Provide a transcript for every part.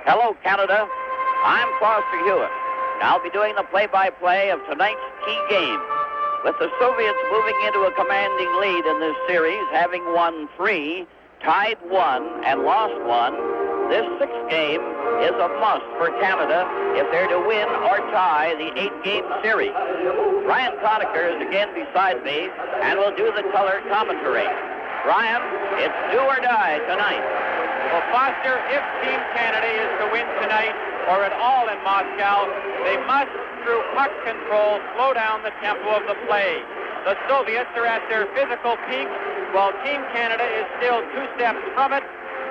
Hello, Canada. I'm Foster Hewitt, and I'll be doing the play-by-play of tonight's key game. With the Soviets moving into a commanding lead in this series, having won 3, tied 1, and lost 1, this 6th game is a must for Canada if they're to win or tie the 8-game series. Ryan Conacher is again beside me and will do the color commentary. Ryan, it's do or die tonight. Well, Foster, if Team Canada is to win tonight or at all in Moscow, they must, through puck control, slow down the tempo of the play. The Soviets are at their physical peak, while Team Canada is still 2 steps from it,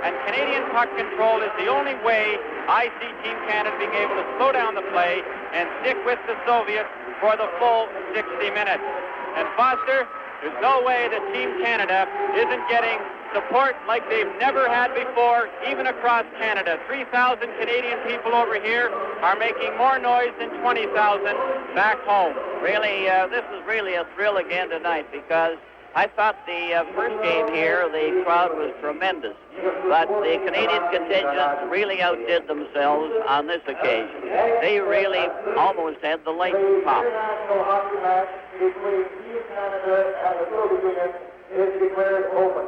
and Canadian puck control is the only way I see Team Canada being able to slow down the play and stick with the Soviets for the full 60 minutes. And Foster, there's no way that Team Canada isn't getting support like they've never had before, even across Canada. 3,000 Canadian people over here are making more noise than 20,000 back home. Really, this is really a thrill again tonight, because I thought the first game here, the crowd was tremendous, but the Canadian contingent really outdid themselves on this occasion. They really almost had the lights popped. International hockey match between Team Canada and the Soviet Union is declared open.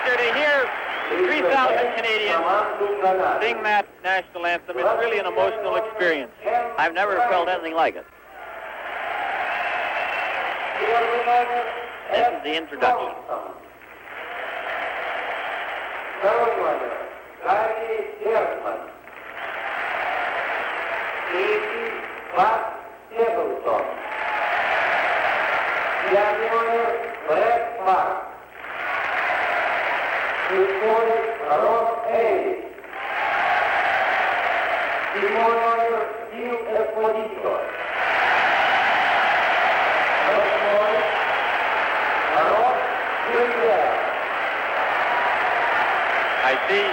To hear 3,000 Canadians sing that national anthem, it's really an emotional experience. I've never felt anything like it. This is the introduction. I see.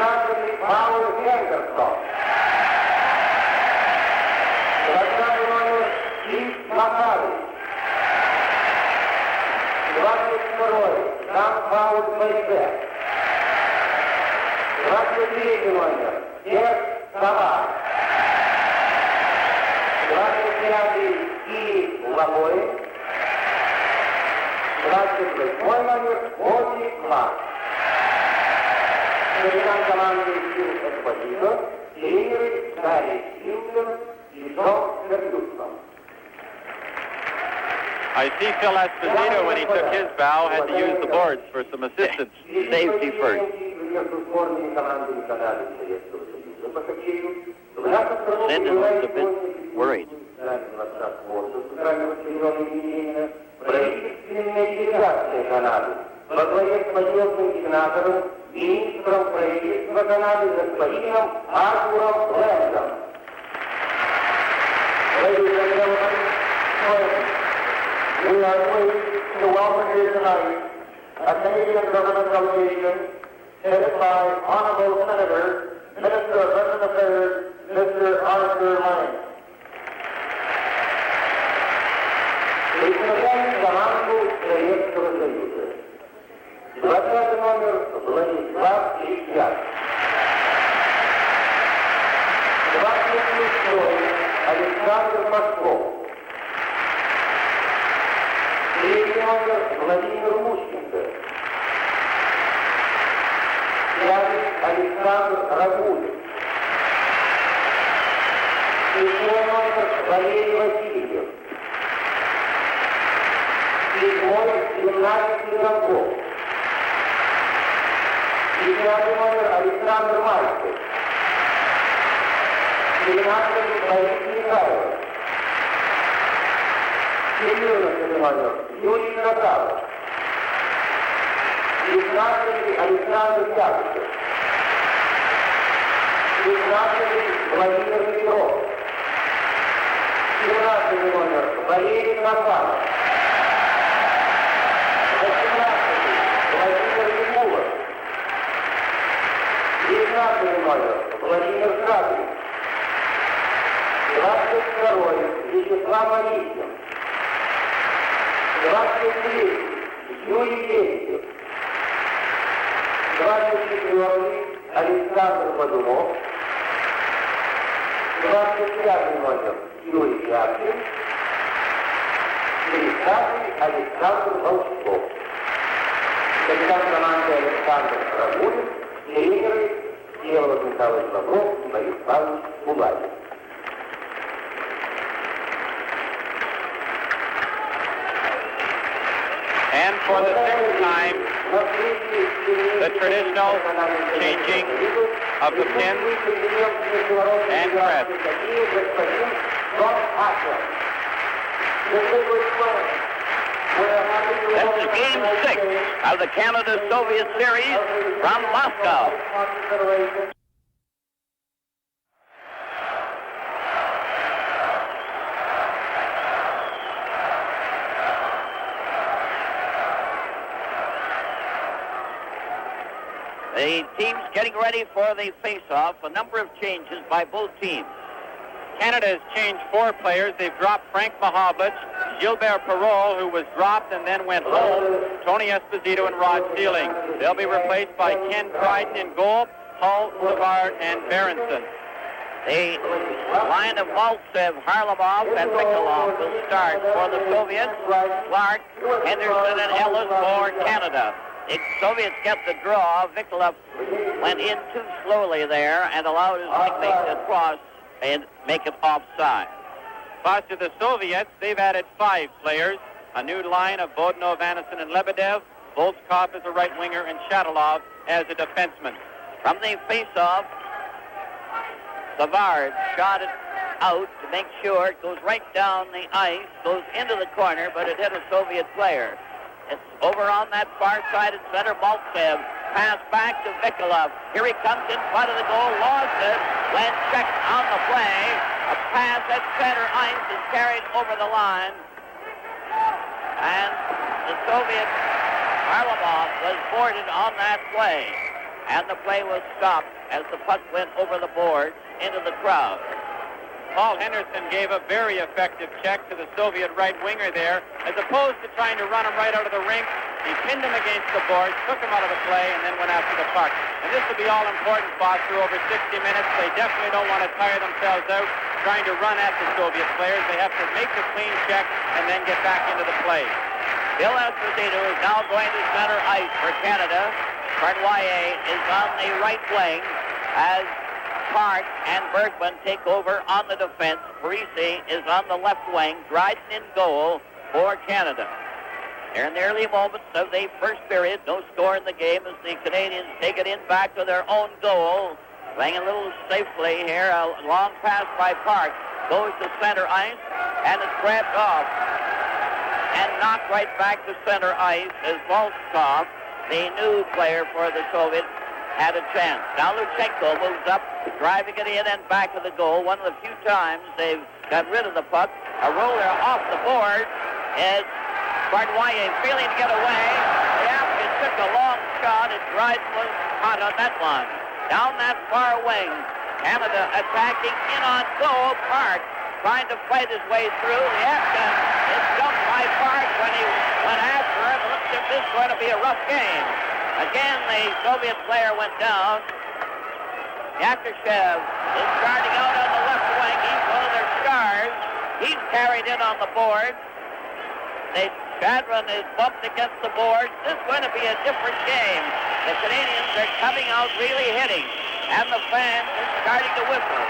19 Павел Гендерсон. 20 номер Стив Макарий. 22 Жан-Пауль Байбе. 23 номер Серж Сава. 25 Киев Лобой. 28 номер Оси Мак. Капитан команды Сил Эспозито, тренеры Гарри Силтон и Джон Фергюсон. I see Phil Esposito, when he took his bow, had to use the boards for some assistance. Safety first. Linden was a bit worried. Во главе с почетным сенатором, министром правительства Канады господином Артуром Лэндом. Ladies and gentlemen, we are pleased to welcome here tonight a Canadian government delegation headed by Honorable Senator, Minister of Veteran Affairs, Mr. Arthur Lane. Представляем команду Советского Союза. 20 номер Владислав Ильяк. 26 Александр Пашков. 3 номер Владимир Мущенко. 5 Александр Рагулин. 6 номер Валерий Васильев. 7 Геннадий Пирогов. 10 номер Александр Мальцев. 12 Борис Михайлов. 14 номер Юрий Наталов. 15 Александр Якушев. 16 Владимир Петров. 17 номер Валерий Назаров. 18 Владимир Якулов. 19 номер Владимир Шадрин. 22 Вячеслав Анисин. 23 Юрий Лебедев. 24 Александр Подумов. 25 номер Юрий Яшин. 30 Александр Волчков. Капитан команды Александр Рагулин, тренеры Всеволод Михайлович Лавров и Борис Павлович Булавин. And for the sixth time, the traditional changing of the pins and crests. This is Game 6 of the Canada-Soviet Series from Moscow. The team's getting ready for the face-off. A number of changes by both teams. Canada has changed 4 players. They've dropped Frank Mahovlich, Gilbert Perrault, who was dropped and then went home, Tony Esposito, and Rod Sealing. They'll be replaced by Ken Dryden in goal, Hull, Savard, and Berenson. The line of Maltsev, Harlamov, and Mikulov will start for the Soviets. Clark, Henderson, and Ellis for Canada. The Soviets get the draw. Mikulov went in too slowly there and allowed his teammate to cross and make it offside. Plus, to the Soviets, they've added 5 players. A new line of Bodnov, Anderson, and Lebedev. Volskov as a right winger and Shatilov as a defenseman. From the face-off, Savard shot it out to make sure it goes right down the ice, goes into the corner, but it hit a Soviet player. It's over on that far side at center. Maltsev pass back to Mikulov. Here he comes in front of the goal, lost it, when checked on the play. A pass at center ice is carried over the line. And the Soviet Harlamov was boarded on that play. and the play was stopped as the puck went over the board into the crowd. Paul Henderson gave a very effective check to the Soviet right winger there. As opposed to trying to run him right out of the rink, he pinned him against the boards, took him out of the play, and then went after the puck. And this will be all important, Foster, over 60 minutes. They definitely don't want to tire themselves out trying to run at the Soviet players. They have to make the clean check and then get back into the play. Bill Esposito is now going to center ice for Canada. Barnoyer is on the right wing as Park and Bergman take over on the defense. Parisi is on the left wing. Dryden in goal for Canada. They're in the early moments of the first period. No score in the game as the Canadians take it in back to their own goal. Playing a little safely here. A long pass by Park. Goes to center ice and is grabbed off and knocked right back to center ice as Volskov, the new player for the Soviets, had a chance. Now Luchenko moves up, driving it in and back of the goal. One of the few times they've got rid of the puck. A roller off the board as Barnoyer failing to get away. The African took a long shot and Dryden was hot on that one. Down that far wing, Canada attacking in on goal. Park trying to fight his way through. The Afghan is jumped by Park when he went after him. Looks as if this is going to be a rough game. Again, the Soviet player went down. Yakushev is starting out on the left wing. He's one of their stars. He's carried in on the board. Shadron is bumped against the board. This is going to be a different game. The Canadians are coming out really hitting, and the fans are starting to whistle.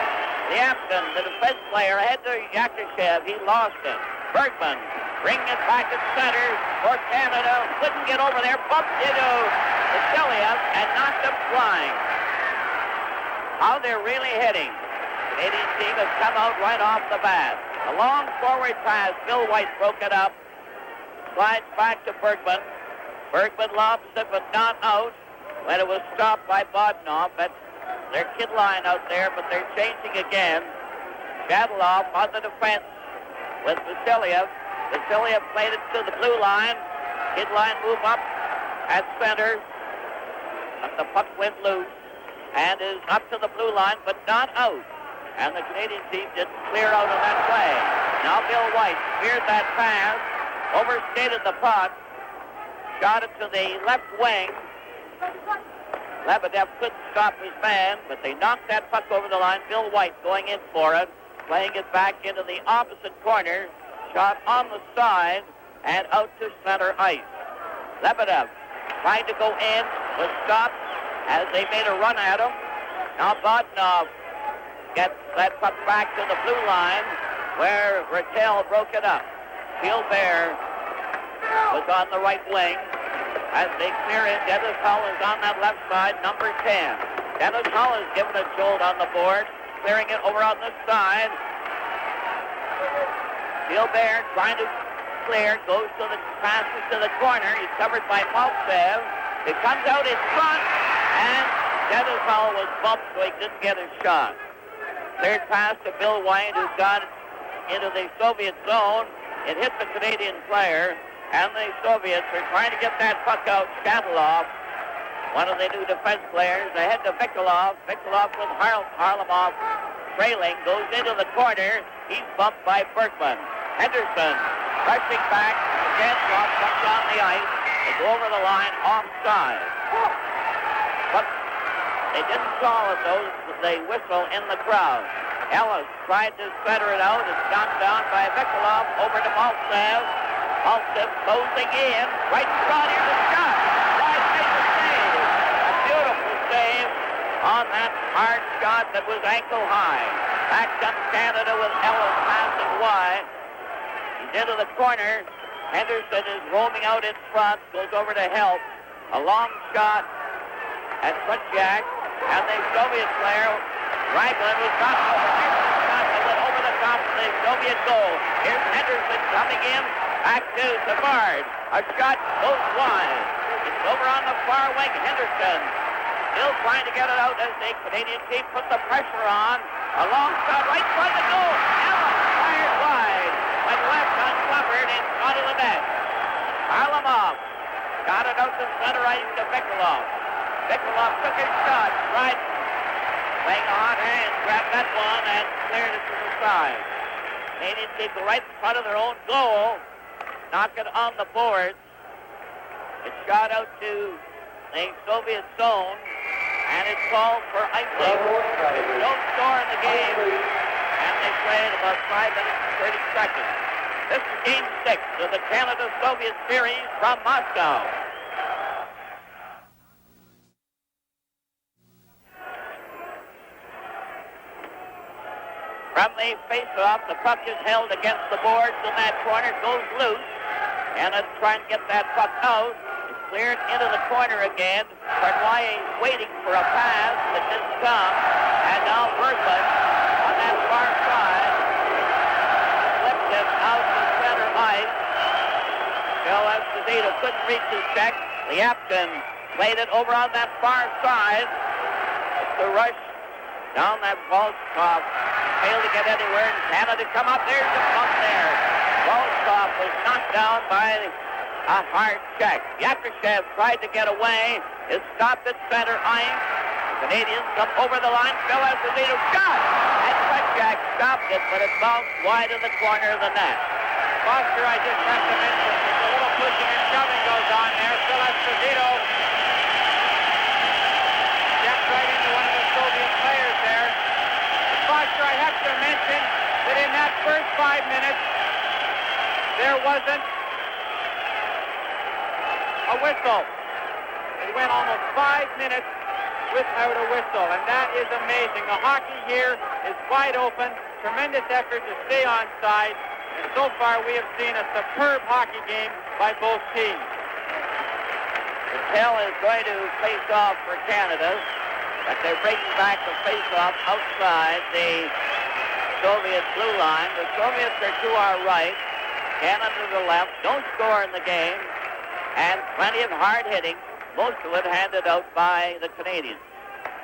The Afghan, the defense player, ahead to Yakushev. He lost it. Bergman bringing it back at center for Canada. Couldn't get over there. Bumped into Vasiliev and knocked him flying. How they're really hitting. The Canadian team has come out right off the bat. A long forward pass. Bill White broke it up. Slides back to Bergman. Bergman lobs it, but not out when it was stopped by Bodnov. That's their kid line out there, but they're changing again. Shadloff on the defense with Vasiliev. Vasiliev played it to the blue line. Kid line move up at center. And the puck went loose and is up to the blue line, but not out. And the Canadian team didn't clear out of that play. Now Bill White cleared that pass, overskated the puck, shot it to the left wing. Lebedev couldn't stop his man, but they knocked that puck over the line. Bill White going in for it, playing it back into the opposite corner. Shot on the side and out to center ice. Lebedev trying to go in, was stopped as they made a run at him. Now Bodnov gets that puck back to the blue line where Rattel broke it up. Gilbert was on the right wing. As they clear in, Dennis Hull is on that left side, number 10. Dennis Hull is given a jolt on the board, clearing it over on this side. Gilbert trying to clear, goes to the passes to the corner. He's covered by Maltsev. It comes out in front, and Dennis Hull was bumped, so he didn't get his shot. Third pass to Bill White, who's got into the Soviet zone. It hit the Canadian player, and the Soviets are trying to get that puck out. Shadloff, one of the new defense players, ahead to Vikolov. Vikolov with Harlamov trailing, goes into the corner. He's bumped by Bergman. Henderson rushing back again, comes on the ice. They go over the line offside. But they didn't call it, though. They whistle in the crowd. Ellis tried to center it out. It's knocked down by Vikolov over to Maltsev. Maltsev closing in. Right in front, here's a shot. Wide made the save. A beautiful save on that hard shot that was ankle high. Back comes Canada with Ellis passing wide. He's into the corner. Henderson is roaming out in front. Goes over to help. A long shot at Kunchak. And the Soviet player, Raglan, was not over. Here's the shot that went over the top of the Soviet goal. Here's Henderson coming in. Back to Savard. A shot goes wide. It's over on the far wing. Henderson still trying to get it out as the Canadian team put the pressure on. A long shot right in front of the goal. Allen fired wide. Went left uncovered in front of the net. Harlamov got it out to center ice to Vikolov. Nikolov took his shot. Right. Playing a hot hand, grabbed that one and cleared it to the side. Canadians did go right in front of their own goal. Knock it on the boards. It's shot out to the Soviet zone, and it's called for icing. They don't score in the game, and they played about 5 minutes and 30 seconds. This is Game 6 of the Canada-Soviet series from Moscow. From the face-off, the puck is held against the boards in that corner, goes loose. Canada trying to get that puck out. It's cleared into the corner again. Benoit waiting for a pass that didn't come. And now Berglund on that far side flipped it out to center ice. Bill Esposito couldn't reach his check. Liapkin played it over on that far side. It's the rush down that Volkov. Failed to get anywhere, and Canada come up. There's a bump there. Volkov was knocked down by a hard check. Yakushev tried to get away. Is stopped at center ice. The Canadians come over the line. Phil Esposito shot! And Fredjack stopped it, but it bounced wide in the corner of the net. Foster, I just have to mention, a little pushing and shoving goes on there. Phil Esposito stepped right into one of the Soviet players there. Foster, I have to mention that in that first 5 minutes, there wasn't a whistle. It went almost 5 minutes without a whistle, and that is amazing. The hockey here is wide open, tremendous effort to stay on side, and so far we have seen a superb hockey game by both teams. Patel is going to face off for Canada, but they're bringing back the face-off outside the Soviet blue line. The Soviets are to our right, Canada to the left. Don't score in the game, and plenty of hard hitting. Most of it handed out by the Canadians.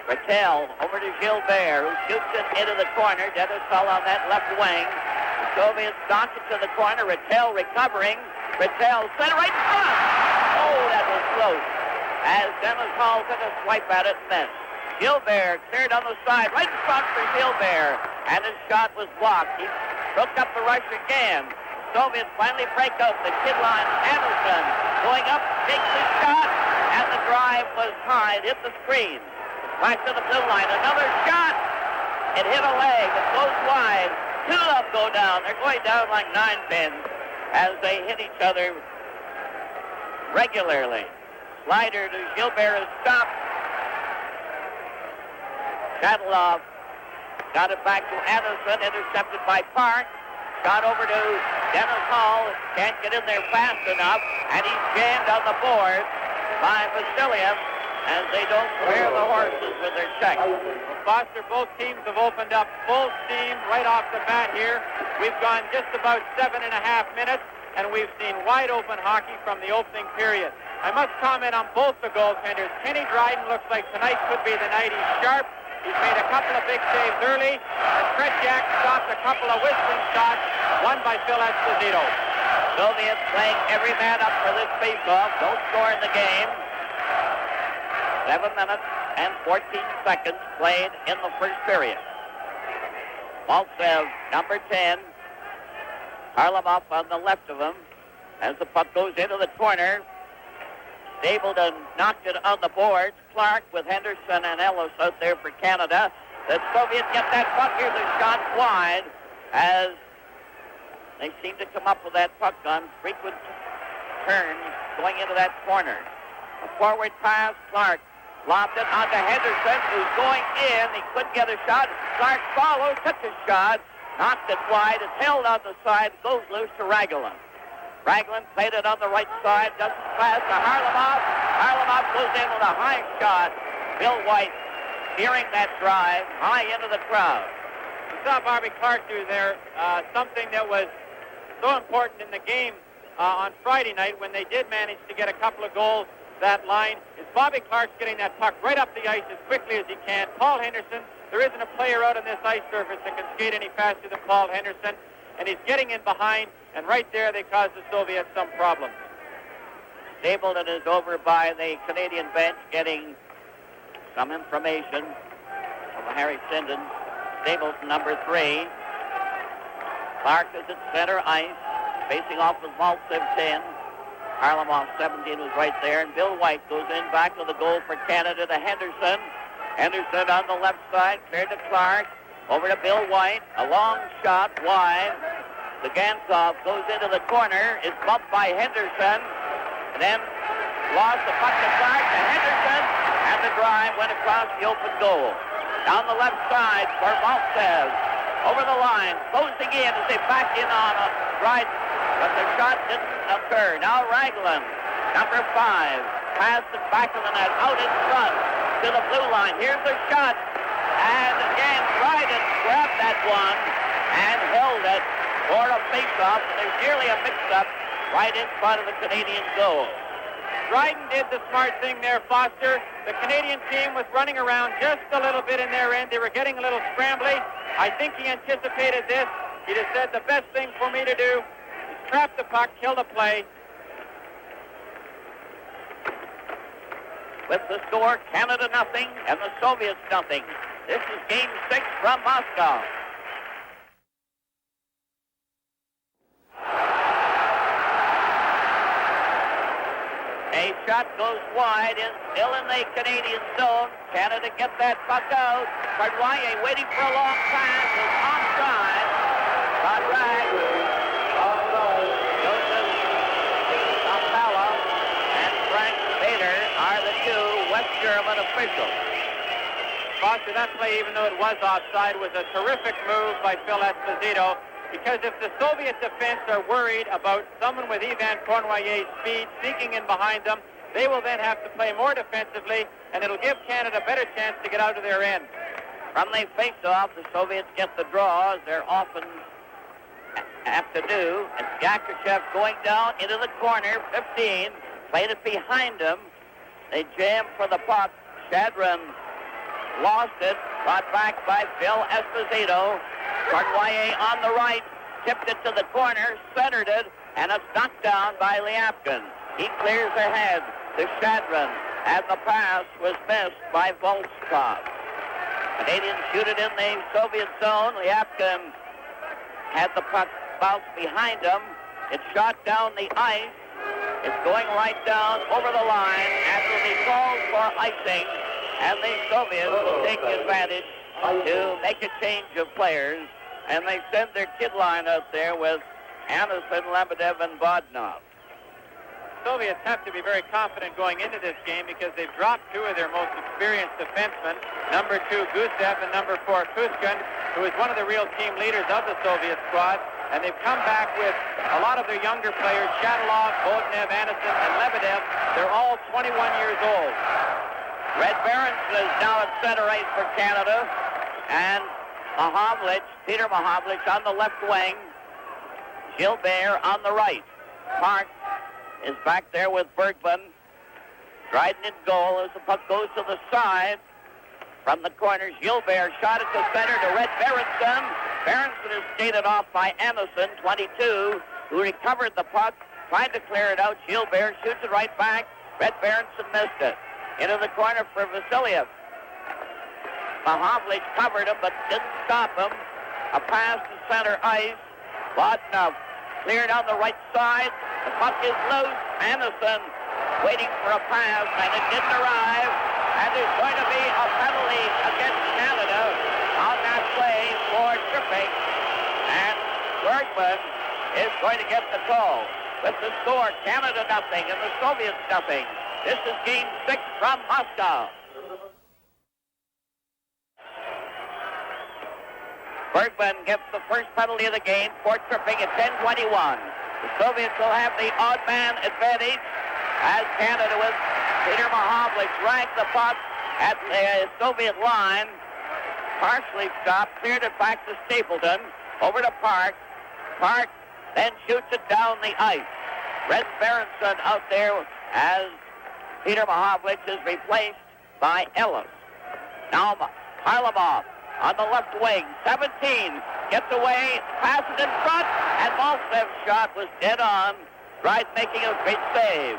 Patel over to Gilbert, who shoots it into the corner. Dennis Hull on that left wing. The Soviets knock it to the corner. Patel recovering. Patel center right in front. Oh, that was close. As Dennis Hull took a swipe at it and missed. Gilbert cleared on the side, right in front for Gilbert, and his shot was blocked. He broke up the rush again. Soviets finally break out the kid line. Anderson going up, takes the shot, and the drive was high. It hit the screen. Back to the blue line, another shot. It hit a leg. It goes wide. Two of them go down. They're going down like 9 pins as they hit each other regularly. Slider to Gilbert is stopped. Shadlov got it back to Anderson, intercepted by Park. Shot over to Dennis Hall. Can't get in there fast enough, and he's jammed on the board by Vasiliev as they don't clear the horses with their check. Foster, both teams have opened up full steam right off the bat here. We've gone just about 7.5 minutes, and we've seen wide open hockey from the opening period. I must comment on both the goaltenders. Kenny Dryden looks like tonight could be the night. He's sharp. He's made a couple of big saves early, and Fred Jack stopped a couple of whistling shots, one by Phil Esposito. Soviets playing every man up for this face-off. Don't score in the game. 7 minutes and 14 seconds played in the first period. Maltsev, number 10. Harlamov on the left of him as the puck goes into the corner. Stapleton knocked it on the boards. Clark with Henderson and Ellis out there for Canada. The Soviets get that puck. Here's a shot wide as they seem to come up with that puck on frequent turns going into that corner. A forward pass. Clark lobbed it onto Henderson, who's going in. He couldn't get a shot. Clark follows, took a shot, knocked it wide. It's held on the side, goes loose to Raglan. Raglan played it on the right side, doesn't pass to Harlamov. Harlamov goes in with a high shot. Bill White hearing that drive high into the crowd. We saw Bobby Clark do there something that was so important in the game on Friday night when they did manage to get a couple of goals. That line is Bobby Clark's getting that puck right up the ice as quickly as he can. Paul Henderson, there isn't a player out on this ice surface that can skate any faster than Paul Henderson, and he's getting in behind, and right there they caused the Soviets some problems. Stapleton is over by the Canadian bench getting Some information from Harry Sinden. Stapleton, number 3. Clark is at center ice, facing off with Maltsev 10. Harlamoff 17 was right there, and Bill White goes in back to the goal for Canada to Henderson. Henderson on the left side, cleared to Clark. Over to Bill White, a long shot wide. The Gansov goes into the corner, is bumped by Henderson, and then lost the puck to Clark to Henderson, and the drive went across the open goal. Down the left side for Maltsev. Over the line, closing in as they back in on a right, but the shot didn't occur. Now Raglan, number 5, passed it back to the net, out in front to the blue line. Here's the shot, and again Dryden grabbed that one and held it for a face-off. There's nearly a mix-up right in front of the Canadian goal. Dryden did the smart thing there, Foster. The Canadian team was running around just a little bit in their end. They were getting a little scrambly. I think he anticipated this. He just said, the best thing for me to do is trap the puck, kill the play. With the score, Canada nothing and the Soviets nothing. This is Game 6 from Moscow. A shot goes wide, is still in the Canadian zone. Canada get that puck out. Cardwanier waiting for a long pass, is onside. Conrad, Joseph Kampala, and Frank Bader are the two West German officials. Foster, that play, even though it was offside, was a terrific move by Phil Esposito, because if the Soviet defense are worried about someone with Ivan Cournoyer's speed sneaking in behind them, they will then have to play more defensively, and it'll give Canada a better chance to get out of their end. From the face-off, the Soviets get the draw, as they're often have to do. And Yakushev going down into the corner, 15, played it behind him. They jammed for the puck. Shadron lost it, brought back by Phil Esposito. Cournoyer on the right, tipped it to the corner, centered it, and it's knocked down by Liapkin. He clears ahead to Shadron, and the pass was missed by Volskov. Canadians shoot it in the Soviet zone. Liapkin had the puck bounce behind him. It's shot down the ice. It's going right down over the line, and will be called for icing, and the Soviets will take advantage to make a change of players, and they send their kid line out there with Anderson, Lebedev, and Bodnov. Soviets have to be very confident going into this game because they've dropped two of their most experienced defensemen, number 2 Gusev and number 4 Kuskin, who is one of the real team leaders of the Soviet squad, and they've come back with a lot of their younger players, Shadalov, Bodnev, Anderson, and Lebedev. They're all 21 years old. Red Berenson is now at center ice for Canada, and Peter Mahovlich on the left wing, Gilbert on the right. Park is back there with Bergman. Dryden in goal as the puck goes to the side. From the corners, Gilbert shot it to center to Red Berenson. Berenson is skated off by Anderson, 22, who recovered the puck, tried to clear it out. Gilbert shoots it right back. Red Berenson missed it. Into the corner for Vasiliev. Mahovlich covered him, but didn't stop him. A pass to center ice. Bodnov cleared on the right side. The puck is loose. Anderson waiting for a pass, and it didn't arrive. And there's going to be a penalty against Canada on that play for tripping. And Bergman is going to get the call. With the score, Canada nothing and the Soviets nothing. This is Game 6 from Moscow. Bergman gets the first penalty of the game for tripping at 10:21. The Soviets will have the odd man advantage as Canada with Peter Mahovlich dragged the puck at the Soviet line. Partially stopped, cleared it back to Stapleton, over to Park. Park then shoots it down the ice. Red Berenson out there as Peter Mahovlich is replaced by Ellis. Now Harlamov on the left wing, 17, gets away, passes in front, and Maltsev's shot was dead on. Dryden making a great save.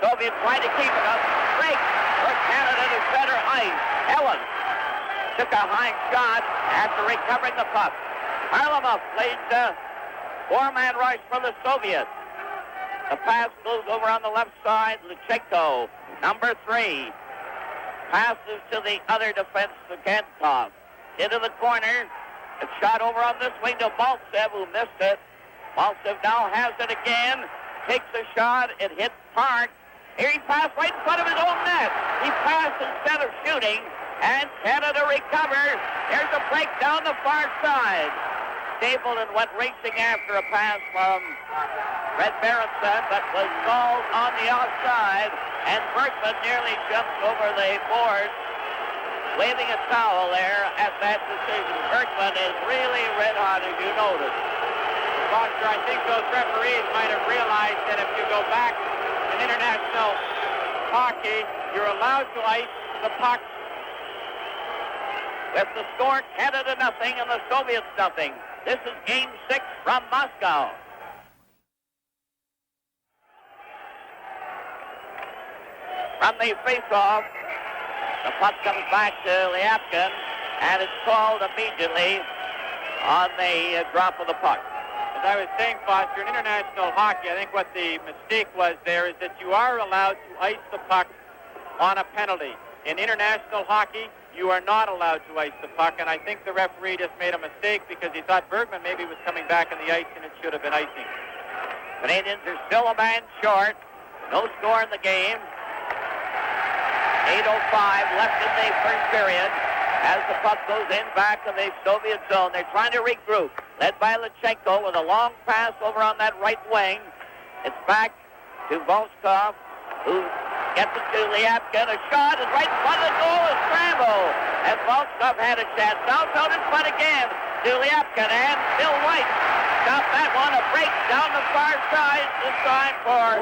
Soviets trying to keep it up. Break for Canada to center ice. Ellen took a high shot after recovering the puck. Harlamov plays four-man rush for the Soviets. The pass goes over on the left side. Luchenko, number 3, passes to the other defense, Gantov. Into the corner. It's shot over on this wing to Maltsev, who missed it. Maltsev now has it again. Takes a shot. It hit Park. Here he passed right in front of his own net. He passed instead of shooting, and Canada recovers. There's a break down the far side. Stapleton went racing after a pass from Red Berenson, but was called on the outside, and Berkman nearly jumped over the board, waving a towel there at that decision. Berkman is really red hot, as you noticed. Foster, I think those referees might have realized that if you go back in international hockey, you're allowed to ice the puck. With the score, Canada nothing and the Soviets nothing. This is Game 6 from Moscow. From the face-off, the puck comes back to Lyapkin, and it's called immediately on the drop of the puck. As I was saying, Foster, in international hockey, I think what the mistake was there is that you are allowed to ice the puck on a penalty. In international hockey, you are not allowed to ice the puck, and I think the referee just made a mistake because he thought Bergman maybe was coming back on the ice and it should have been icing. Canadians are still a man short. No score in the game. 8:05 left in the first period as the puck goes in back to the Soviet zone. They're trying to regroup, led by Luchenko with a long pass over on that right wing. It's back to Volskov, who gets it to Lyapkin. A shot is right in front of the goal. A scramble. And Volskov had a chance. Now out in front again to Lyapkin, and Bill White stopped that one. A break down the far side this time for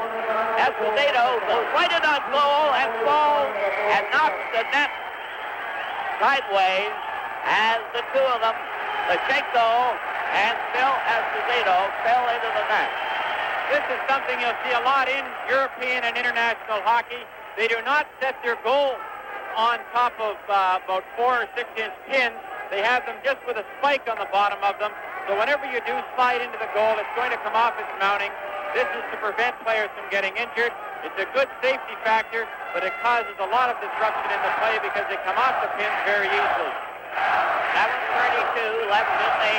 Esposito. Goes right in on goal and falls and knocks the net sideways as the two of them, Luchenko and Bill Esposito, fell into the net. This is something you'll see a lot in European and international hockey. They do not set their goal on top of about 4 or 6 inch pins. They have them just with a spike on the bottom of them. So whenever you do slide into the goal, it's going to come off its mounting. This is to prevent players from getting injured. It's a good safety factor, but it causes a lot of disruption in the play because they come off the pins very easily. 7:32 left in the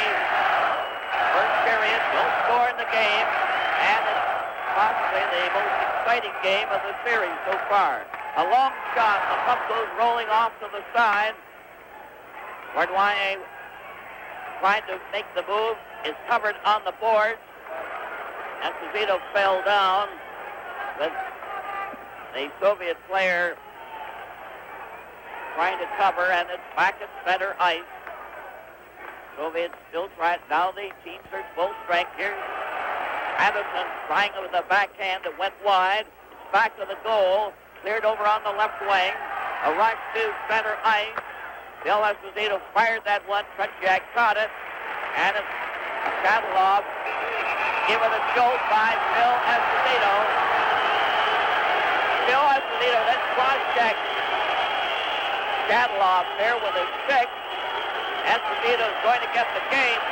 first period. No score in the game, and it's possibly the most exciting game of the series so far. A long shot. The puck goes rolling off to the side. Gordwanye trying to make the move, is covered on the boards. Esposito fell down, but the Soviet player trying to cover, and it's back at center ice. Soviets still trying. Now the teams are full strength. Here's Anderson trying with a backhand that went wide. It's back to the goal. Cleared over on the left wing. A rush to center ice. Bill Esposito fired that one. Tretiak caught it. And it's Shadalov given a jolt by Bill Esposito. Bill Esposito then cross-checked Shadalov there with a stick. Esposito's going to get the game.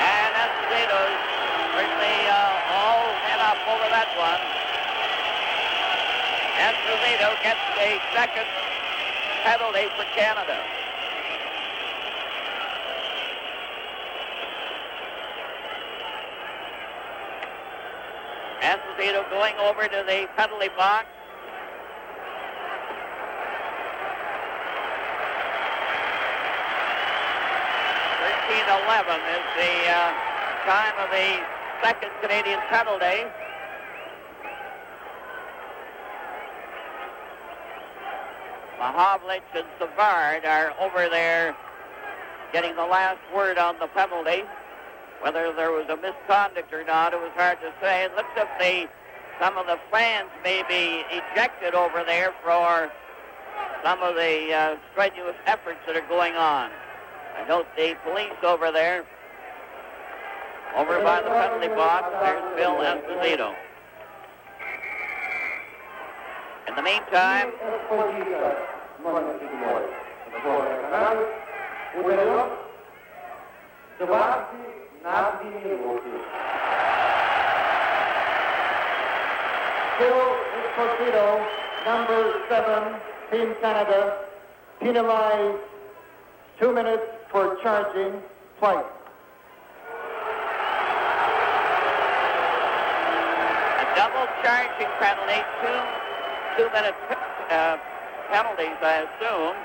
And Esposito's certainly all head up over that one. Esposito gets a second penalty for Canada. Esposito going over to the penalty box. .11 is the time of the second Canadian penalty. Mahovlich and Savard are over there getting the last word on the penalty. Whether there was a misconduct or not, it was hard to say. It looks as if some of the fans may be ejected over there for some of the strenuous efforts that are going on. I note the police over there, over by the penalty box. There's Bill Esposito. In the meantime, Still Esposito, number 7, Team Canada, penalized 2 minutes for charging twice. a double charging penalty, two-minute penalties, I assume,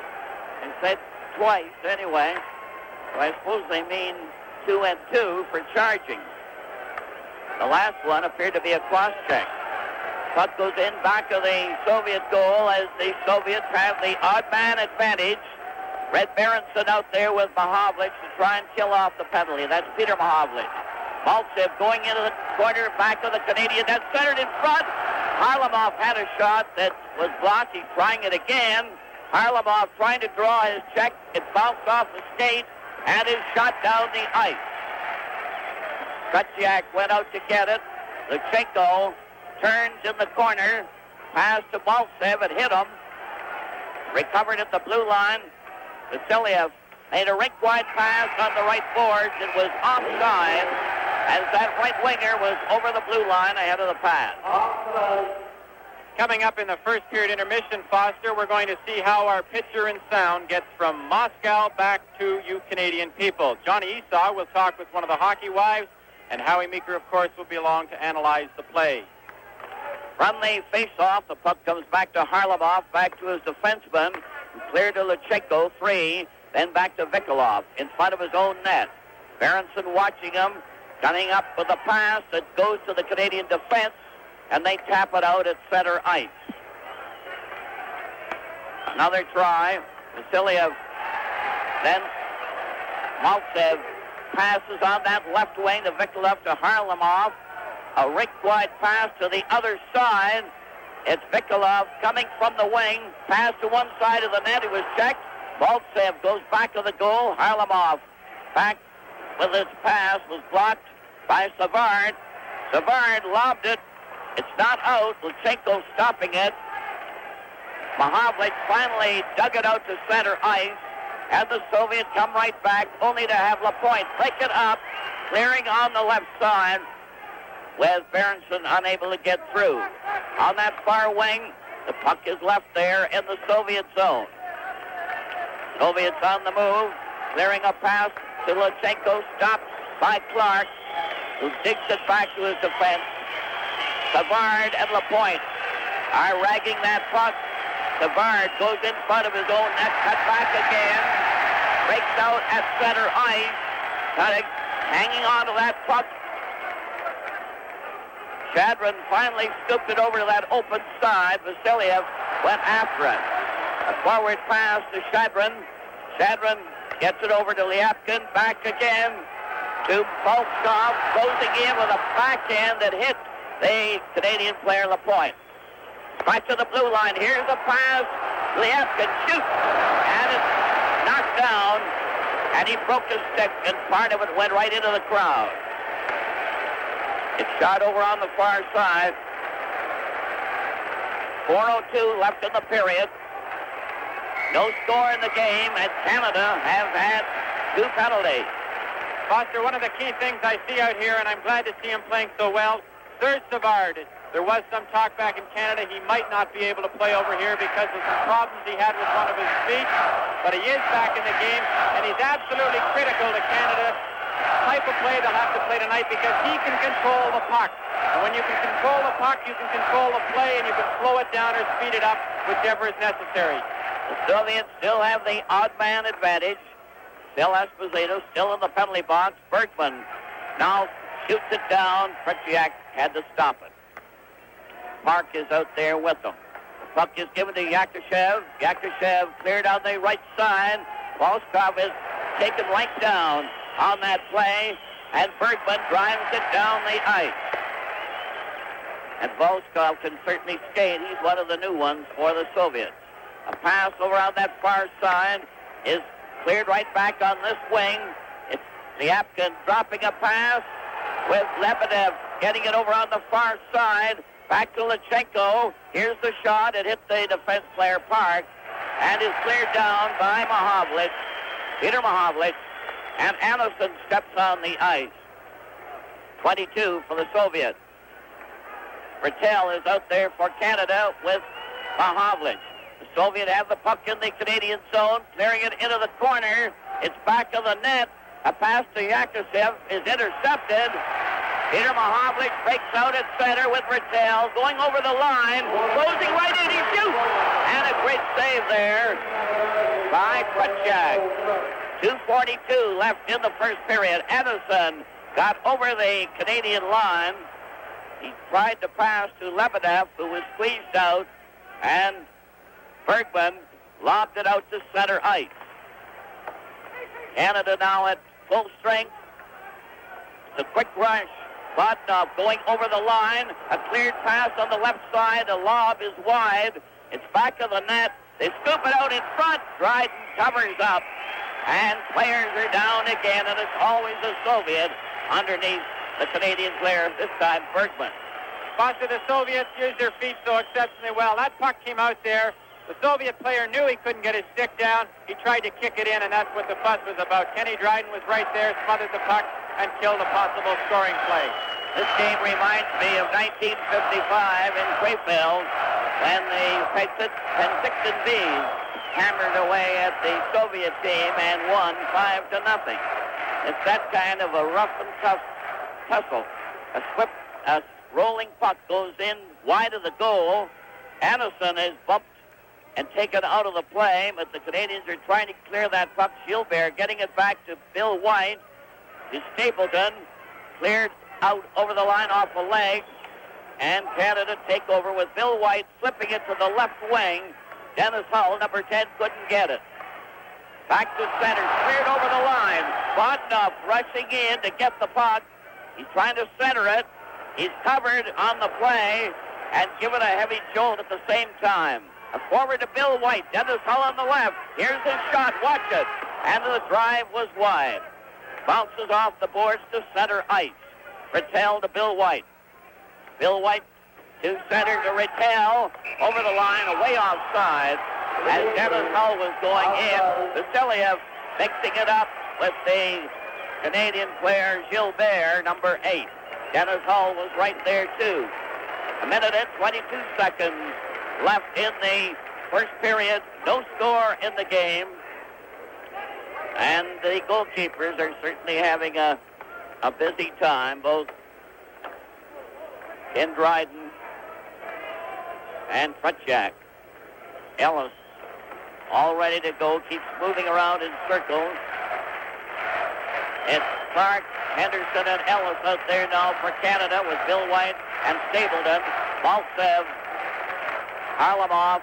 and said twice anyway. So I suppose they mean 2 and 2 for charging. The last one appeared to be a cross-check. Puck goes in back of the Soviet goal as the Soviets have the odd man advantage. Red Berenson out there with Mahovlich to try and kill off the penalty. That's Peter Mahovlich. Maltsev going into the corner, back of the Canadian. That's centered in front. Harlamov had a shot that was blocked. He's trying it again. Harlamov trying to draw his check. It bounced off the skate and is shot down the ice. Kutchiak went out to get it. Luchenko turns in the corner. Pass to Maltsev. It hit him. Recovered at the blue line. Vasiliev made a rink-wide pass on the right boards. It was offside as that right winger was over the blue line ahead of the pass. Coming up in the first period intermission, Foster, we're going to see how our picture and sound gets from Moscow back to you Canadian people. Johnny Esau will talk with one of the hockey wives, and Howie Meeker, of course, will be along to analyze the play. From the face-off, the puck comes back to Harlamov, back to his defenseman, who cleared to Luchenko, 3, then back to Vikolov in front of his own net. Berenson watching him, gunning up with a pass that goes to the Canadian defense, and they tap it out at center ice. Another try. Vasiliev, then Maltsev passes on that left wing to Vikolov to Harlamov. A rink-wide pass to the other side. It's Vikolov coming from the wing. Pass to one side of the net. It was checked. Maltsev goes back to the goal. Harlamov back with his pass. Was blocked by Savard. Savard lobbed it. It's not out. Luchenko stopping it. Mahovlich finally dug it out to center ice. And the Soviets come right back, only to have Lapointe break it up, clearing on the left side, with Berenson unable to get through. On that far wing, the puck is left there in the Soviet zone. Soviets on the move, clearing a pass to Luchenko, stopped by Clark, who digs it back to his defense. Savard and Lapointe are ragging that puck. Savard goes in front of his own net, cut back again, breaks out at center ice, hanging on to that puck. Shadron finally scooped it over to that open side. Vasiliev went after it. A forward pass to Shadron. Shadron gets it over to Lyapkin. Back again to Volkov, closing in with a backhand that hit the Canadian player Lapointe. Back to the blue line. Here's a pass. Lyapkin shoots. And it's knocked down. And he broke his stick, and part of it went right into the crowd. It's shot over on the far side. 4:02 left in the period. No score in the game, and Canada have had 2 penalties. Foster, one of the key things I see out here, and I'm glad to see him playing so well, Serge Savard. There was some talk back in Canada he might not be able to play over here because of some problems he had with one of his feet, but he is back in the game, and he's absolutely critical to Canada. Type of play they'll have to play tonight because he can control the puck. And when you can control the puck, you can control the play, and you can slow it down or speed it up, whichever is necessary. The Soviets still have the odd man advantage. Still Esposito, still in the penalty box. Bergman now shoots it down. Kutchiak had to stop it. Park is out there with them. The puck is given to Yakushev. Yakushev cleared on the right side. Volkov is taken right down on that play, and Bergman drives it down the ice. And Volkov can certainly skate. He's one of the new ones for the Soviets. A pass over on that far side is cleared right back on this wing. It's Lyapkin dropping a pass with Lebedev getting it over on the far side. Back to Lachenko. Here's the shot. It hit the defense player Park and is cleared down by Mahovlich, Peter Mahovlich, and Anderson steps on the ice. 22 for the Soviets. Rattel is out there for Canada with Mahovlich. The Soviet have the puck in the Canadian zone, clearing it into the corner. It's back of the net. A pass to Yakosev is intercepted. Peter Mahovlich breaks out at center with Rattel going over the line, closing right in, he shoots! And a great save there by Krutchak. 2:42 left in the first period. Anderson got over the Canadian line. He tried to pass to Lebedev, who was squeezed out, and Bergman lobbed it out to center ice. Canada now at full strength. It's a quick rush. Botnov going over the line. A cleared pass on the left side. The lob is wide. It's back of the net. They scoop it out in front. Dryden covers up. And players are down again, and it's always a Soviet underneath the Canadian player, this time Bergman. Foster, the Soviets used their feet so exceptionally well. That puck came out there. The Soviet player knew he couldn't get his stick down. He tried to kick it in, and that's what the fuss was about. Kenny Dryden was right there, smothered the puck, and killed a possible scoring play. This game reminds me of 1955 in Krefeld when the Penticton Bees hammered away at the Soviet team and won 5-0. It's that kind of a rough and tough tussle. A rolling puck goes in wide of the goal. Anderson is bumped and taken out of the play, but the Canadians are trying to clear that puck. Gilbert getting it back to Bill White. To Stapleton, cleared out over the line off a leg, and Canada take over with Bill White slipping it to the left wing. Dennis Hull, number 10, couldn't get it. Back to center, cleared over the line. Botnov rushing in to get the puck. He's trying to center it. He's covered on the play and given a heavy jolt at the same time. A forward to Bill White. Dennis Hull on the left. Here's his shot. Watch it. And the drive was wide. Bounces off the boards to center ice. Rattel to Bill White. Bill White to center to Rattel. Over the line, away offside. As Dennis Hull was going in, Vasiliev mixing it up with the Canadian player Gilbert, number 8. Dennis Hull was right there too. 1 minute and 22 seconds left in the first period. No score in the game. And the goalkeepers are certainly having a busy time, both Ken Dryden and Krutchak. Ellis all ready to go, keeps moving around in circles. It's Clark, Henderson, and Ellis out there now for Canada with Bill White and Stapleton. Maltsev, Harlamov,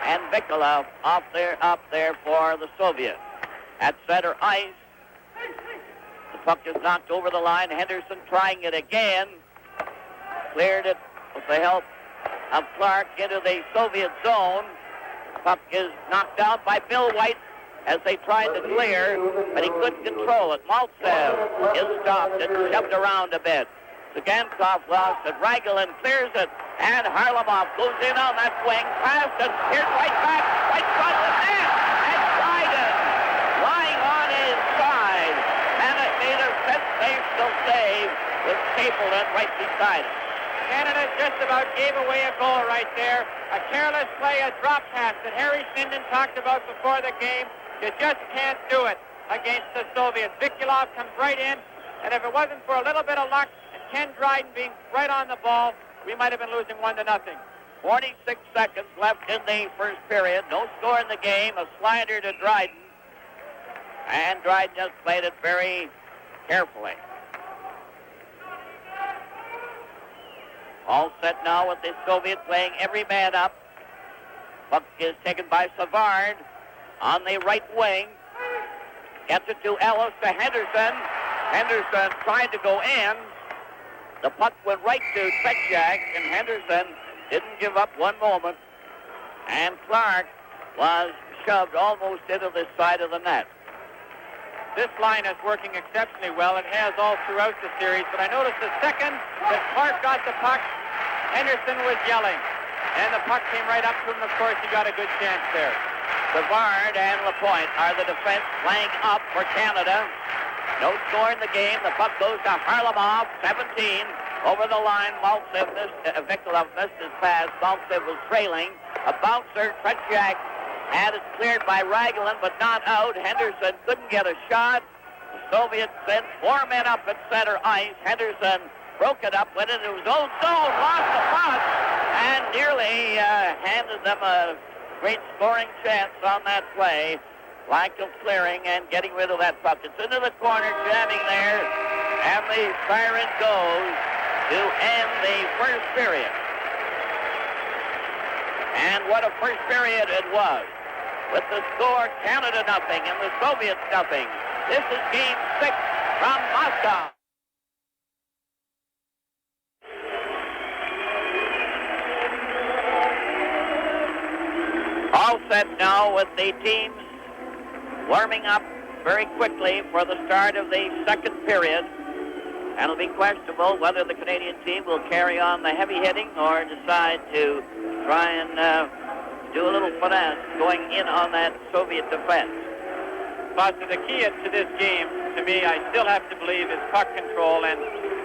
and Vikolov up there for the Soviets. At center ice, the puck is knocked over the line. Henderson trying it again. Cleared it with the help of Clark into the Soviet zone. Puck is knocked out by Bill White as they tried to clear, but he couldn't control it. Maltsev is stopped and shoved around a bit. Zagankov lost it. Ragulin clears it, and Harlamov goes in on that wing, past it. Here's right back, right front of the net, and Dryden lying on his side. And it made a sensational save with Stapleton right beside him. Canada just about gave away a goal right there. A careless play, a drop pass that Harry Sminden talked about before the game. You just can't do it against the Soviets. Vikulov comes right in, and if it wasn't for a little bit of luck and Ken Dryden being right on the ball, we might have been losing 1-0. 46 seconds left in the first period. No score in the game. A slider to Dryden. And Dryden just played it very carefully. All set now with the Soviet playing every man up. Puck is taken by Savard on the right wing. Gets it to Ellis to Henderson. Henderson tried to go in. The puck went right to Krutchak, and Henderson didn't give up one moment. And Clark was shoved almost into the side of the net. This line is working exceptionally well. It has all throughout the series, but I noticed the second that Clark got the puck Henderson was yelling, and the puck came right up to him. Of course, he got a good chance there. Savard and Lapointe are the defense playing up for Canada. No score in the game. The puck goes to Harlamov, 17. Over the line, Maltsev missed, Vikolov missed his pass. Maltsev was trailing. A bouncer, Tretiak had it cleared by Raglan, but not out. Henderson couldn't get a shot. The Soviets sent 4 men up at center ice. Henderson broke it up, went into his own zone, lost the puck, and nearly handed them a great scoring chance on that play. Lack of clearing and getting rid of that puck. It's into the corner, jamming there, and the siren goes to end the first period. And what a first period it was. With the score, Canada nothing and the Soviets nothing. This is Game 6 from Moscow. All set now with the teams warming up very quickly for the start of the second period. And it'll be questionable whether the Canadian team will carry on the heavy hitting or decide to try and do a little finesse going in on that Soviet defense. Foster, the key to this game, to me, I still have to believe, is puck control. And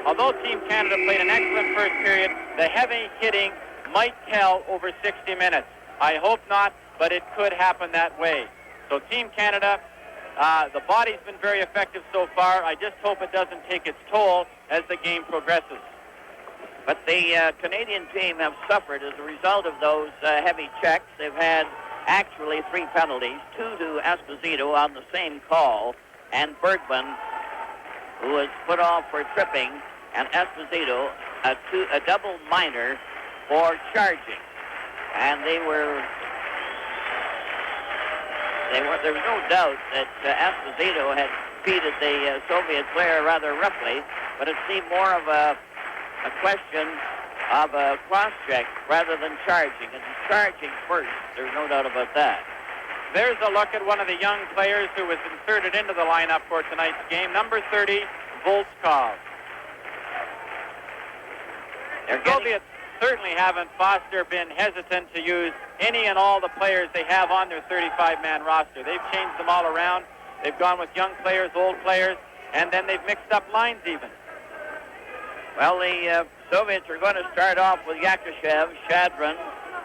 although Team Canada played an excellent first period, the heavy hitting might tell over 60 minutes. I hope not, but it could happen that way. So Team Canada, the body's been very effective so far. I just hope it doesn't take its toll as the game progresses. But the Canadian team have suffered as a result of those heavy checks. They've had actually 3 penalties, 2 to Esposito on the same call, and Bergman, who was put off for tripping, and Esposito, a double minor for charging. And there was no doubt that Esposito had defeated the Soviet player rather roughly, but it seemed more of a question of a cross-check rather than charging. And charging first, there's no doubt about that. There's a look at one of the young players who was inserted into the lineup for tonight's game, number 30, Volskov. The Soviets certainly haven't, Foster, been hesitant to use any and all the players they have on their 35-man roster. They've changed them all around. They've gone with young players, old players, and then they've mixed up lines even. Well, the Soviets are going to start off with Yakushev, Shadrin,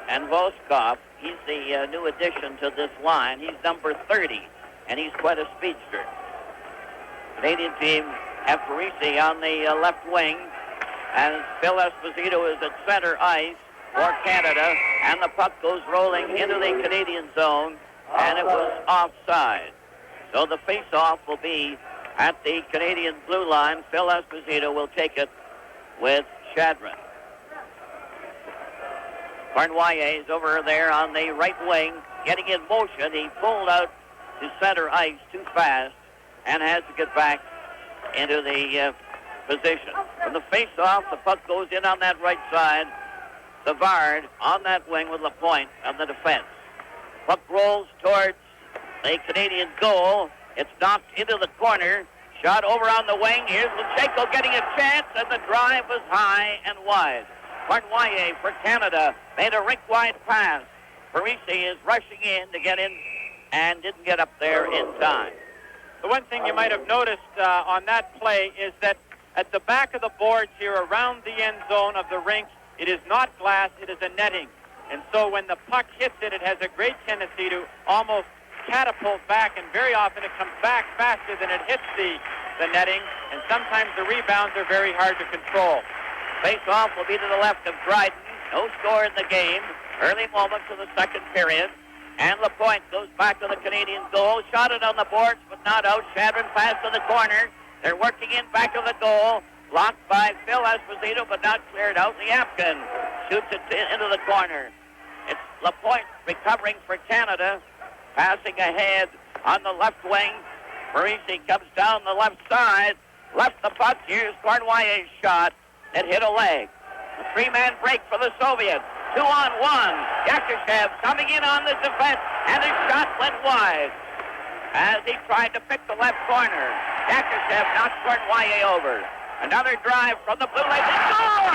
and Volskov. He's the new addition to this line. He's number 30, and he's quite a speedster. Canadian team have Parisi on the left wing, and Phil Esposito is at center ice for Canada, and the puck goes rolling into the Canadian zone, and it was offside. So the face-off will be at the Canadian blue line. Phil Esposito will take it with Shadrin. Cornwallier is over there on the right wing, getting in motion. He pulled out to center ice too fast and has to get back into the position. From the face-off, the puck goes in on that right side. Savard on that wing with Lapointe on the defense. Puck rolls towards the Canadian goal. It's knocked into the corner. Shot over on the wing. Here's Lutsenko getting a chance, and the drive was high and wide. Cornwallier for Canada made a rink-wide pass. Parisi is rushing in to get in and didn't get up there in time. The one thing you might have noticed on that play is that at the back of the boards here around the end zone of the rink, it is not glass, it is a netting. And so when the puck hits it, it has a great tendency to almost catapult back, and very often it comes back faster than it hits the netting, and sometimes the rebounds are very hard to control. Face-off will be to the left of Dryden. No score in the game. Early moments of the second period. And Lapointe goes back to the Canadian goal. Shot it on the boards, but not out. Shadrin passed to the corner. They're working in back of the goal. Blocked by Phil Esposito, but not cleared out. Liapkin shoots it into the corner. It's Lapointe recovering for Canada. Passing ahead on the left wing. Parisi comes down the left side. Left the puck. Here's Cornwallier's shot. It hit a leg. A 3-man break for the Soviets. 2-on-1. Yakushev coming in on the defense, and his shot went wide as he tried to pick the left corner. Yakushev knocked Cornwallier over. Another drive from the blue line. They score!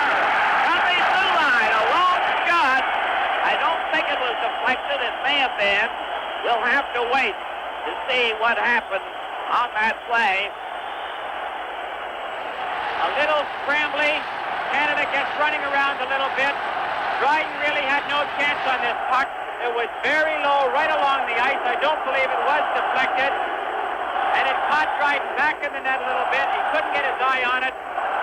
On the blue line. was deflected. It may have been. We'll have to wait to see what happened on that play. A little scrambly. Canada gets running around a little bit. Dryden really had no chance on this puck. It was very low right along the ice. I don't believe it was deflected. And it caught Dryden back in the net a little bit. He couldn't get his eye on it.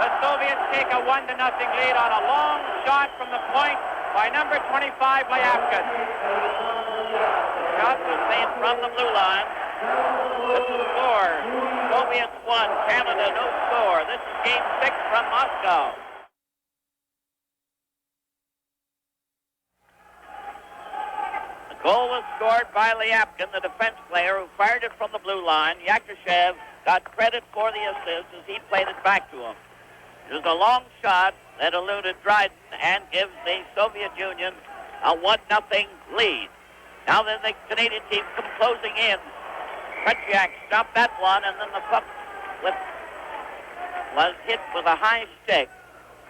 The Soviets take a 1-0 lead on a long shot from the point by number 25, Lyapkin. Shot was made from the blue line. This is the score. Soviets 1, Canada no score. This is game 6 from Moscow. The goal was scored by Lyapkin, the defense player who fired it from the blue line. Yakushev got credit for the assist as he played it back to him. It was a long shot that eluded Dryden and gives the Soviet Union a 1-0 lead. Now then the Canadian team come closing in. Tretiak stopped that one, and then the puck was hit with a high stick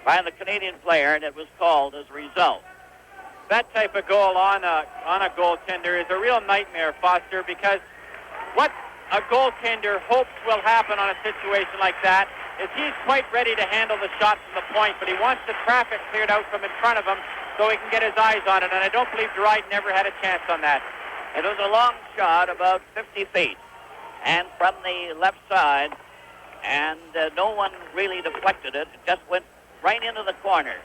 by the Canadian player, and it was called as a result. That type of goal on a goaltender is a real nightmare, Foster, because what a goaltender hopes will happen on a situation like that is he's quite ready to handle the shot from the point, but he wants the traffic cleared out from in front of him so he can get his eyes on it, and I don't believe Dryden never had a chance on that. It was a long shot, about 50 feet, and from the left side, and no one really deflected it. It just went right into the corner.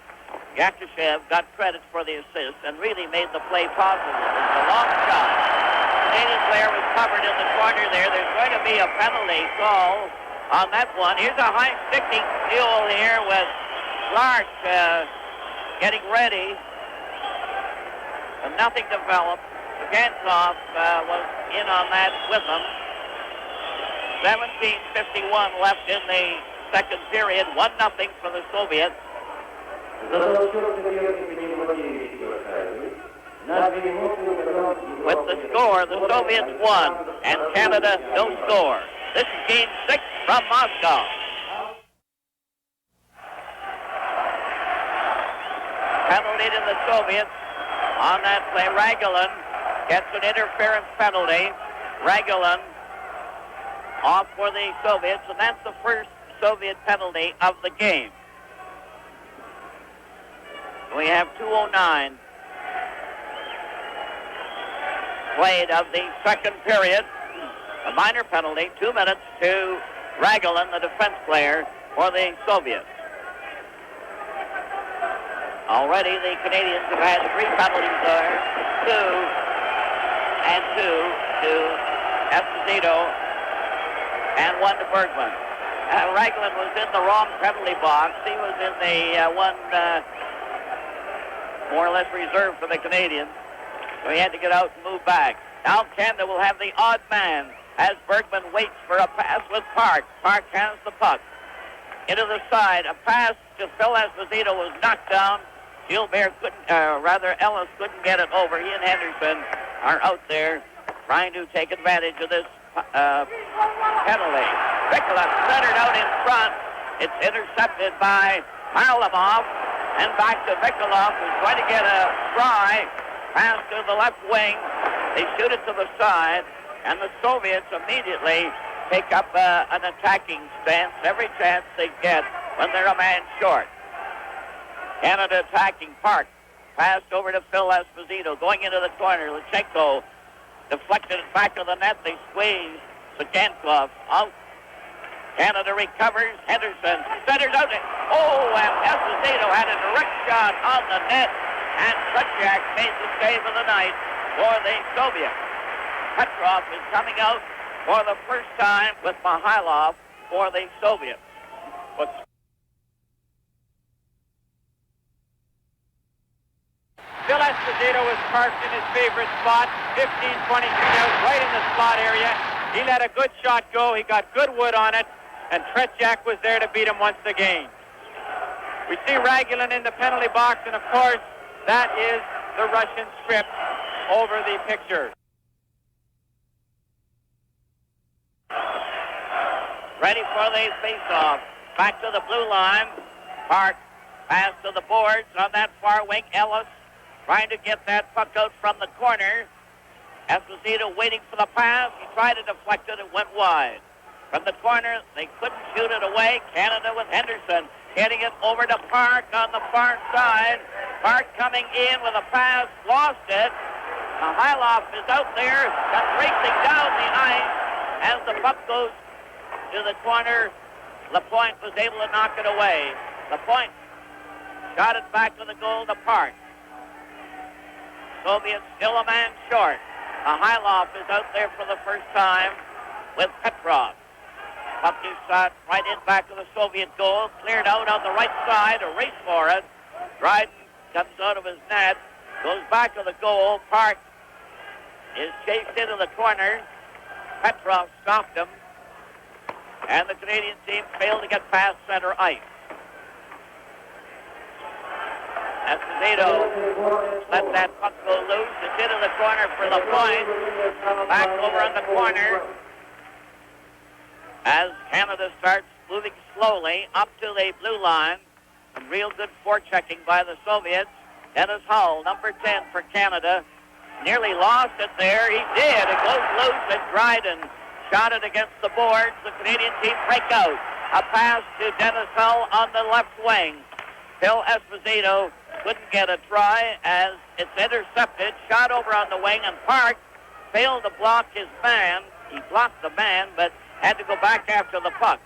Yakushev got credit for the assist and really made the play possible. It was a long shot. The Canadian player was covered in the corner there. There's going to be a penalty call on that one. Here's a high sticking duel here with Clark getting ready. And nothing developed. Gantzoff was in on that with them. 17:51 left in the second period. 1-0 for the Soviets. With the score, the Soviets won, and Canada no score. This is game 6 from Moscow. Penalty to the Soviets on that play. Ragulin gets an interference penalty. Ragulin off for the Soviets, and that's the first Soviet penalty of the game. We have 2:09 played of the second period. A minor penalty, 2 minutes to Ragulin, the defense player for the Soviets. Already the Canadians have had 3 penalties there, 2 to Esposito and 1 to Bergman. Ragulin was in the wrong penalty box. He was in the one more or less reserved for the Canadians. So he had to get out and move back. Now Canada will have the odd man as Bergman waits for a pass with Park. Park has the puck. Into the side. A pass to Phil Esposito was knocked down. Gilbert Ellis couldn't get it over. He and Henderson are out there trying to take advantage of this penalty. Vikula centered out in front. It's intercepted by Harlamov. And back to Vikula, who's going to get a try. Pass to the left wing. They shoot it to the side. And the Soviets immediately take up an attacking stance every chance they get when they're a man short. Canada attacking. Park. Passed over to Phil Esposito. Going into the corner. Lutsenko deflected it back to the net. They squeeze Zakhankov out. Canada recovers. Henderson centers out. And Esposito had a direct shot on the net. And Tretiak made the save of the night for the Soviets. Petrov is coming out for the first time with Mihailov for the Soviets. Phil Esposito was parked in his favorite spot, 15-20 feet out, right in the slot area. He let a good shot go. He got good wood on it, and Tretiak was there to beat him once again. We see Ragulin in the penalty box, and of course, that is the Russian script over the picture. Ready for the face-off. Back to the blue line. Park pass to the boards on that far wing. Ellis trying to get that puck out from the corner. Esposito waiting for the pass. He tried to deflect it. It went wide. From the corner, they couldn't shoot it away. Canada with Henderson getting it over to Park on the far side. Park coming in with a pass, lost it. Hyloff is out there, racing down the ice as the puck goes to the corner. Lapointe was able to knock it away. Lapointe shot it back to the goal to Park. Soviets still a man short. Hyloff is out there for the first time with Petrov. Puck is shot right in back of the Soviet goal. Cleared out on the right side. A race for it. Dryden comes out of his net. Goes back to the goal. Park is chased into the corner. Petrov stopped him. And the Canadian team failed to get past center ice. Esposito let that puck go loose. It's into the corner for Lapointe. Back over on the corner as Canada starts moving slowly up to the blue line. Some real good forechecking by the Soviets. Dennis Hull, number 10 for Canada, nearly lost it there. He did. It goes loose and Dryden shot it against the boards. The Canadian team break out. A pass to Dennis Hull on the left wing. Phil Esposito couldn't get a try as it's intercepted. Shot over on the wing, and Park failed to block his man. He blocked the man, but had to go back after the puck.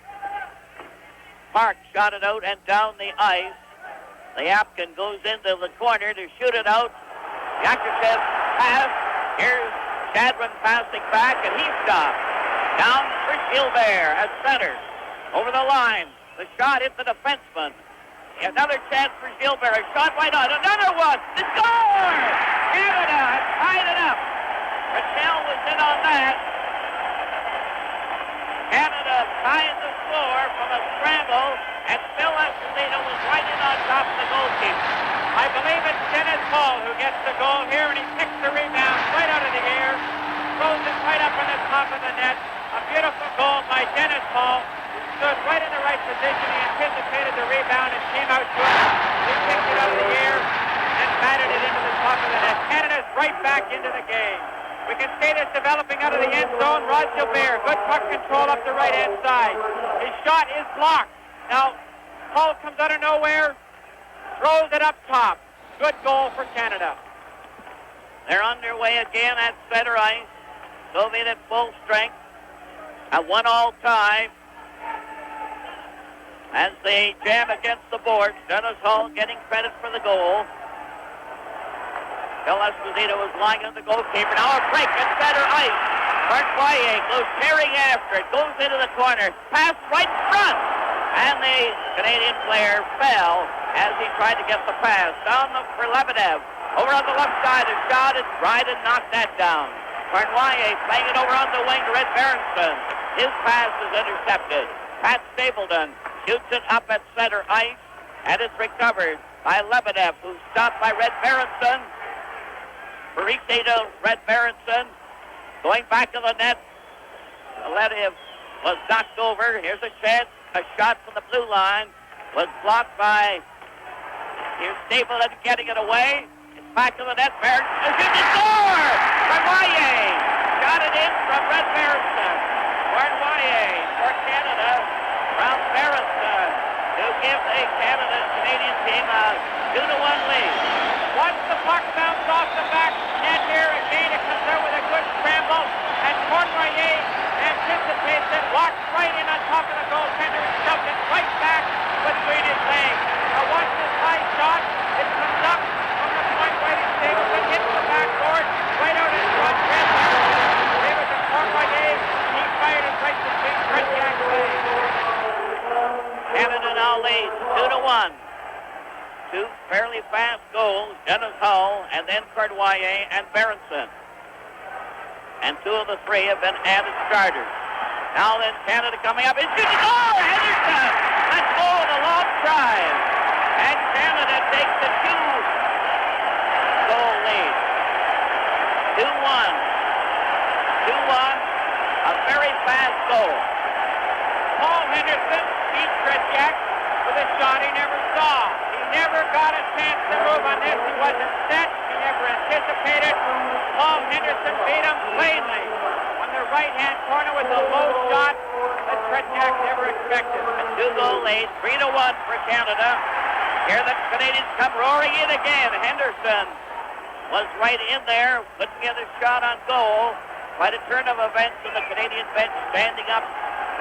Park shot it out and down the ice. The Apkin goes into the corner to shoot it out. Yakushev pass. Here's Chadron passing back, and he stopped. Down for Gilbert at center. Over the line. The shot hit the defenseman. Another chance for Gilbert. A shot right on. Another one. The score! Canada has tied it up. Patel was in on that. Canada tying the score from a scramble, and Phil Esposito was right in on top of the goalkeeper. I believe it's Dennis Hull who gets the goal here, and he picks the rebound right out of the air, throws it right up on the top of the net. A beautiful goal by Dennis Hull, who stood right in the right position. He anticipated the rebound and came out to it. He picked it out of the air and batted it into the top of the net. Canada's right back into the game. We can see this developing out of the end zone. Rod Gilbert, good puck control up the right-hand side. His shot is blocked. Now, Hull comes out of nowhere, throws it up top. Good goal for Canada. They're underway again at center ice. Soviet at full strength. A 1-all tie. As they jam against the boards, Dennis Hull getting credit for the goal. Phil Esposito was lying on the goalkeeper. Now a break at center ice. Bartloye goes tearing after it. Goes into the corner. Pass right front. And the Canadian player fell as he tried to get the pass. Down for Lebedev. Over on the left side, a shot and Dryden knocked that down. Bartloye playing it over on the wing to Red Berenson. His pass is intercepted. Pat Stapleton shoots it up at center ice. And it's recovered by Lebedev, who's stopped by Red Berenson. Parisi to Red Berenson. Going back to the net. Lebedev was knocked over. Here's a chance. A shot from the blue line was blocked by here's Stapleton getting it away. It's back to the net. Berenson shoots the score! Bartloye shot it in from Red Berenson. Bartloye for Canada from Berenson to give the Canadian team a 2-1 lead. Once the puck bounced off the back net here, again it comes out with a good scramble, and Cornoyer anticipates it, walks right in on top of the goaltender and shoves it right back between his legs. Now watch this high shot. It comes up from the point right in Stapleton, hits the backboard, right out in front. Red Berenson gave it to Cornoyer. He fired it right between Tretiak's legs. Canada now leads 2-1. Two fairly fast goals, Dennis Hull and then Cordoyer and Berenson. And two of the three have been added starters. Now then Canada coming up. It's shooting. Oh, Henderson! Let's go with a long drive. And Canada takes the 2-goal lead. 2-1. 2-1. A very fast goal. Paul Henderson beat Tretiak with a shot he never saw. He never got a chance to move on this. He wasn't set. He never anticipated. Paul Henderson beat him cleanly on the right-hand corner with a low shot that Tretiak never expected. A 2-goal lead, 3-1 for Canada. Here the Canadians come roaring in again. Henderson was right in there, couldn't get a shot on goal. Quite a turn of events, and the Canadian bench standing up,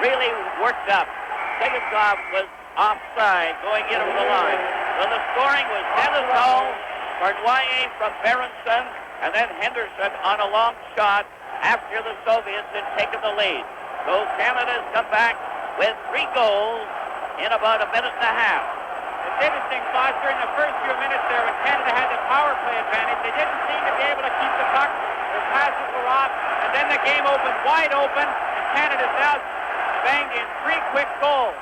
really worked up. Tigatov was offside, going in over the line. So the scoring was Dennis Hull, Cornwallis from Berenson, and then Henderson on a long shot after the Soviets had taken the lead. So Canada's come back with 3 goals in about a minute and a half. It's interesting, Foster, in the first few minutes there when Canada had the power play advantage, they didn't seem to be able to keep the puck. Their passes were off, and then the game opened wide open, and Canada's now banged in 3 quick goals.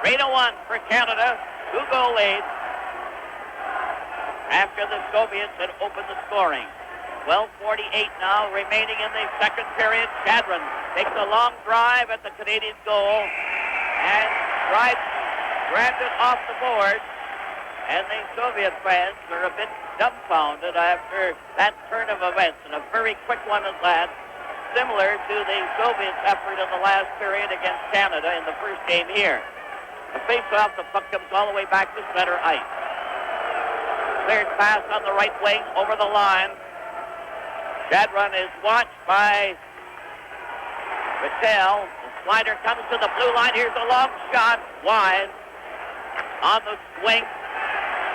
3-1 for Canada, 2-goal lead after the Soviets had opened the scoring. 12:48 now remaining in the second period. Chadron takes a long drive at the Canadian goal and grabs it off the board. And the Soviet fans are a bit dumbfounded after that turn of events, and a very quick one at that, similar to the Soviets' effort in the last period against Canada in the first game here. The face-off, the puck comes all the way back to center ice. Cleared pass on the right wing over the line. Chadron is watched by Rattel. The slider comes to the blue line. Here's a long shot wide on the swing.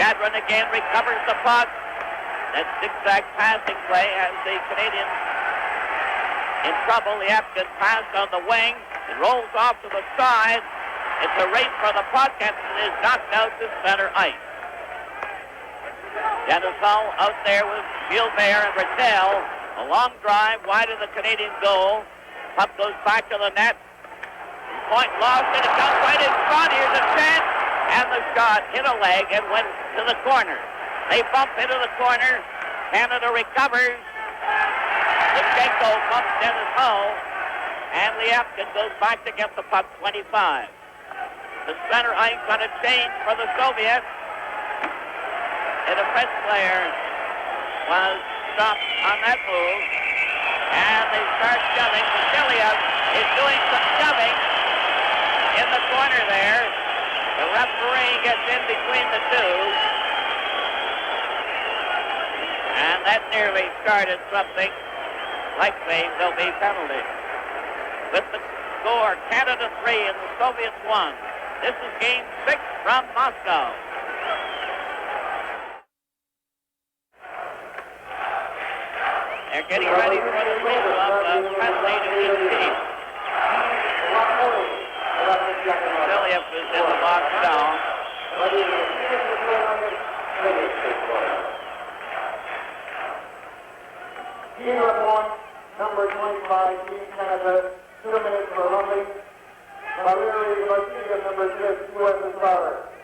Chadron again recovers the puck. That zigzag passing play has the Canadians in trouble. The Afghan pass on the wing. It rolls off to the side. It's a race for the puck, and it is knocked out to center ice. Dennis Hull out there with Gilbert and Rattel. A long drive wide of the Canadian goal. Puck goes back to the net. Point lost, and it comes right in front. Here's a chance, and the shot hit a leg and went to the corner. They bump into the corner. Canada recovers. Lipchenko bumps Dennis Hull, and Liapkin goes back to get the puck 25. The center ice on a change for the Soviets. The defense player was stopped on that move, and they start shoving. Vasiliev is doing some shoving in the corner there. The referee gets in between the two, and that nearly started something. Likely there'll be penalty. With the score, Canada 3 and the Soviets 1. This is Game 6 from Moscow. They're getting ready for the face-off of friendly to each team. Vasiliev is in the box now. Team report, number 25, Team Canada, 2 minutes for Lumley.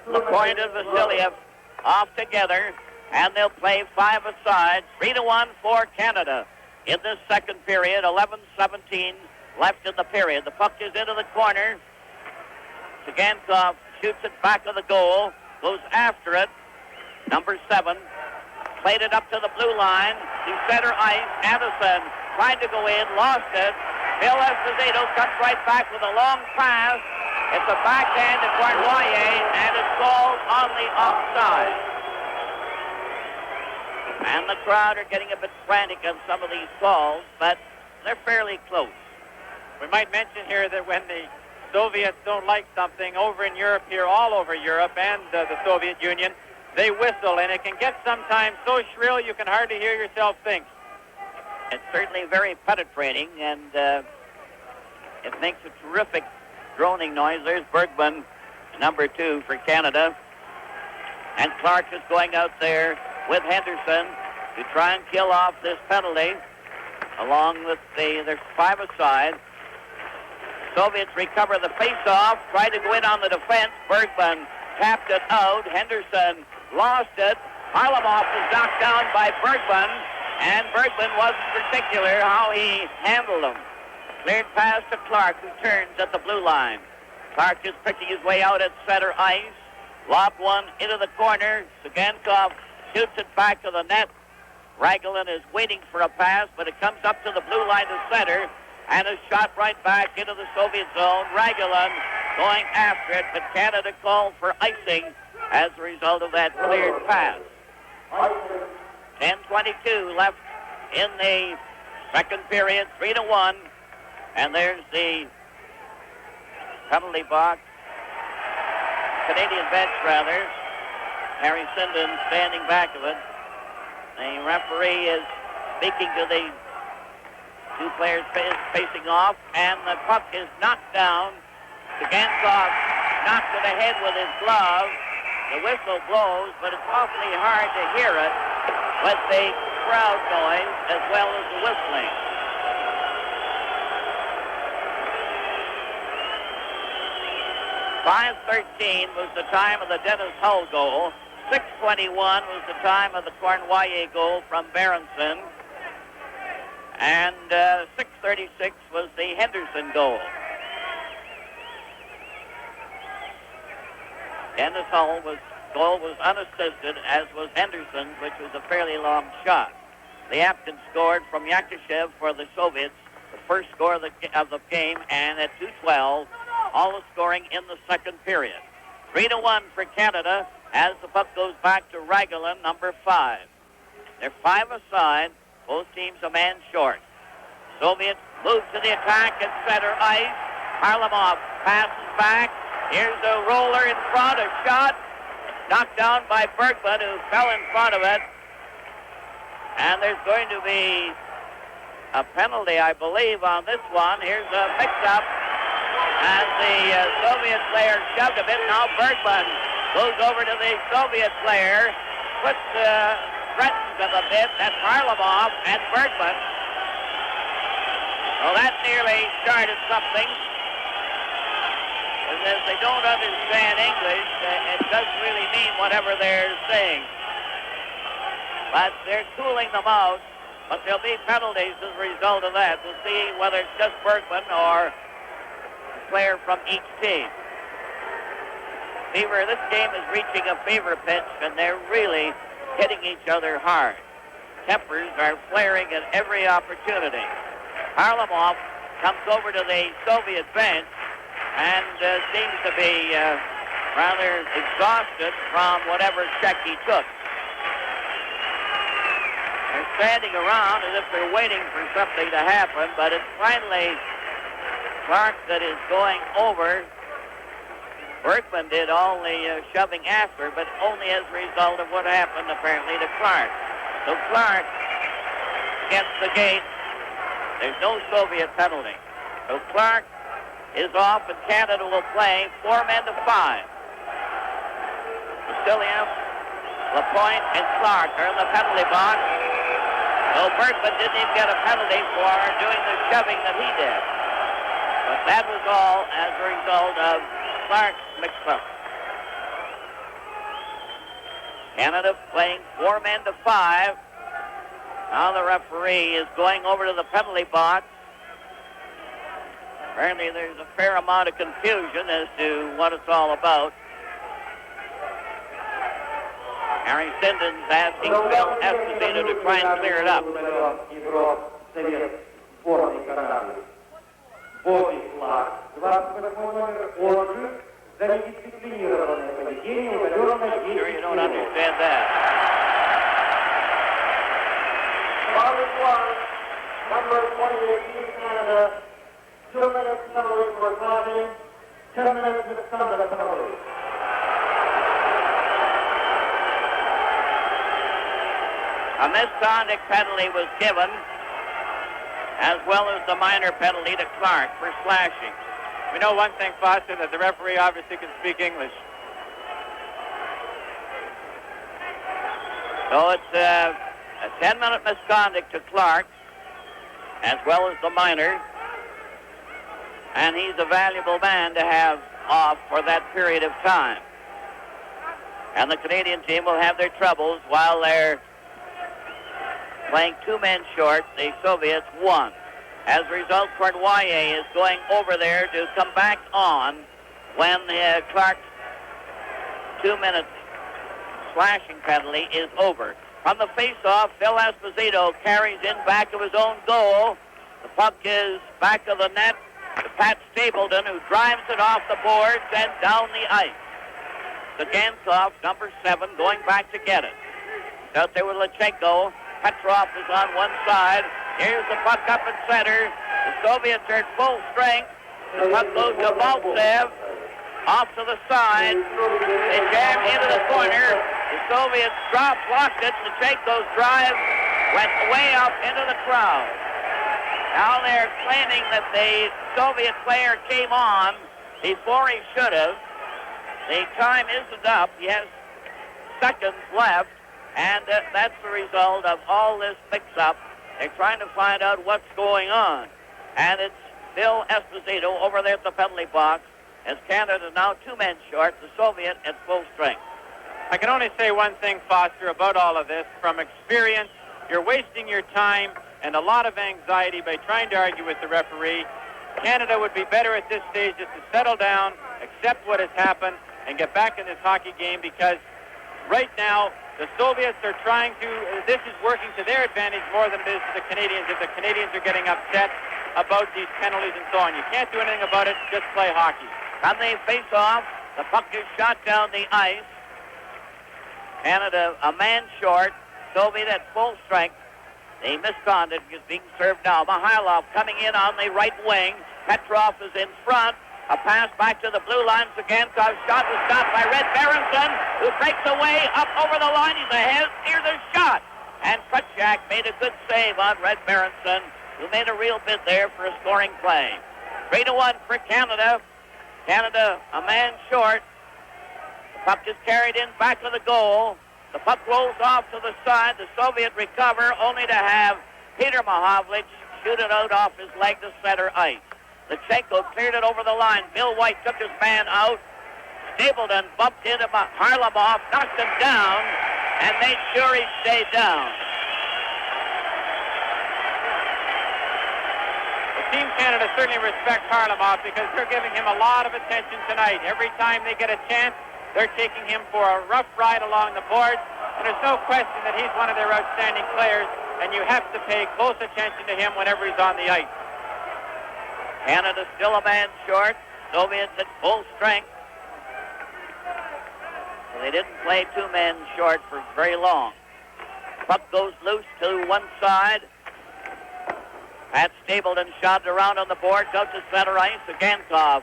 The point of Vasiliev off together, and they'll play 5 aside. 3-1 for Canada in this second period. 11:17 left in the period. The puck is into the corner. Sagankov shoots it back of the goal, goes after it. Number 7 played it up to the blue line to center ice. Anderson tried to go in, lost it. Bill Esposito comes right back with a long pass. It's a backhand to Cornwallis, and it's called on the offside. And the crowd are getting a bit frantic on some of these calls, but they're fairly close. We might mention here that when the Soviets don't like something over in Europe here, all over Europe and the Soviet Union, they whistle, and it can get sometimes so shrill you can hardly hear yourself think. It's certainly very penetrating, and it makes a terrific droning noise. There's Bergman, number 2 for Canada. And Clark is going out there with Henderson to try and kill off this penalty, along with there's 5 aside. Soviets recover the face-off, try to go in on the defense. Bergman tapped it out. Henderson lost it. Harlamov was knocked down by Bergman, and Bergman wasn't particular how he handled him. Cleared pass to Clark, who turns at the blue line. Clark is picking his way out at center ice. Lobbed one into the corner. Sagankov shoots it back to the net. Raglan is waiting for a pass, but it comes up to the blue line of center and is shot right back into the Soviet zone. Raglan going after it, but Canada called for icing as a result of that cleared pass. 10:22 left in the second period, 3-1. And there's the penalty box. Canadian bench, rather. Harry Sinden standing back of it. The referee is speaking to the two players facing off, and the puck is knocked down. Gansov knocked to the head with his glove. The whistle blows, but it's awfully hard to hear it with the crowd noise as well as the whistling. .5:13 was the time of the Dennis Hull goal. 6:21 was the time of the Cornwallis goal from Berenson. And 6:36 was the Henderson goal. Dennis Hull goal was unassisted, as was Henderson's, which was a fairly long shot. The Apton scored from Yakushev for the Soviets, the first score of the game, and at 2:12, all the scoring in the second period. 3-1 for Canada as the puck goes back to Raglan, number 5. They're 5 aside, both teams a man short. Soviets move to the attack at center ice. Harlamov passes back. Here's a roller in front, a shot knocked down by Bergman, who fell in front of it. And there's going to be a penalty, I believe, on this one. Here's a mix-up as the Soviet player shoved a bit. Now Bergman goes over to the Soviet player, threatens him a bit. That's Harlamov and Bergman. Well, that nearly started something. As they don't understand English, it doesn't really mean whatever they're saying. But they're cooling them out, but there'll be penalties as a result of that. We'll see whether it's just Bergman or a player from each team. Fever, this game is reaching a fever pitch, and they're really hitting each other hard. Tempers are flaring at every opportunity. Harlamov comes over to the Soviet bench and seems to be rather exhausted from whatever check he took. They're standing around as if they're waiting for something to happen, but it's finally Clark that is going over. Bergman did all the shoving after, but only as a result of what happened, apparently, to Clark. So Clark gets the gate. There's no Soviet penalty. So Clark is off, and Canada will play 4 men to 5. Vasiliev, Lapointe, and Clark are in the penalty box. So Bergman didn't even get a penalty for doing the shoving that he did. But that was all as a result of Clark's mix-up. Canada playing 4 men to 5. Now the referee is going over to the penalty box. Apparently there's a fair amount of confusion as to what it's all about. Harry Sinden's asking Phil Esposito to try and clear it up. Sure you don't understand that. Number 28, Canada. 2 minutes penalty for clapping, 10 minutes misconduct penalty. A misconduct penalty was given, as well as the minor penalty to Clark for slashing. We know one thing, Foster, that the referee obviously can speak English. So it's a 10-minute misconduct to Clark, as well as the minor. And he's a valuable man to have off for that period of time. And the Canadian team will have their troubles while they're playing 2 men short. The Soviets won. As a result, Cornwallis is going over there to come back on when Clark's 2-minute slashing penalty is over. From the face-off, Phil Esposito carries in back of his own goal. The puck is back of the net to Pat Stapleton, who drives it off the boards and down the ice. Zagankov, number 7, going back to get it. Out there with Lachenko. Petrov is on one side. Here's the puck up in center. The Soviets are at full strength. The puck goes to Maltsev. Off to the side. They jam into the corner. The Soviets blocked it. Lachenko's drive went way up into the crowd. Now they're claiming that the Soviet player came on before he should have. The time isn't up. He has seconds left, and that's the result of all this mix-up. They're trying to find out what's going on. And it's Phil Esposito over there at the penalty box, as Canada now 2 men short, the Soviet at full strength. I can only say one thing, Foster, about all of this. From experience, you're wasting your time and a lot of anxiety by trying to argue with the referee. Canada would be better at this stage just to settle down, accept what has happened, and get back in this hockey game, because right now the Soviets are trying to, this is working to their advantage more than it is to the Canadians, if the Canadians are getting upset about these penalties and so on. You can't do anything about it, just play hockey. On the face-off, the puck is shot down the ice. Canada a man short, Soviet at full strength. The misconduct is being served now. Mihailov coming in on the right wing. Petrov is in front. A pass back to the blue line. Zagankov shot was stopped by Red Berenson, who breaks away up over the line. He's ahead. Here's a shot. And Kutchak made a good save on Red Berenson, who made a real bid there for a scoring play. 3-1 for Canada. Canada a man short. The puck is carried in back of the goal. The puck rolls off to the side. The Soviet recover, only to have Peter Mahovlich shoot it out off his leg to center ice. Lachenko cleared it over the line. Bill White took his man out. Stapleton bumped into Harlamov, knocked him down, and made sure he stayed down. Team Canada certainly respects Harlamov because they're giving him a lot of attention tonight. Every time they get a chance, they're taking him for a rough ride along the boards. And there's no question that he's one of their outstanding players, and you have to pay close attention to him whenever he's on the ice. Canada still a man short. Soviets at full strength. So they didn't play 2 men short for very long. Puck goes loose to one side. Pat Stapleton shot it around on the board, out to center ice. Zagankov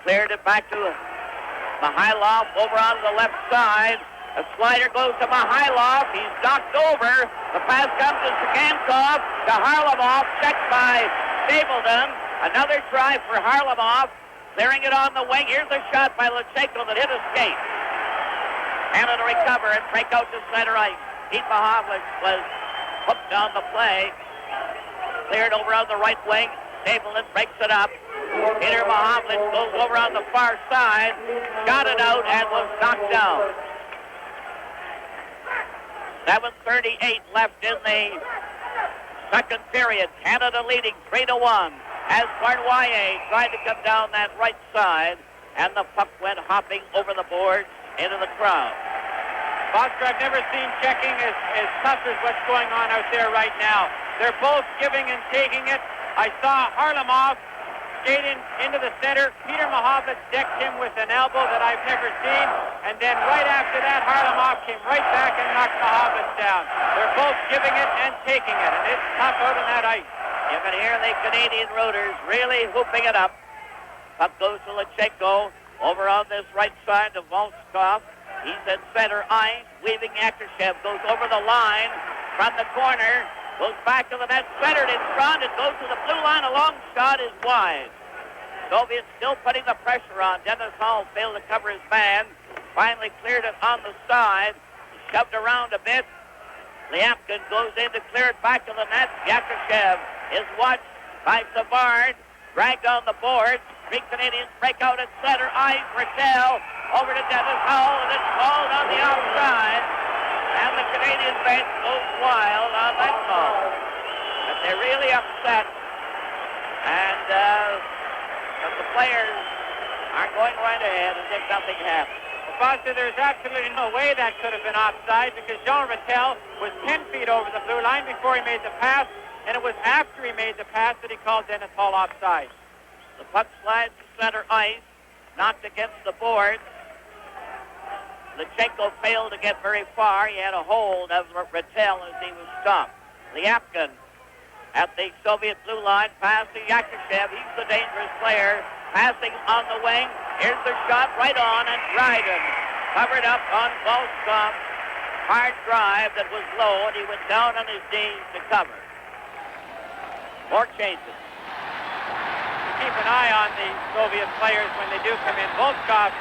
cleared it back to Mihailov over on the left side. A slider goes to Mihailov. He's knocked over. The pass comes to Zagankov to Harlamov, checked by Stapleton. Another try for Harlamov, clearing it on the wing. Here's a shot by Lachenko that hit a skate. Canada recover and break out to center ice. Pete Mahovlich was hooked on the play. Cleared over on the right wing. Stapleton breaks it up. Peter Mahovlich goes over on the far side, got it out, and was knocked down. 7:38 left in the second period. Canada leading 3-1. As Barnoyer tried to come down that right side, and the puck went hopping over the boards into the crowd. Foster, I've never seen checking as tough as what's going on out there right now. They're both giving and taking it. I saw Harlamov skate into the center. Peter Mahovlich decked him with an elbow that I've never seen. And then right after that, Harlamov came right back and knocked Mahovlich down. They're both giving it and taking it, and it's tough out on that ice. You can hear the Canadian rooters really whooping it up. Puck goes to Lachenko. Over on this right side to Volskov. He's at center ice. Weaving Akershev goes over the line from the corner. Goes back to the net. Centered in front. It goes to the blue line. A long shot is wide. Soviets still putting the pressure on. Dennis Hall failed to cover his man. Finally cleared it on the side. Shoved around a bit. Liapkin goes in to clear it back to the net. Yakushev is watched by Savard. Dragged on the boards. 3 Canadians break out at center ice. Raquel over to Dennis Hall, and it's called on the outside. And the Canadian bench goes wild on that call. But they're really upset. And but the players are going right ahead as if nothing happened. Well, Foster, there's absolutely no way that could have been offside because Jean Rattel was 10 feet over the blue line before he made the pass, and it was after he made the pass that he called Dennis Hall offside. The puck slides to center ice, knocked against the boards. Lechenko failed to get very far. He had a hold of Rattel as he was stopped. Liapkin at the Soviet blue line, pass to Yakushev. He's the dangerous player. Passing on the wing. Here's the shot right on, and Dryden covered up on Volskov's hard drive that was low, and he went down on his knees to cover. More changes. Keep an eye on the Soviet players when they do come in. Volkov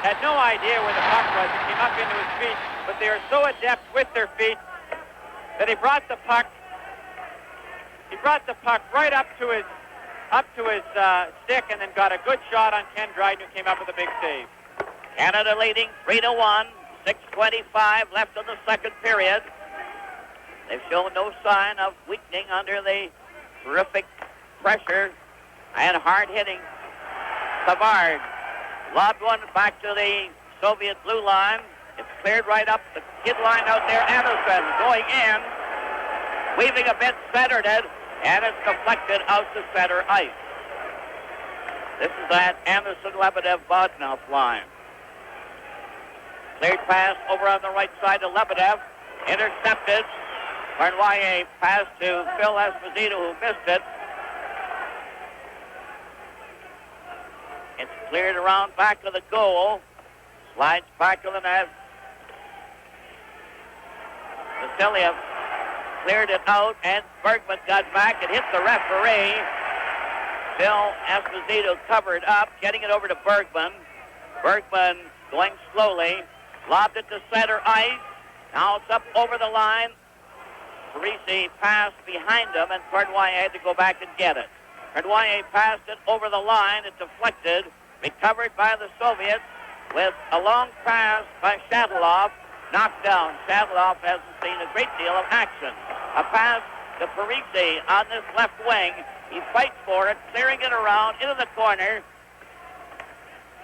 had no idea where the puck was. He came up into his feet, but they are so adept with their feet that he brought the puck right up to his stick and then got a good shot on Ken Dryden, who came up with a big save. Canada leading 3-1, 6:25 left in the second period. They've shown no sign of weakening under the terrific pressure and hard hitting. Savard lobbed one back to the Soviet blue line. It's cleared right up the kid line out there. Anderson going in, weaving a bit, centered it, and it's deflected out to center ice. This is that Anderson-Lebedev-Vodnov line. Cleared pass over on the right side to Lebedev. Intercepted. Barnway pass to Phil Esposito, who missed it. It's cleared around back of the goal. Slides back of the net. Vasiliev cleared it out, and Bergman got back. It hit the referee. Phil Esposito covered up, getting it over to Bergman. Bergman going slowly. Lobbed it to center ice. Now it's up over the line. Parisi passed behind him, and Cordwaye had to go back and get it. Cordwaye passed it over the line. It deflected. Recovered by the Soviets with a long pass by Shatilov. Knocked down. Shatilov hasn't seen a great deal of action. A pass to Parisi on this left wing. He fights for it, clearing it around into the corner.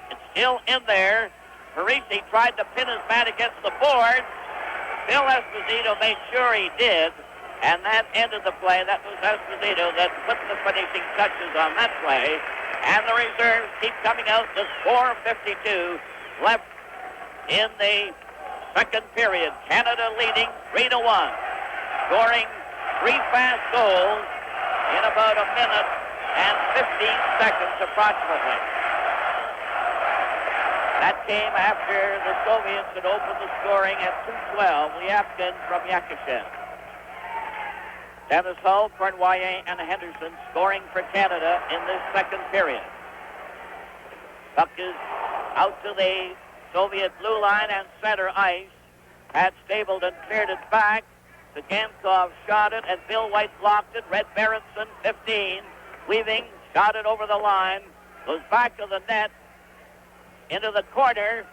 It's still in there. Parisi tried to pin his man against the board. Phil Esposito made sure he did, and that ended the play. That was Esposito that put the finishing touches on that play. And the reserves keep coming out with 4:52 left in the second period. Canada leading 3-1, scoring 3 fast goals in about a minute and 15 seconds approximately. That came after the Soviets had opened the scoring at 2:12. Liapkin from Yakushev. Dennis Hull, Cordwaye, and Henderson scoring for Canada in this second period. Puck is out to the Soviet blue line and center ice. Pat Stapleton cleared it back. Zagankov shot it, and Bill White blocked it. Red Berenson, 15. Weaving, shot it over the line. Goes back to the net, into the corner,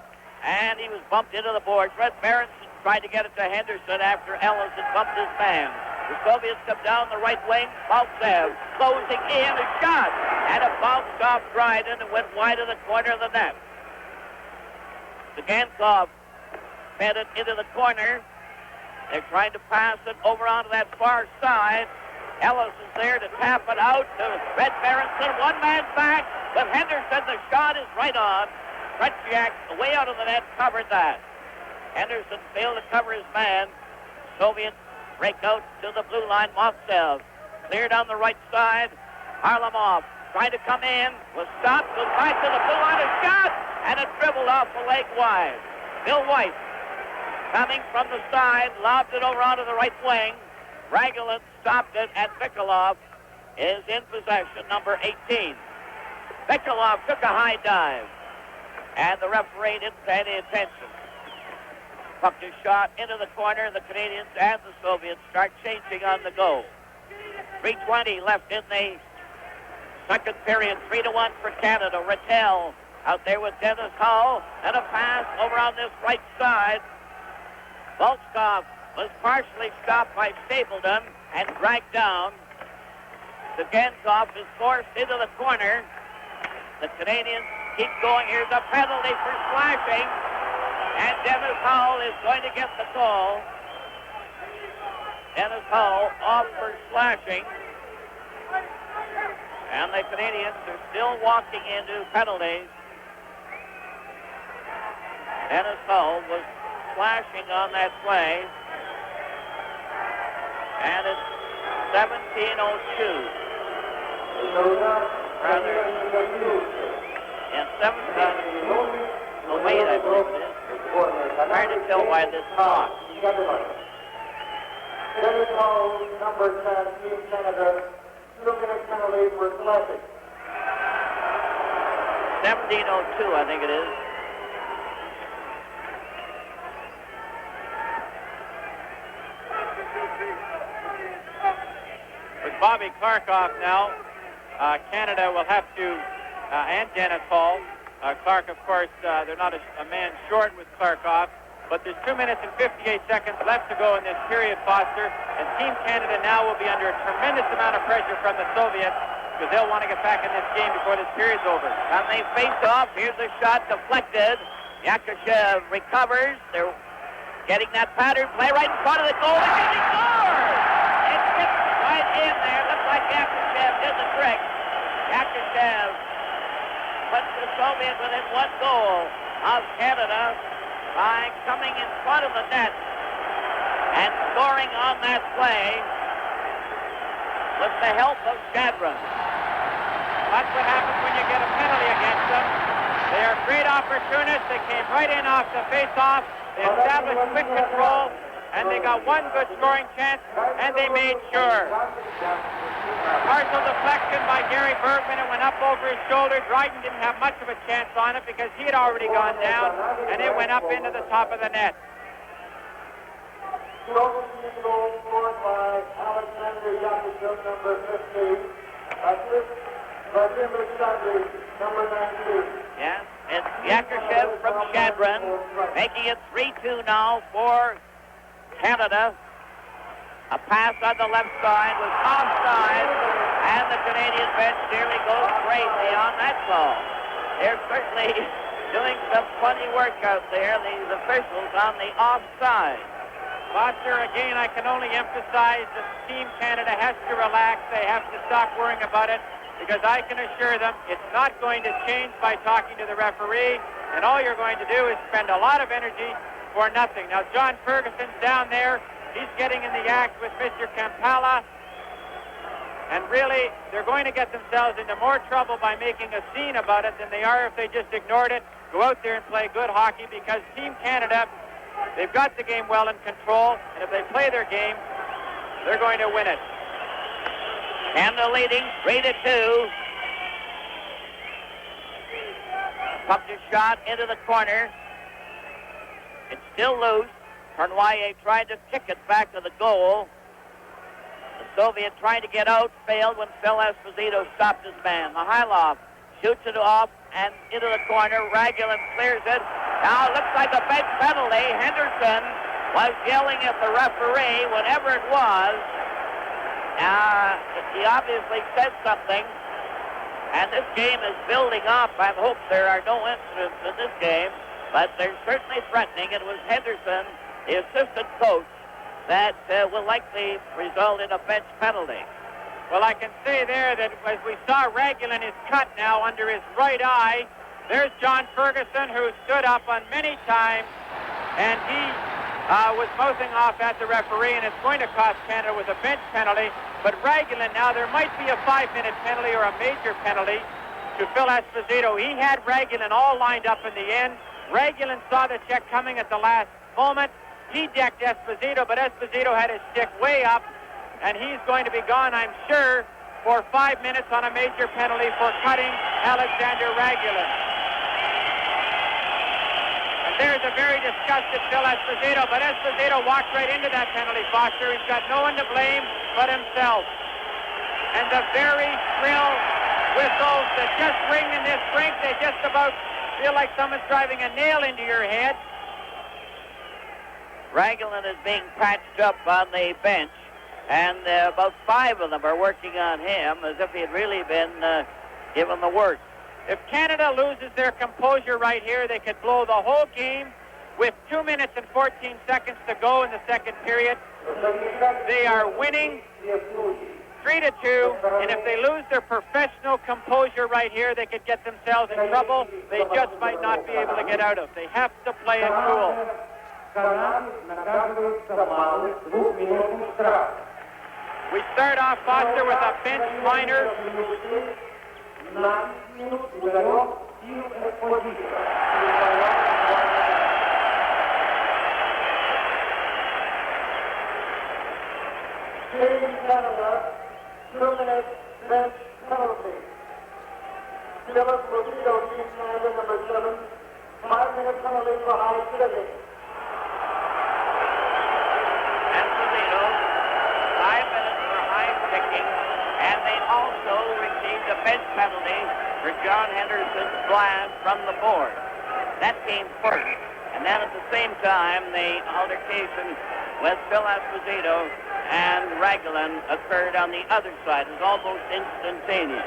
and he was bumped into the boards. Red Berenson tried to get it to Henderson after Ellis had bumped his man. The Soviets come down the right wing. Baltsev closing in, a shot, and it bounced off Dryden and went wide of the corner of the net. Zagankov fed it into the corner. They're trying to pass it over onto that far side. Ellis is there to tap it out to Red Berenson. One man back with Henderson. The shot is right on. Tretiak, way out of the net, covered that. Henderson failed to cover his man. Soviets break out to the blue line. Montsev cleared on the right side. Harlamov trying to come in. Was stopped. Goes back to the blue line. A shot. And it dribbled off the leg wide. Bill White coming from the side. Lobbed it over onto the right wing. Ragulin stopped it. And Mikulov is in possession. Number 18. Mikulov took a high dive. And the referee didn't pay any attention. Puck is shot into the corner. The Canadians and the Soviets start changing on the go. 3:20 left in the second period. 3-1 for Canada. Rattel out there with Dennis Hull. And a pass over on this right side. Volkov was partially stopped by Stapleton and dragged down. Zagankov is forced into the corner. The Canadians keep going. Here's a penalty for slashing. And Dennis Howell is going to get the call. Dennis Howell off for slashing. And the Canadians are still walking into penalties. Dennis Howell was slashing on that play. And it's 17:02. Rather, in 17:08, I believe it is. Hard to tell by this clock. Dennis Hall, number 10, Team Canada, still getting penalty for slashing. 17:02, I think it is. With Bobby Clark off now, Canada will have to, and Dennis Hall. Clark, of course, they're not a man short with Clark off, but there's 2 minutes and 58 seconds left to go in this period, Foster, and Team Canada now will be under a tremendous amount of pressure from the Soviets because they'll want to get back in this game before this period's over. And they face off. Here's a shot deflected. Yakushev recovers. They're getting that pattern play right in front of the goal. They're going to score! It tipped right in there. Looks like Yakushev did the trick. Yakushev puts the Soviet within one goal of Canada by coming in front of the net and scoring on that play with the help of Shadron. That's what happens when you get a penalty against them. They are great opportunists. They came right in off the face-off. They established quick control, and they got one good scoring chance, and they made sure. Partial deflection by Gary Bergman. It went up over his shoulder. Dryden didn't have much of a chance on it because he had already gone down, and it went up into the top of the net. Goal scored by Alexander Yakushev, number 15. Assist by Jimmy Sadley, number 19. Yeah, it's Yakushev from Shadron, making it 3-2 now for Canada. A pass on the left side was offside, and the Canadian bench nearly goes crazy on that call. They're certainly doing some funny work out there, these officials on the offside. Foster, again, I can only emphasize that Team Canada has to relax. They have to stop worrying about it because I can assure them it's not going to change by talking to the referee, and all you're going to do is spend a lot of energy for nothing. Now, John Ferguson's down there. He's getting in the act with Mr. Kampala, and really, they're going to get themselves into more trouble by making a scene about it than they are if they just ignored it, go out there and play good hockey, because Team Canada, they've got the game well in control, and if they play their game, they're going to win it. Canada leading 3-2. Pumped a shot into the corner. It's still loose. Tournoyer tried to kick it back to the goal. The Soviet trying to get out, failed when Phil Esposito stopped his man. Mikhailov shoots it off and into the corner. Ragulin clears it. Now it looks like a bench penalty. Henderson was yelling at the referee, whatever it was. He obviously said something. And this game is building up. I hope there are no incidents in this game, but they're certainly threatening. It was Henderson, the assistant coach, that will likely result in a bench penalty. Well, I can say there that as we saw Ragulin is cut now under his right eye, there's John Ferguson, who stood up on many times, and he was mouthing off at the referee, and it's going to cost Canada with a bench penalty. But Ragulin now, there might be a 5-minute penalty or a major penalty to Phil Esposito. He had Ragulin all lined up in the end. Ragulin saw the check coming at the last moment. He decked Esposito, but Esposito had his stick way up, and he's going to be gone, I'm sure, for 5 minutes on a major penalty for cutting Alexander Ragulin. And there's a very disgusted Phil Esposito, but Esposito walked right into that penalty, Foster. He's got no one to blame but himself. And the very shrill whistles that just ring in this rink, they just about feel like someone's driving a nail into your head. Ragulin is being patched up on the bench, and about 5 of them are working on him as if he had really been given the work. If Canada loses their composure right here, they could blow the whole game with 2 minutes and 14 seconds to go in the second period. They are winning 3-2, and if they lose their professional composure right here, they could get themselves in trouble they just might not be able to get out of. They have to play it cool. We start off, Foster, with a bench minor. Canada, 2 minutes bench penalty. Philip Rosito, team commander number 7, 5-minute penalty for high sticking. And Rosito, 5 minutes for high sticking, and they also received a bench penalty for John Henderson's blast from the board. That came first, and then at the same time, the altercation with Phil Esposito and Raglan occurred on the other side. It was almost instantaneous.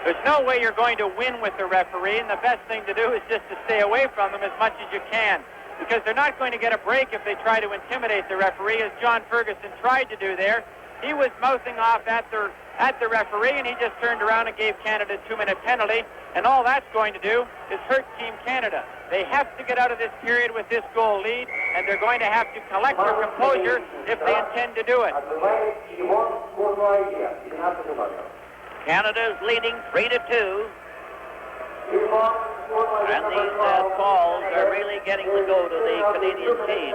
There's no way you're going to win with the referee, and the best thing to do is just to stay away from them as much as you can, because they're not going to get a break if they try to intimidate the referee, as John Ferguson tried to do there. He was mouthing off at the referee, and he just turned around and gave Canada a 2-minute penalty, and all that's going to do is hurt Team Canada. They have to get out of this period with this goal lead, and they're going to have to collect their composure if they intend to do it. Canada is leading 3-2. And these calls are really getting the go to the Canadian team.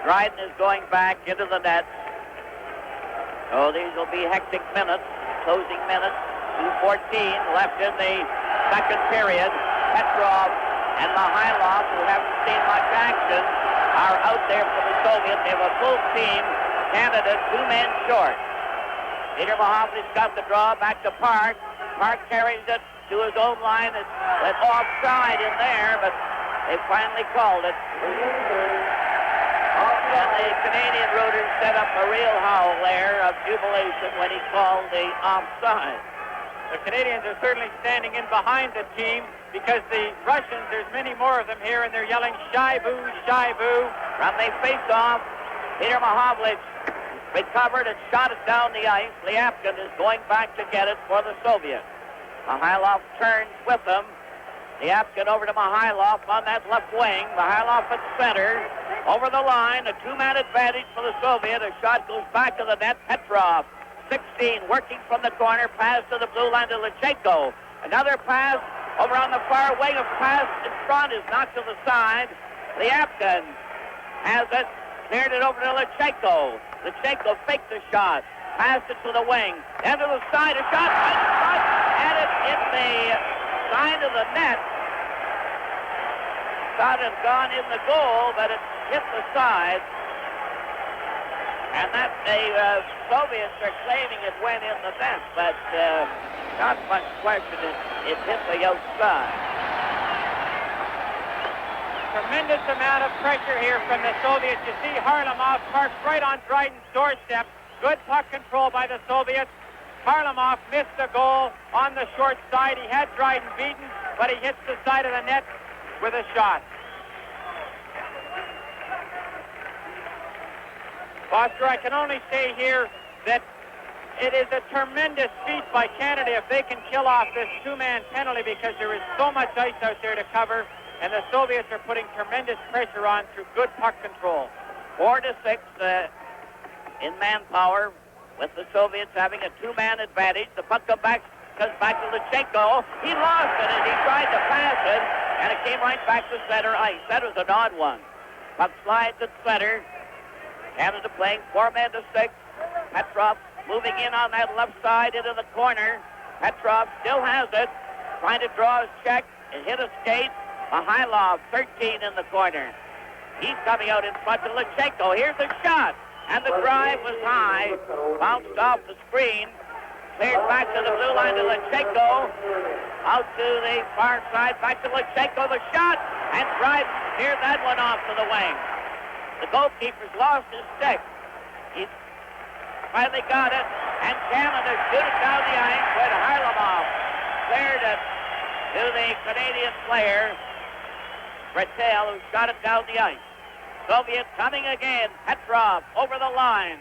Dryden is going back into the net. So these will be hectic minutes, closing minutes. 2:14 left in the second period. Petrov and Mihailov, who haven't seen much action, are out there for the Soviets. They have a full team. Canada 2 men short. Peter Mahovly's got the draw back to Park. Park carries it to his own line. It's offside in there, but they finally called it. And the Canadian rooters set up a real howl there of jubilation when he called the offside. The Canadians are certainly standing in behind the team because the Russians, there's many more of them here, and they're yelling, "Shy boo, shy boo." From the face-off, Peter Mahovlich recovered and shot it down the ice. Lyapkin is going back to get it for the Soviets. Mihailov turns with him. Lyapkin over to Mihailov on that left wing. Mihailov at center. Over the line, a 2-man advantage for the Soviet. A shot goes back to the net. Petrov, 16, working from the corner. Pass to the blue line to Lechenko. Another pass over on the far wing. A pass in front is knocked to the side. Lyapkin has it. Cleared it over to Lechenko. Lechenko faked the shot. Passed it to the wing. Then to the side. A shot right in front. And it hit the side of the net. Shot had gone in the goal, but it hit the side. And that the Soviets are claiming it went in the net, but not much question it hit the outside. Tremendous amount of pressure here from the Soviets. You see Harlamov parked right on Dryden's doorstep. Good puck control by the Soviets. Harlamov missed the goal on the short side. He had Dryden beaten, but he hits the side of the net with a shot. Foster, I can only say here that it is a tremendous feat by Canada if they can kill off this 2-man penalty, because there is so much ice out there to cover, and the Soviets are putting tremendous pressure on through good puck control. 4-6 in manpower, with the Soviets having a 2-man advantage. The puck comes back to Lechenko. He lost it as he tried to pass it, and it came right back to center ice. That was an odd one. Puck slides at center. Canada playing 4-6. Petrov moving in on that left side into the corner. Petrov still has it. Trying to draw his check. It hit a skate. Mihailov, 13 in the corner. He's coming out in front of Lechenko. Here's a shot. And the drive was high. Bounced off the screen. Cleared back to the blue line to Lechenko. Out to the far side. Back to Lechenko. The shot. And drive cleared that one off to the wing. The goalkeeper's lost his stick. He's finally got it. And Canada shoots it down the ice when Harlamov cleared it to the Canadian player. Bretel, who shot it down the ice. Soviet coming again. Petrov over the line.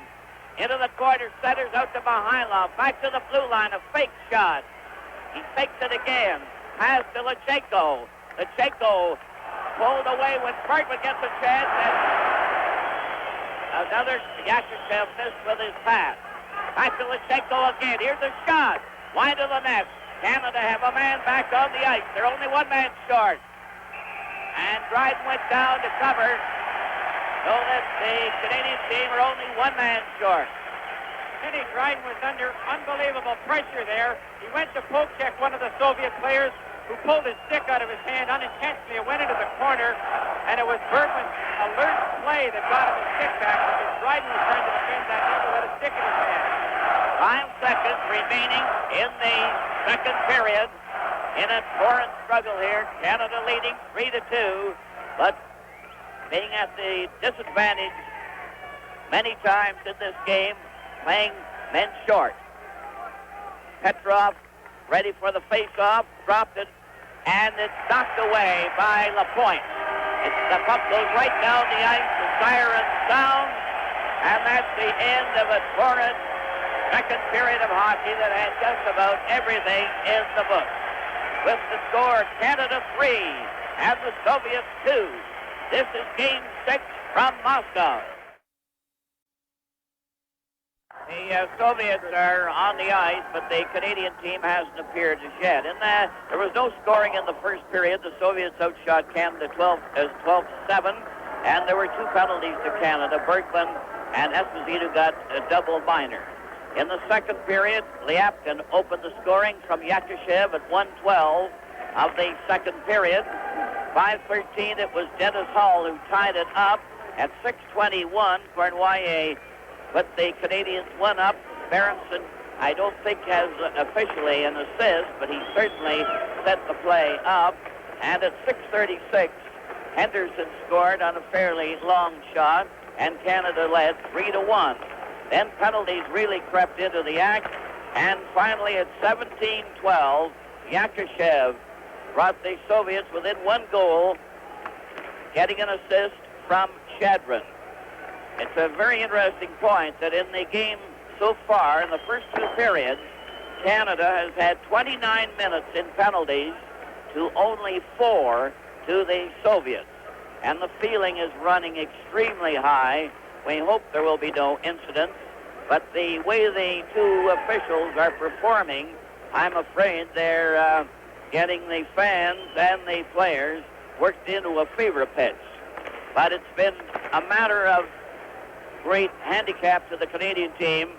Into the corner, centers out to Mihailov. Back to the blue line, a fake shot. He fakes it again. Pass to Lachenko. Lachenko pulled away when Bergman gets a chance. And another Yakushev missed with his pass. Back to Lachenko again. Here's a shot. Wide of the net. Canada have a man back on the ice. They're only one man short. And Dryden went down to cover. So that the Canadian team are only one man short. Kenny Dryden was under unbelievable pressure there. He went to poke check one of the Soviet players who pulled his stick out of his hand unintentionally. It went into the corner, and it was Bergman's alert play that got him his stick back because Dryden was trying to defend that, never let a stick in his hand. 5 seconds remaining in the second period. In a torrent struggle here. Canada leading 3-2, but being at the disadvantage many times in this game, playing men short. Petrov ready for the face-off, dropped it, and it's knocked away by Lapointe. The puck goes right down the ice, the siren sounds, and that's the end of a torrent second period of hockey that had just about everything in the book. With the score, Canada 3 and the Soviets 2. This is Game 6 from Moscow. The Soviets are on the ice, but the Canadian team hasn't appeared as yet. There was no scoring in the first period. The Soviets outshot Canada 12-7, and there were 2 penalties to Canada. Bergman and Esposito got a double minor. In the second period, Lyapkin opened the scoring from Yakushev at 1:12 of the second period. 5:13, it was Dennis Hall who tied it up. At 6:21, Cournoyer put the Canadians 1 up. Berenson, I don't think, has officially an assist, but he certainly set the play up. And at 6:36, Henderson scored on a fairly long shot, and Canada led 3-1. Then penalties really crept into the act, and finally at 17:12, Yakushev brought the Soviets within 1 goal, getting an assist from Shadrin. It's a very interesting point that in the game so far, in the first 2 periods, Canada has had 29 minutes in penalties to only 4 to the Soviets. And the feeling is running extremely high. We hope there will be no incidents, but the way the 2 officials are performing, I'm afraid they're getting the fans and the players worked into a fever pitch. But it's been a matter of great handicap to the Canadian team,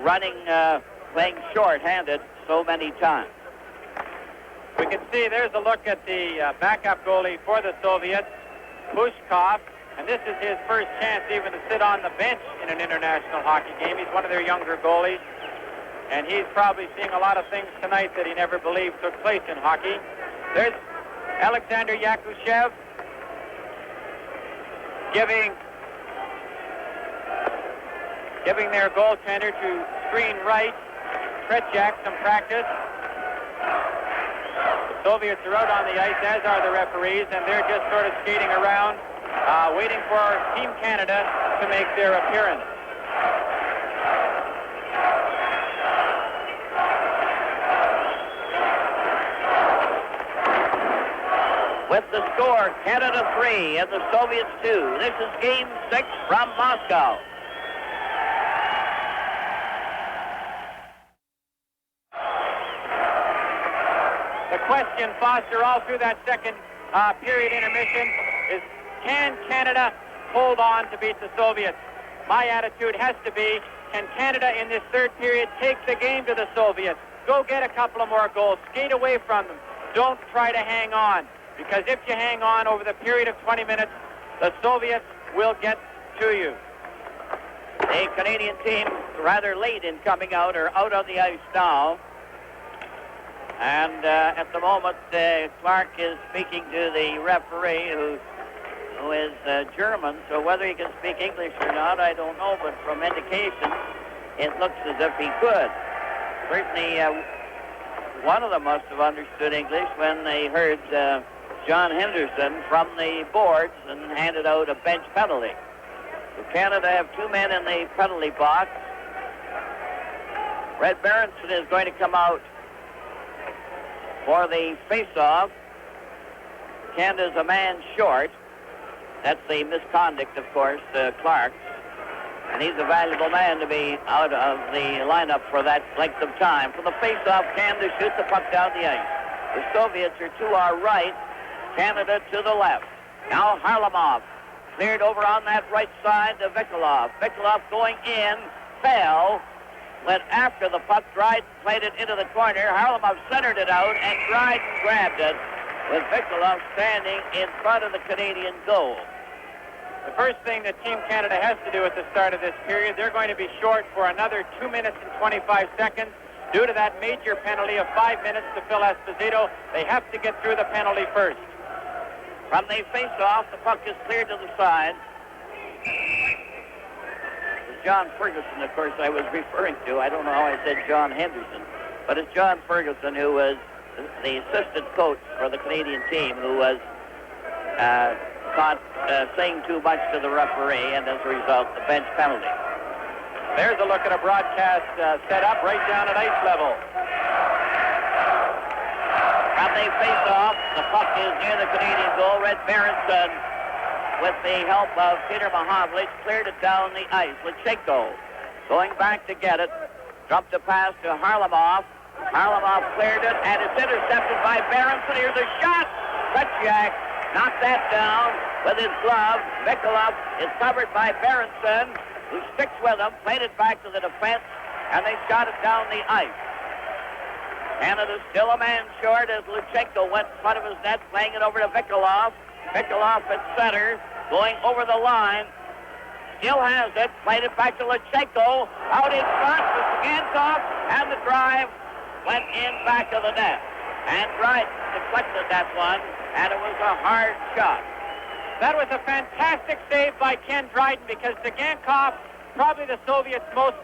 playing short-handed so many times. We can see there's a look at the backup goalie for the Soviets, Pushkov, and this is his first chance even to sit on the bench in an international hockey game. He's one of their younger goalies, and he's probably seeing a lot of things tonight that he never believed took place in hockey. There's Alexander Yakushev giving their goaltender to screen right, Tretiak, some practice. The Soviets are out on the ice, as are the referees, and they're just sort of skating around, waiting for Team Canada to make their appearance. With the score, Canada 3 and the Soviets 2. This is Game 6 from Moscow. The question, Foster, all through that second period intermission is, can Canada hold on to beat the Soviets? My attitude has to be, can Canada in this third period take the game to the Soviets? Go get a couple of more goals. Skate away from them. Don't try to hang on. Because if you hang on over the period of 20 minutes, the Soviets will get to you. The Canadian team, rather late in coming out, are out on the ice now. And at the moment, Clark is speaking to the referee, who is German. So whether he can speak English or not, I don't know. But from indications, it looks as if he could. Certainly, one of them must have understood English when they heard John Henderson from the boards and handed out a bench penalty. So Canada have 2 men in the penalty box. Red Berenson is going to come out for the face-off. Canada's a man short. That's the misconduct, of course, Clark. And he's a valuable man to be out of the lineup for that length of time. From the face-off, Canada shoots the puck down the ice. The Soviets are to our right, Canada to the left. Now Harlamov cleared over on that right side to Vikolov. Vikolov going in, fell, went after the puck. Dryden played it into the corner. Harlamov centered it out, and Dryden grabbed it with Vikolov standing in front of the Canadian goal. The first thing that Team Canada has to do at the start of this period, they're going to be short for another 2 minutes and 25 seconds due to that major penalty of 5 minutes to Phil Esposito. They have to get through the penalty first. From the face-off, the puck is cleared to the side. It's John Ferguson, of course, I was referring to. I don't know how I said John Henderson, but it's John Ferguson, who was the assistant coach for the Canadian team, who was caught saying too much to the referee, and as a result, the bench penalty. There's a look at a broadcast set up right down at ice level. From the face-off, the puck is near the Canadian goal. Red Berenson, with the help of Peter Mahovlich, cleared it down the ice. Lecheko going back to get it. Dropped a pass to Harlamov. Harlamov cleared it, and it's intercepted by Berenson. Here's a shot. Kretschak knocked that down with his glove. Vikolov is covered by Berenson, who sticks with him, played it back to the defense, and they shot it down the ice. Canada still a man short as Lecheko went in front of his net, playing it over to Vikolov. Vikolov at center, going over the line. Still has it, played it back to Lecheko. Out in front with Gankov, and the drive went in back of the net. And Dryden deflected that one, and it was a hard shot. That was a fantastic save by Ken Dryden, because Gankov, probably the Soviets' most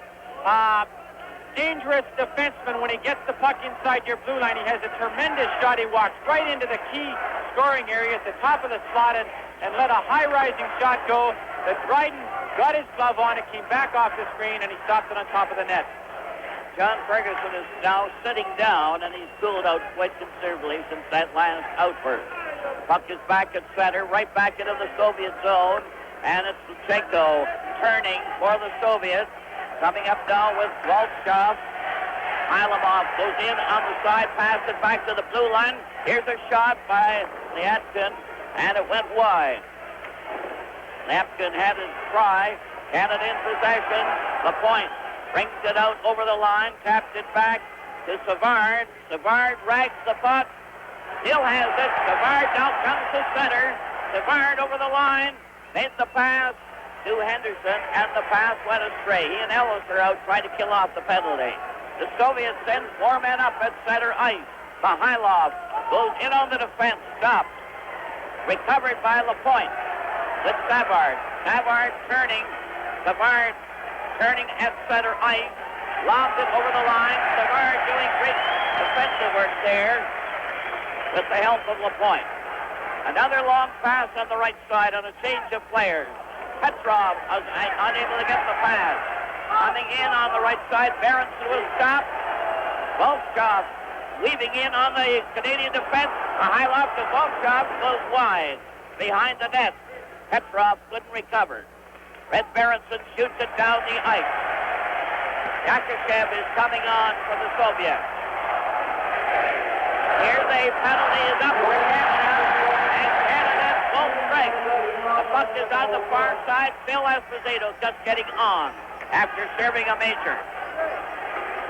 dangerous defenseman. When he gets the puck inside your blue line, he has a tremendous shot. He walks right into the key scoring area at the top of the slot and let a high-rising shot go. That Dryden got his glove on, it came back off the screen, and he stopped it on top of the net. John Ferguson is now sitting down, and he's cooled out quite considerably since that last outburst. Puck is back at center, right back into the Soviet zone, and it's Lecheko turning for the Soviets. Coming up now with Volchkov. Harlamov goes in on the side, passed it back to the blue line. Here's a shot by Lyatkin, and it went wide. Lyatkin had his try. Canada in possession. LaPointe brings it out over the line, tapped it back to Savard. Savard rags the puck. Still has it. Savard now comes to center. Savard over the line. Made the pass to Henderson, and the pass went astray. He and Ellis are out trying to kill off the penalty. The Soviets send 4 men up at center ice. Mihailov goes in on the defense, stops. Recovered by LaPointe with Savard. Savard turning. Savard turning at center ice. Lobs it over the line. Savard doing great defensive work there with the help of LaPointe. Another long pass on the right side on a change of players. Petrov was unable to get the pass. Coming in on the right side, Berenson will stop. Volchkov weaving in on the Canadian defense. Mihailov to Volchkov goes wide behind the net. Petrov couldn't recover. Red Berenson shoots it down the ice. Yakushev is coming on for the Soviets. Here's a penalty is up for Canada, and Canada won't break. The puck is on the far side. Phil Esposito just getting on after serving a major.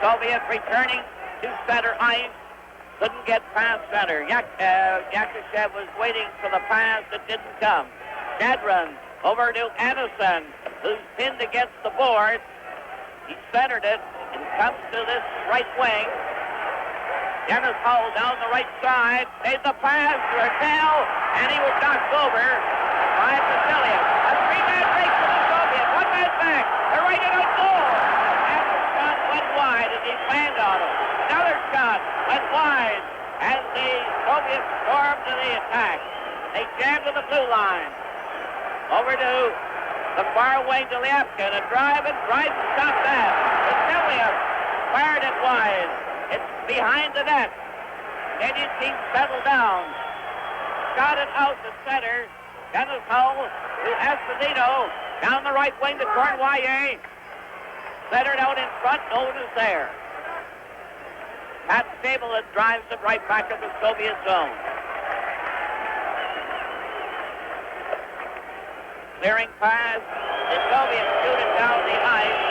Soviet returning to center ice. Couldn't get past center. Yakushev was waiting for the pass that didn't come. Shadron over to Anderson, who's pinned against the board. He centered it and comes to this right wing. Dennis Hull down the right side, made the pass to Raquel, and he was knocked over by Vasiliev. A 3-man race for the Soviets. 1 man back. They're right in a goal. And the shot went wide as he planned on him. Another shot went wide as the Soviets Soviets storm to the attack. They jam to the blue line. Over to the far wing to Liapkin. A drive and stop that. Vassiliev fired it wide. It's behind the net. Canadian team settled down. Shot it out to center. Dennis Hull to Esposito. Down the right wing to Cournoyer. Centered out in front. No one is there. Pat Stapleton drives it right back in the Soviet zone. Clearing pass. The Soviets shoot it down the ice.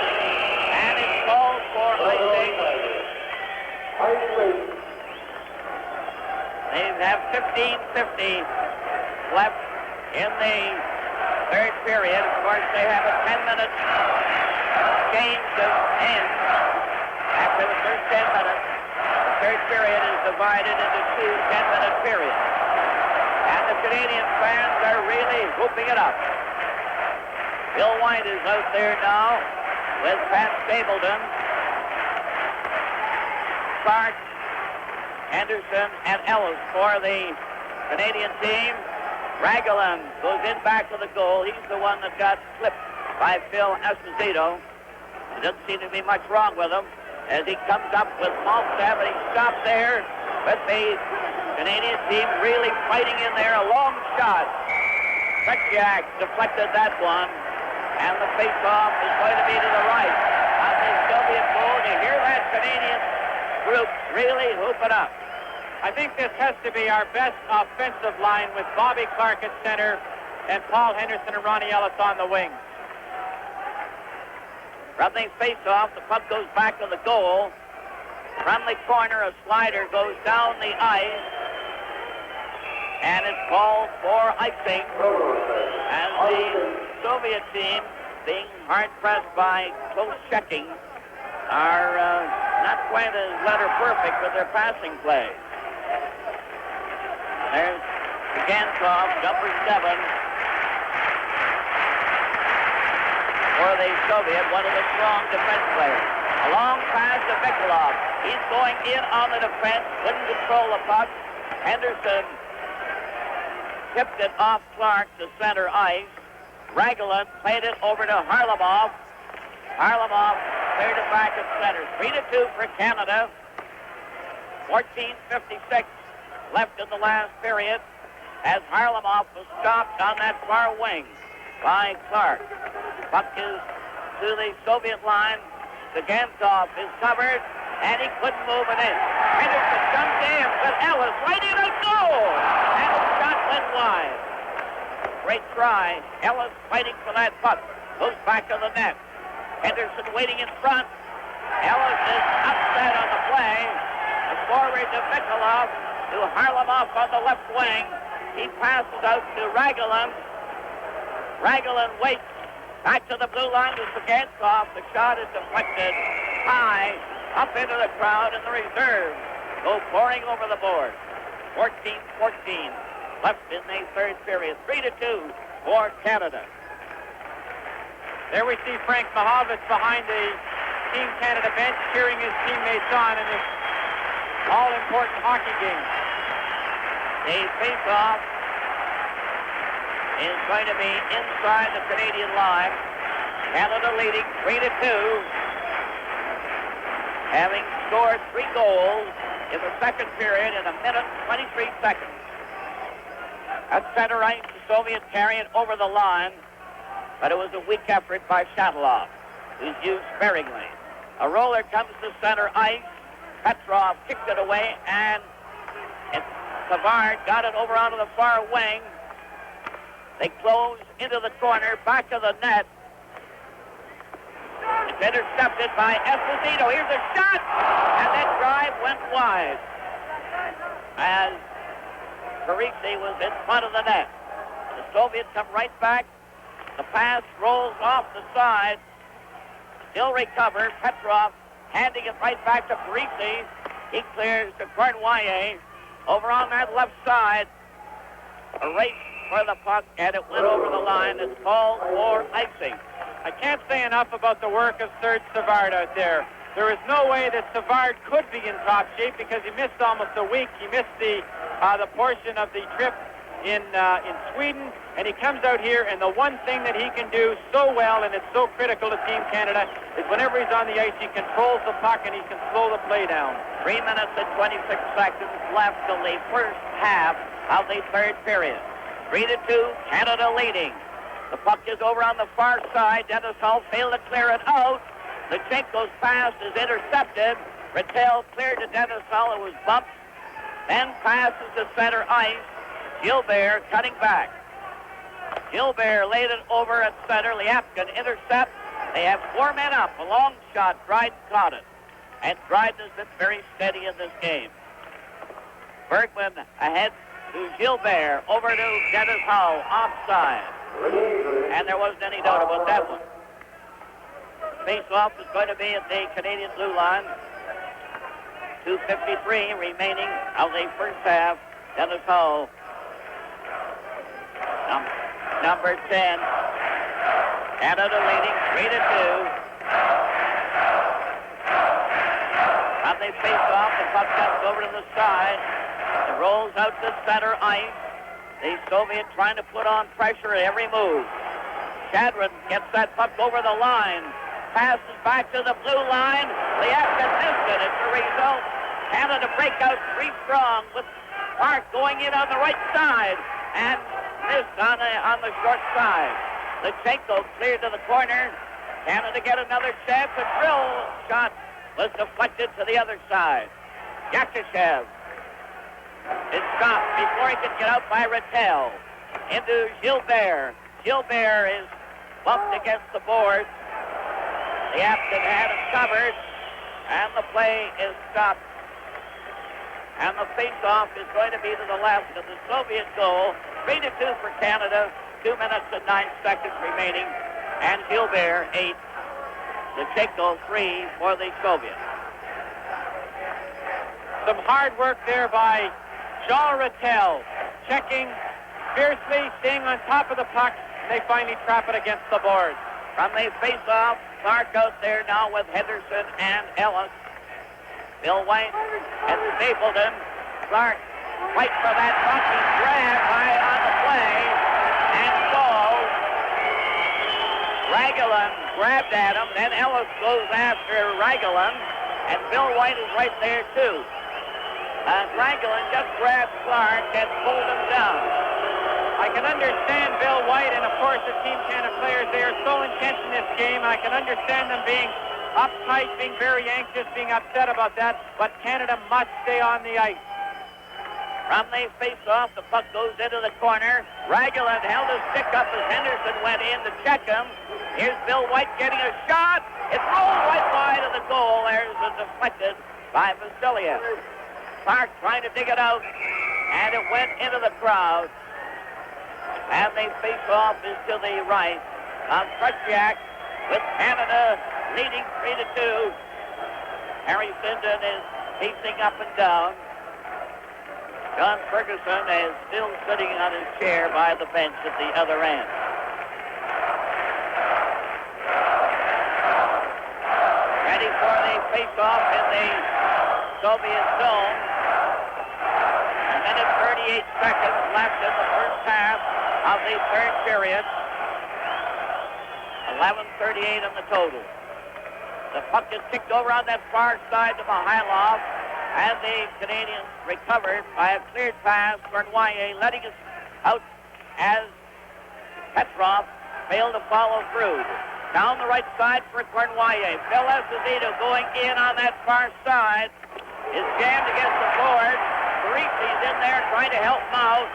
And it's called for icing. They have 15:50 left in the third period. Of course, they have a 10-minute game to end after the first 10 minutes. The third period is divided into two 10-minute periods. And the Canadian fans are really whooping it up. Bill White is out there now with Pat Stapleton, Clark, Henderson, and Ellis for the Canadian team. Raglan goes in back to the goal. He's the one that got slipped by Phil Esposito. There doesn't seem to be much wrong with him as he comes up with Maltsev, and he stops there with the Canadian team really fighting in there. A long shot. Petyak deflected that one, and the face-off is going to be to the right on the Soviet goal. You hear that Canadian group really hoop it up. I think this has to be our best offensive line with Bobby Clark at center and Paul Henderson and Ronnie Ellis on the wing. From the face-off, the puck goes back to the goal. From the corner, a slider goes down the ice, and it's called for icing. And the Soviet team, being hard-pressed by close checking, are not quite as letter perfect with their passing play. There's Gansov, number 7, for the Soviet, one of the strong defense players. A long pass to Mikulov. He's going in on the defense, couldn't control the puck. Henderson tipped it off Clark to center ice. Raglan played it over to Harlamov. Harlamov cleared it back at center. 3-2 for Canada. 14:56 left in the last period as Harlamov was stopped on that far wing by Clark. Puck is to the Soviet line. The Gansov is covered, and he couldn't move it in. Henderson comes in with Ellis right in a goal, and the shot went wide. Great try. Ellis fighting for that puck. Goes back to the net. Henderson waiting in front. Ellis is upset on the play. The forward to Mikulov, to Harlamov on the left wing. He passes out to Raglan. Raglan waits. Back to the blue line to Gansov. The shot is deflected high up into the crowd, and the reserves go pouring over the board. 14:14 left in the third period. 3-2 for Canada. There we see Frank Mahovitz behind the Team Canada bench cheering his teammates on in this all-important hockey game. The face-off is going to be inside the Canadian line. Canada leading 3-2, having scored 3 goals in the second period in 1 minute 23 seconds. At center ice, the Soviets carry it over the line, but it was a weak effort by Shatilov, who's used sparingly. A roller comes to center ice. Petrov kicked it away, and Savard got it over onto the far wing. They close into the corner, back of the net. It's intercepted by Esposito. Here's a shot, and that drive went wide as Parisi was in front of the net. The Soviets come right back. The pass rolls off the side. Still recovered. Petrov handing it right back to Parisi. He clears to Cournoyer. Over on that left side. A race for the puck, and it went over the line. It's called for icing. I can't say enough about the work of Serge Savard out there. There is no way that Savard could be in top shape because he missed almost a week. He missed the portion of the trip in Sweden, and he comes out here, and the one thing that he can do so well, and it's so critical to Team Canada, is whenever he's on the ice, he controls the puck and he can slow the play down. 3 minutes and 26 seconds left in the first half of the third period. 3-2, Canada leading. The puck is over on the far side. Dennis Hull failed to clear it out. Lutsenko's pass is intercepted. Rattel cleared to Dennis Hull. It was bumped. Then passes to center ice. Gilbert cutting back. Gilbert laid it over at center. Liapkin intercepts. They have 4 men up. A long shot. Dryden caught it. And Dryden has been very steady in this game. Bergman ahead to Gilbert. Over to Dennis Hull. Offside. And there wasn't any doubt about that one. Face-off is going to be at the Canadian blue line. 2:53 remaining of the first half. Dennis Hull, number 10. Canada leading 3-2. On the face-off, the puck comes over to the side. It rolls out to center ice. The Soviet trying to put on pressure at every move. Shadron gets that puck over the line. Passes back to the blue line. Liapkin missed it. As a result, Canada break out 3 strong with Park going in on the right side and missed on the short side. Lutsenko cleared to the corner. Canada get another chance. A drill shot was deflected to the other side. Yakushev is stopped before he can get out by Rattel. Into Gilbert. Gilbert is bumped against the boards. The Apton had him covered, and the play is stopped. And the face-off is going to be to the left of the Soviet goal. 3-2 for Canada. 2 minutes and 9 seconds remaining. And Gilbert 8. Lutsenko 3 for the Soviets. Some hard work there by Jean Rattel, checking fiercely, staying on top of the puck. They finally trap it against the boards. From the face-off, Clark out there now with Henderson and Ellis. Bill White and Stapleton. Clark fights for that puck. He's grabbed high on the play and falls. Raglan grabbed at him. Then Ellis goes after Raglan, and Bill White is right there too. Raglan just grabbed Clark and pulled him down. I can understand Bill White and, of course, the Team Canada players. They are so intense in this game. I can understand them being uptight, being very anxious, being upset about that. But Canada must stay on the ice. From the face-off, the puck goes into the corner. Raglan held his stick up as Henderson went in to check him. Here's Bill White getting a shot. It rolled right wide of the goal. There's a deflected by Vasiliev. Clark trying to dig it out, and it went into the crowd. And the face-off is to the right on Tretiak with Canada leading 3-2. Harry Sinden is pacing up and down. John Ferguson is still sitting on his chair by the bench at the other end. Ready for the face-off in the Soviet zone. A minute 38 seconds left in the first half of the third period. 11:38 in the total. The puck is kicked over on that far side to Mihailov, and the Canadians recovered by a cleared pass. Bernoyer letting it out as Petrov failed to follow through. Down the right side for Bernoyer. Phil Esposito going in on that far side is jammed against the board. Parisi's in there trying to help him out.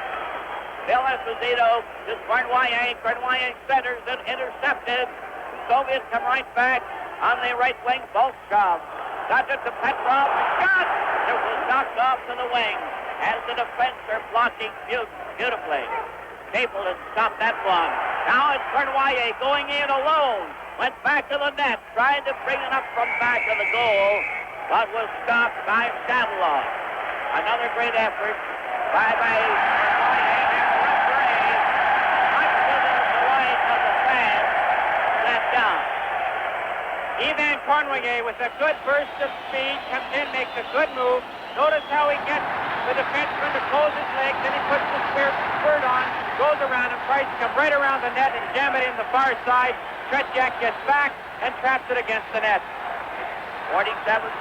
Phil Esposito to Bernoyer. Bernoyer centers and intercepted. The Soviets come right back on the right wing. Bolshov got it to Petrov. Shot! It was knocked off to the wing as the defense are blocking beautifully. Stapleton stopped that one. Now it's Bernoyer going in alone. Went back to the net, tried to bring it up from back of the goal, but was stopped by Shadlow. Another great effort by Bernoyer and the referee. Much to the delight of the fans, sat down. Ivan Cornway with a good burst of speed comes in, makes a good move. Notice how he gets the defenseman to close his legs, then he puts the skirt on, goes around and tries to come right around the net and jam it in the far side. Tretiak gets back and traps it against the net. 47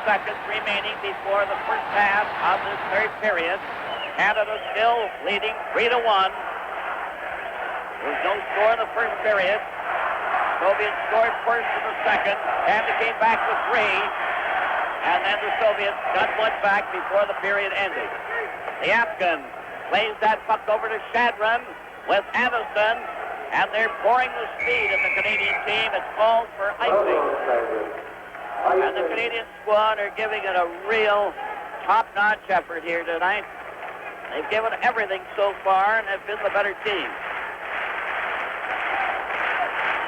seconds remaining before the first half of this third period. Canada still leading 3-1. There's no score in the first period. Soviets scored first in the second. Canada came back with 3. And then the Soviets got one back before the period ended. The Afghan plays that puck over to Shadron with Addison. And they're pouring the speed of the Canadian team. It's called for icing. And the Canadian squad are giving it a real top-notch effort here tonight. They've given everything so far and have been the better team.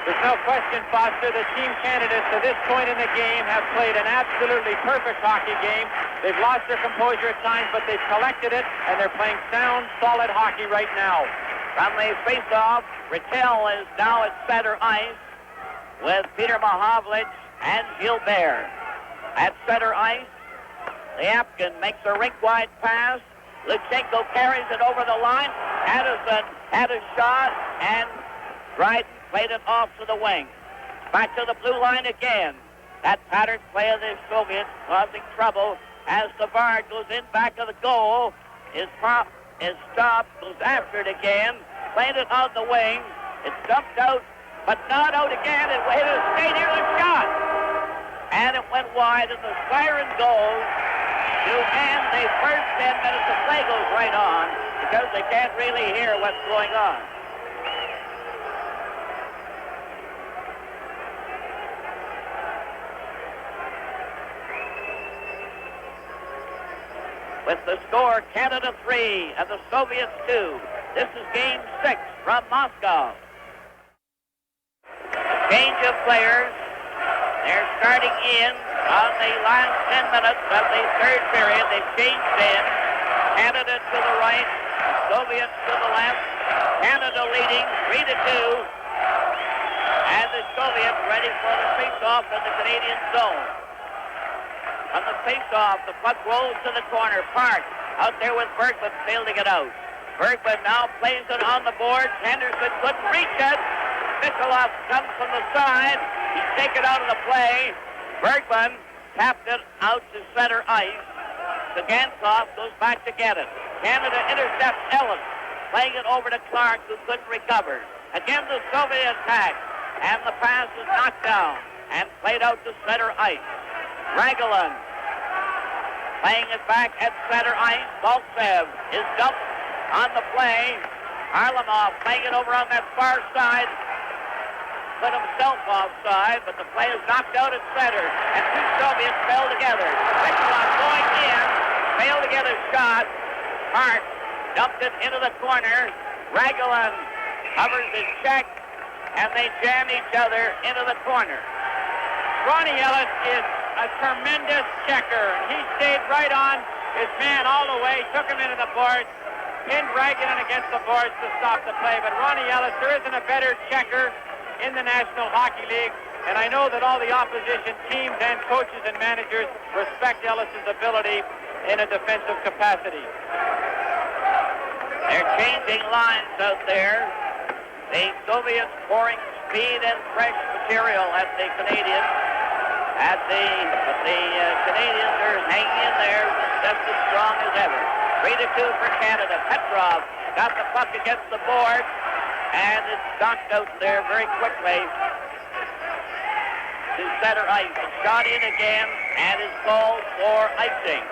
There's no question, Foster, that Team Canada to this point in the game have played an absolutely perfect hockey game. They've lost their composure at times, but they've collected it, and they're playing sound, solid hockey right now. From the face-off, Rattel is now at center ice with Peter Mahavlich and Gilbert. At center ice, the Afghan makes a rink-wide pass. Luchenko carries it over the line. Addison had a shot, and Dryden played it off to the wing. Back to the blue line again. That pattern play of the Soviets causing trouble as Savard goes in back of the goal. Is stopped, goes after it again. Played it on the wing. It's dumped out, but not out again. It hit a stay near the shot. And it went wide, and the siren goes to end the first 10 minutes. The play goes right on because they can't really hear what's going on. With the score, Canada 3 and the Soviets 2. This is Game 6 from Moscow. Change of players. They're starting in on the last 10 minutes of the third period. They've changed in. Canada to the right, Soviets to the left. Canada leading 3-2. And the Soviets ready for the face-off in the Canadian zone. On the face-off, the puck rolls to the corner. Park out there with Bergman, failed to get out. Bergman now plays it on the board. Henderson couldn't reach it. Michalov comes from the side. He's taken out of the play. Bergman tapped it out to center ice. Gantzoff goes back to get it. Canada intercepts Ellis, playing it over to Clark, who couldn't recover. Again, the Soviet attack, and the pass is knocked down and played out to center ice. Raglan playing it back at center ice. Baltsev is dumped on the play. Harlamov playing it over on that far side. Put himself offside, but the play is knocked out at center, and two Soviets fell together. Michalov going in, failed to get a shot. Hart dumped it into the corner. Raglan covers his check, and they jam each other into the corner. Ronnie Ellis is a tremendous checker. He stayed right on his man all the way, took him into the boards, pinned Raglan against the boards to stop the play. But Ronnie Ellis, there isn't a better checker in the National Hockey League, and I know that all the opposition teams and coaches and managers respect Ellis's ability in a defensive capacity. They're changing lines out there. The Soviets pouring speed and fresh material at the Canadians. But the Canadians are hanging in there just as strong as ever. 3-2 for Canada. Petrov got the puck against the board, and it's knocked out there very quickly to center ice. It's shot in again, and is called for icing.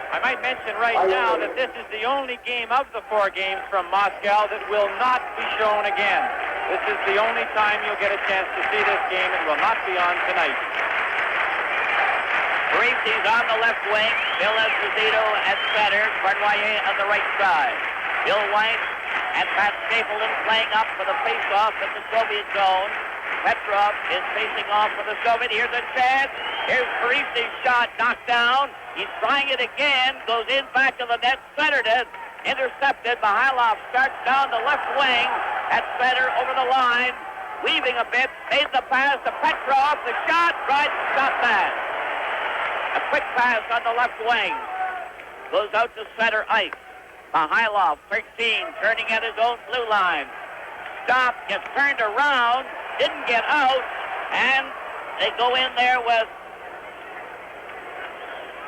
I might mention right now that this is the only game of the 4 games from Moscow that will not be shown again. This is the only time you'll get a chance to see this game. It will not be on tonight. Parisi's on the left wing. Bill Esposito at center. Cornway on the right side. Bill White and Pat Stapleton playing up for the face-off in the Soviet zone. Petrov is facing off for the Soviet. Here's a chance. Here's Parisi's shot knocked down. He's trying it again. Goes in back of the net. Centered it. Intercepted. Mihailov starts down the left wing at center over the line. weaving a bit, made the pass to Petrov, the shot, right, stop that. A quick pass on the left wing. Goes out to center ice. Mihailoff, 13, turning at his own blue line. Stopped, gets turned around, didn't get out, and they go in there with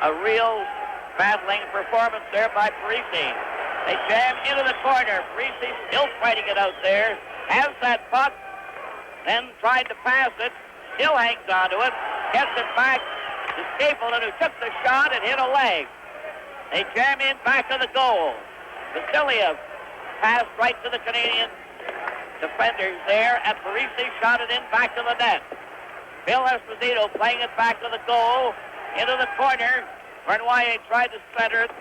a real battling performance there by Parisi. They jam into the corner. Parisi still fighting it out there. Has that puck, then tried to pass it, still hangs onto it, gets it back to Stapleton, who took the shot and hit a leg. They jam in back of the goal. Vasiliev passed right to the Canadian defenders there, and Parisi shot it in back to the net. Bill Esposito playing it back to the goal, into the corner. Bernoyer tried to center it,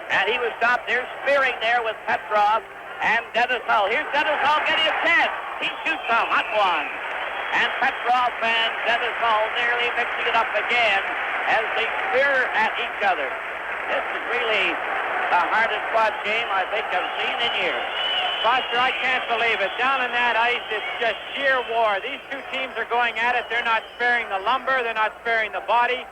and he was stopped there, spearing there with Petrov and Dennis Hull. Here's Dennis Hull getting a chance. He shoots a hot one. And Petrov and Dennis Hull nearly mixing it up again as they spear at each other. This is really the hardest fought game I think I've seen in years. Foster, I can't believe it. Down on that ice, it's just sheer war. These two teams are going at it. They're not sparing the lumber. They're not sparing the body.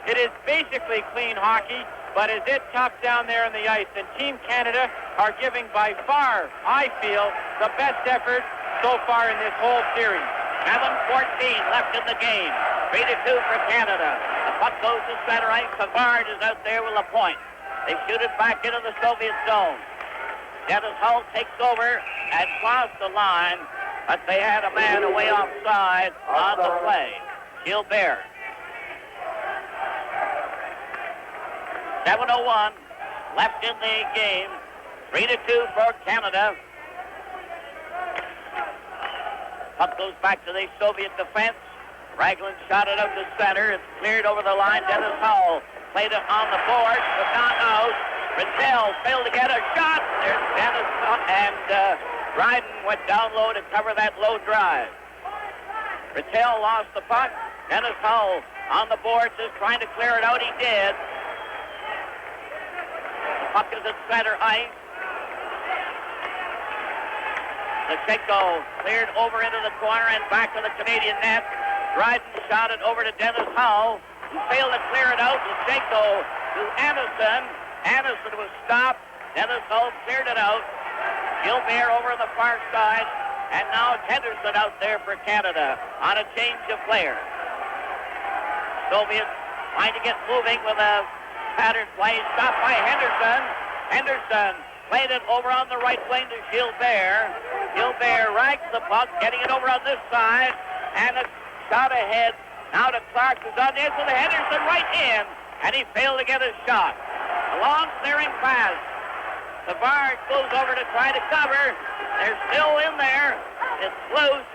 It is basically clean hockey, but is it tough down there on the ice? And Team Canada are giving by far, I feel, the best effort so far in this whole series. 7:14 left in the game. 3-2 for Canada. The puck goes to center ice. Savard is out there with a point. They shoot it back into the Soviet zone. Dennis Hull takes over and crossed the line, but they had a man away offside on the play. Gilbert. 7:01 left in the game. 3-2 for Canada. Puck goes back to the Soviet defense. Raglan shot it out to center. It's cleared over the line. Dennis Hull played it on the board, but not out. Riddell failed to get a shot. There's Dennis and Dryden went down low to cover that low drive. Riddell lost the puck. Dennis Hull on the board, just trying to clear it out. He did. The puck is at center ice. Lecheko cleared over into the corner and back to the Canadian net. Dryden shot it over to Dennis Hull, who failed to clear it out. Lecheko to Anderson. Anderson was stopped. Dennis Hull cleared it out. Gilbert over on the far side. And now it's Henderson out there for Canada on a change of players. Soviets trying to get moving with a pattern play. Stopped by Henderson. Henderson played it over on the right wing to Gilbert. Gilbert rags the puck, getting it over on this side. And a shot ahead. Now to Clark, who's on the edge of the Henderson right in. And he failed to get his shot. A long clearing pass. Savard goes over to try to cover. They're still in there. It's loose.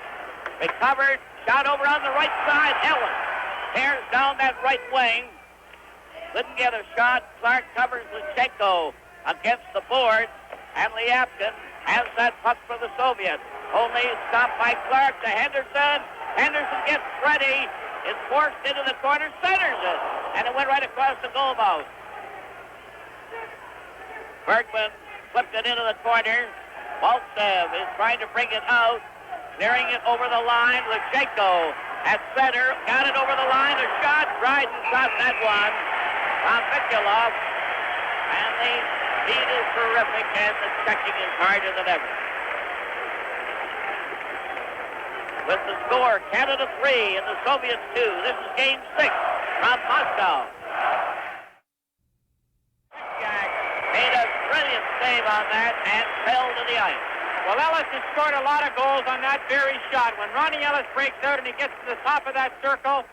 Recovered. Shot over on the right side. Ellis tears down that right wing. Couldn't get a shot. Clark covers Lecheko against the board. And Lyapkin has that puck for the Soviets. Only stopped by Clark to Henderson. Henderson gets ready. It's forced into the corner. Centers it. And it went right across the goal mouth. Bergman flipped it into the corner. Maltsev is trying to bring it out. Clearing it over the line. Lecheko at center. Got it over the line. A shot. Dryden shot that one. From Mikulov. And the speed is terrific, and the checking is harder than ever. With the score, Canada 3 and the Soviets 2. This is Game 6 from Moscow. Jack made a brilliant save on that and fell to the ice. Well, Ellis has scored a lot of goals on that very shot. When Ronnie Ellis breaks out and he gets to the top of that circle,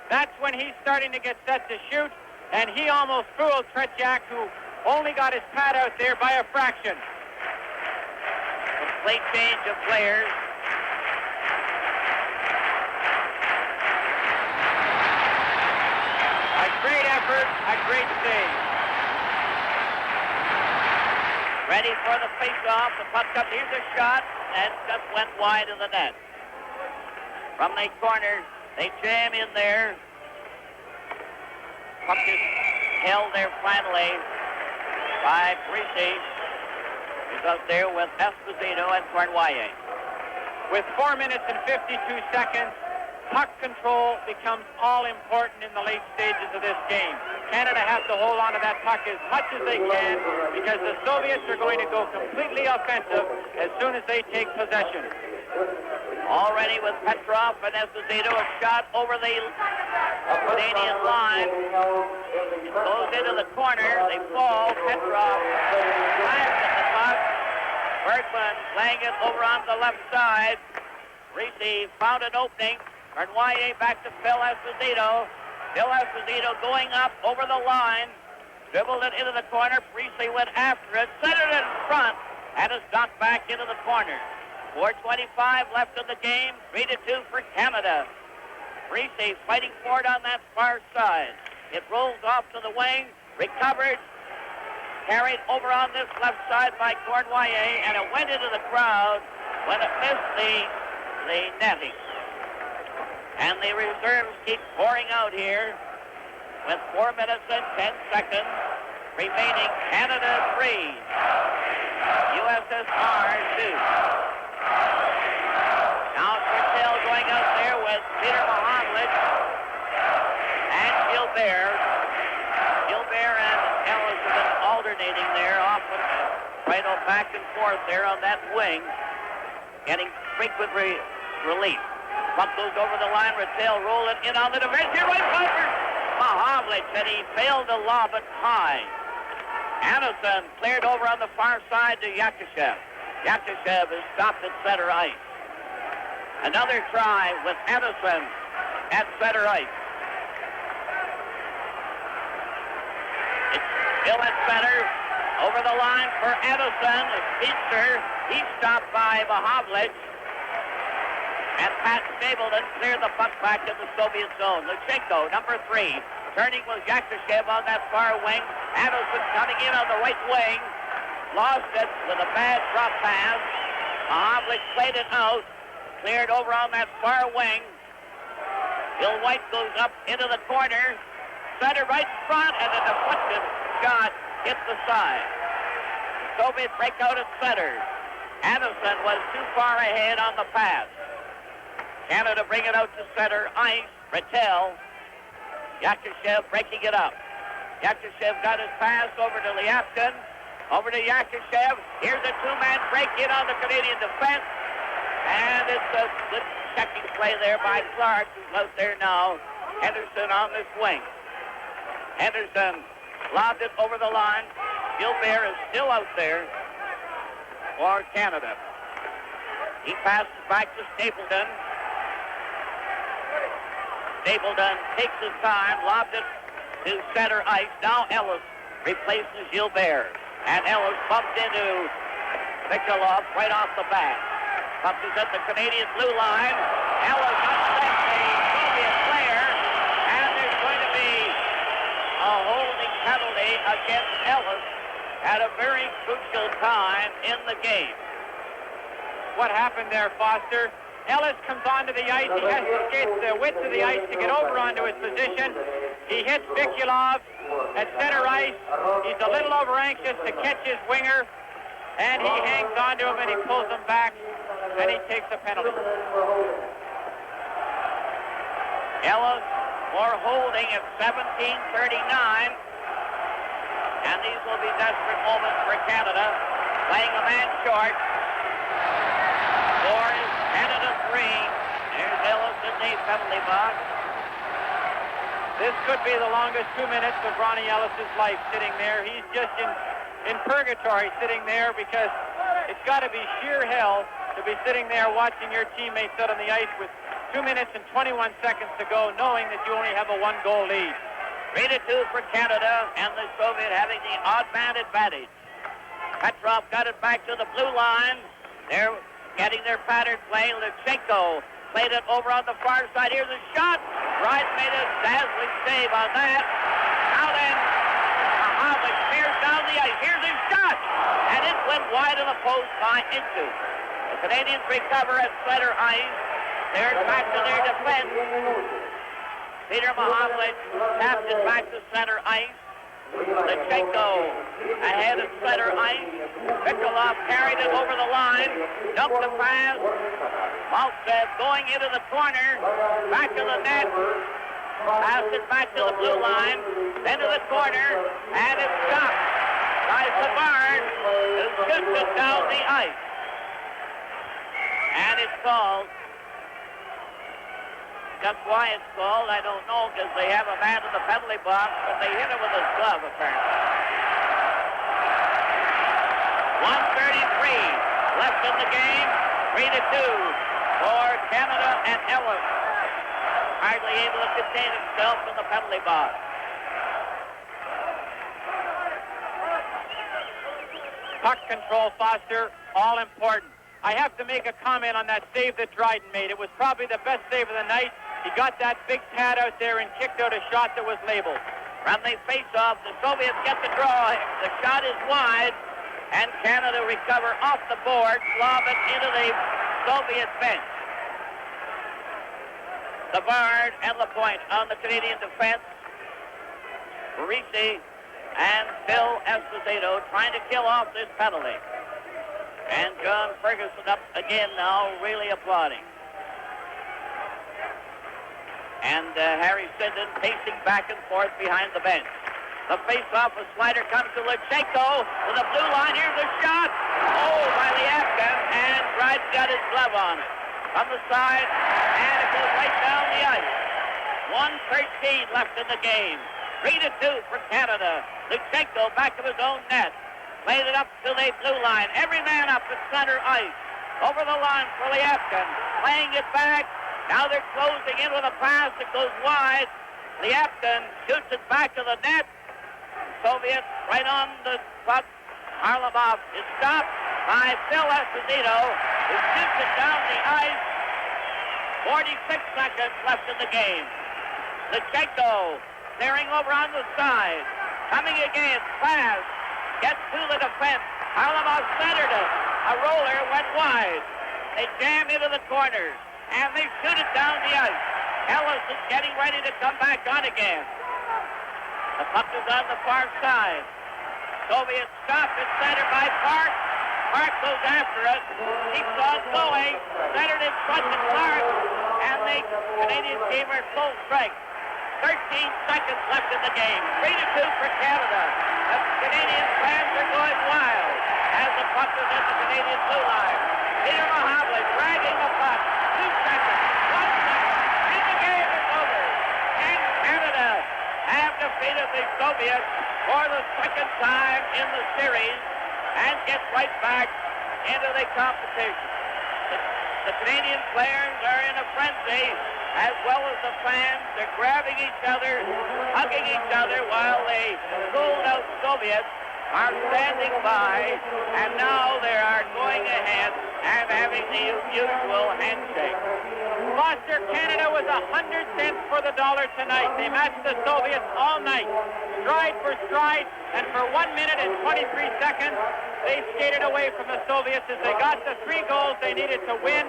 that's when he's starting to get set to shoot. And he almost fooled Tretiak, who only got his pad out there by a fraction. Complete change of players. A great effort, a great save. Ready for the face-off. The puck up. Here's a shot, and just went wide of the net. From the corner, they jam in there. Puck is held there finally by Parisi. He's out there with Esposito and Bernoyer. With 4 minutes and 52 seconds, puck control becomes all important in the late stages of this game. Canada has to hold on to that puck as much as they can because the Soviets are going to go completely offensive as soon as they take possession. Already with Petrov and Esposito, a shot over the Canadian line. It goes into the corner. They fall. Petrov flies at the puck. Bergman playing it over on the left side. Reese found an opening. Bernoulli back to Phil Esposito. Phil Esposito going up over the line. Dribbled it into the corner. Reese went after it. Centered it in front. And it's knocked back into the corner. 4:25 left in the game. 3-2 for Canada. Reese fighting for it on that far side. It rolls off to the wing. Recovered. Carried over on this left side by Cournoyer, and it went into the crowd when it missed the netting. And the reserves keep pouring out here with 4 minutes and 10 seconds remaining. Canada 3, USSR 2. Now Churchill going out there with Peter Mohammed and Gilbert. Gilbert and Ellis have been alternating there, often right on back and forth there on that wing, getting frequent relief. Puck goes over the line. Rattel roll it in on the defense. Here, right cover. Mohammed, and he failed to lob it high. Anderson cleared over on the far side to Yakushev. Yakushev is stopped at center ice. Another try with Anderson at center ice. It's still at center. Over the line for Anderson. A speedster. He's stopped by Mohammed. And Pat Stapleton cleared the puck back to the Soviet zone. Luchenko, number 3, turning with Yakushev on that far wing. Anderson coming in on the right wing. Lost it with a bad drop pass. Mohammed played it out. Cleared over on that far wing. Bill White goes up into the corner. Center right in front, and a deflected shot hit the side. The Soviets break out at center. Anderson was too far ahead on the pass. Canada bring it out to center ice. Rattel. Yakushev breaking it up. Yakushev got his pass over to Lyapkin. Over to Yakushev. Here's a two-man break in on the Canadian defense. And it's a good checking play there by Clark, who's out there now. Henderson on this wing. Henderson lobbed it over the line. Gilbert is still out there for Canada. He passes back to Stapleton. Stapleton takes his time, lobs it to center ice. Now Ellis replaces Gilbert. And Ellis bumped into Michalov right off the bat. Puck is at the Canadian blue line. Ellis upsets the Soviet player. And there's going to be a holding penalty against Ellis at a very crucial time in the game. What happened there, Foster? Ellis comes onto the ice. He has to get the width of the ice to get over onto his position. He hits Vikulov at center ice. He's a little over anxious to catch his winger, and he hangs onto him and he pulls him back, and he takes a penalty. Ellis for holding at 17:39. And these will be desperate moments for Canada. Playing a man short. Score is Canada 3. There's Ellis in the penalty box. This could be the longest 2 minutes of Ronnie Ellis's life sitting there. He's just in purgatory sitting there because it's got to be sheer hell to be sitting there watching your teammates out on the ice with 2 minutes and 21 seconds to go, knowing that you only have a 1-goal lead. 3-2 for Canada, and the Soviet having the odd man advantage. Petrov got it back to the blue line. They're getting their pattern play. Luchenko played it over on the far side. Here's a shot. Wright made a dazzling save on that. Now then, Mohammed spears down the ice. Here's his shot. And it went wide of the post by inches. The Canadians recover at center ice. They're back to their defense. Peter Mohammed tapped it back to center ice. Lechenko ahead of center ice. Mikulov carried it over the line. Dumped the pass. Maltsev going into the corner. Back to the net. Passed it back to the blue line. Then to the corner. And it's stopped by Savard, who shoots it down the ice. And it's called. Just why it's called, I don't know, because they have a man in the penalty box, but they hit him with his glove, apparently. 1:33 left in the game. 3-2 for Canada and Ellis. Hardly able to contain himself in the penalty box. Puck control, Foster, all important. I have to make a comment on that save that Dryden made. It was probably the best save of the night. He got that big pad out there and kicked out a shot that was labeled. From the face-off, the Soviets get the draw. The shot is wide, and Canada recover off the board, lob it into the Soviet bench. Savard and Lapointe on the Canadian defense. Parisi and Phil Esposito trying to kill off this penalty. And John Ferguson up again now, really applauding. And Harry Sinden pacing back and forth behind the bench. The face-off, a slider comes to Lechenko to the blue line. Here's a shot. Oh, by the Afghan, and Dryden got his glove on it. From the side, and it goes right down the ice. 1:13 left in the game. 3-2 for Canada. Lechenko back of his own net. Played it up to the blue line. Every man up at center ice. Over the line for the Afghan. Playing it back. Now they're closing in with a pass that goes wide. The Afghan shoots it back to the net. Soviets right on the puck. Harlamov is stopped by Phil Esposito, who shoots it down the ice. 46 seconds left in the game. Lechenko clearing over on the side. Coming again, fast. Gets to the defense. Harlamov centered it. A roller went wide. They jam into the corners, and they shoot it down the ice. Ellis is getting ready to come back on again. The puck is on the far side. Soviets stop it, centered by Park. Park goes after it. Keeps on going. Centered in front of Clark. And the Canadian team are full strength. 13 seconds left in the game. 3-2 for Canada. The Canadian fans are going wild as the puck is at the Canadian blue line. Peter Mahovlich dragging the puck. 2 seconds. 1 second. And the game is over. And Canada have defeated the Soviets for the second time in the series and get right back into the competition. The Canadian players are in a frenzy, as well as the fans. They're grabbing each other, hugging each other, while the cooled-out Soviets are standing by, and now they are going ahead and having the usual handshake. Foster, Canada was 100 cents for the dollar tonight. They matched the Soviets all night, stride for stride, and for 1 minute and 23 seconds, they skated away from the Soviets as they got the 3 goals they needed to win.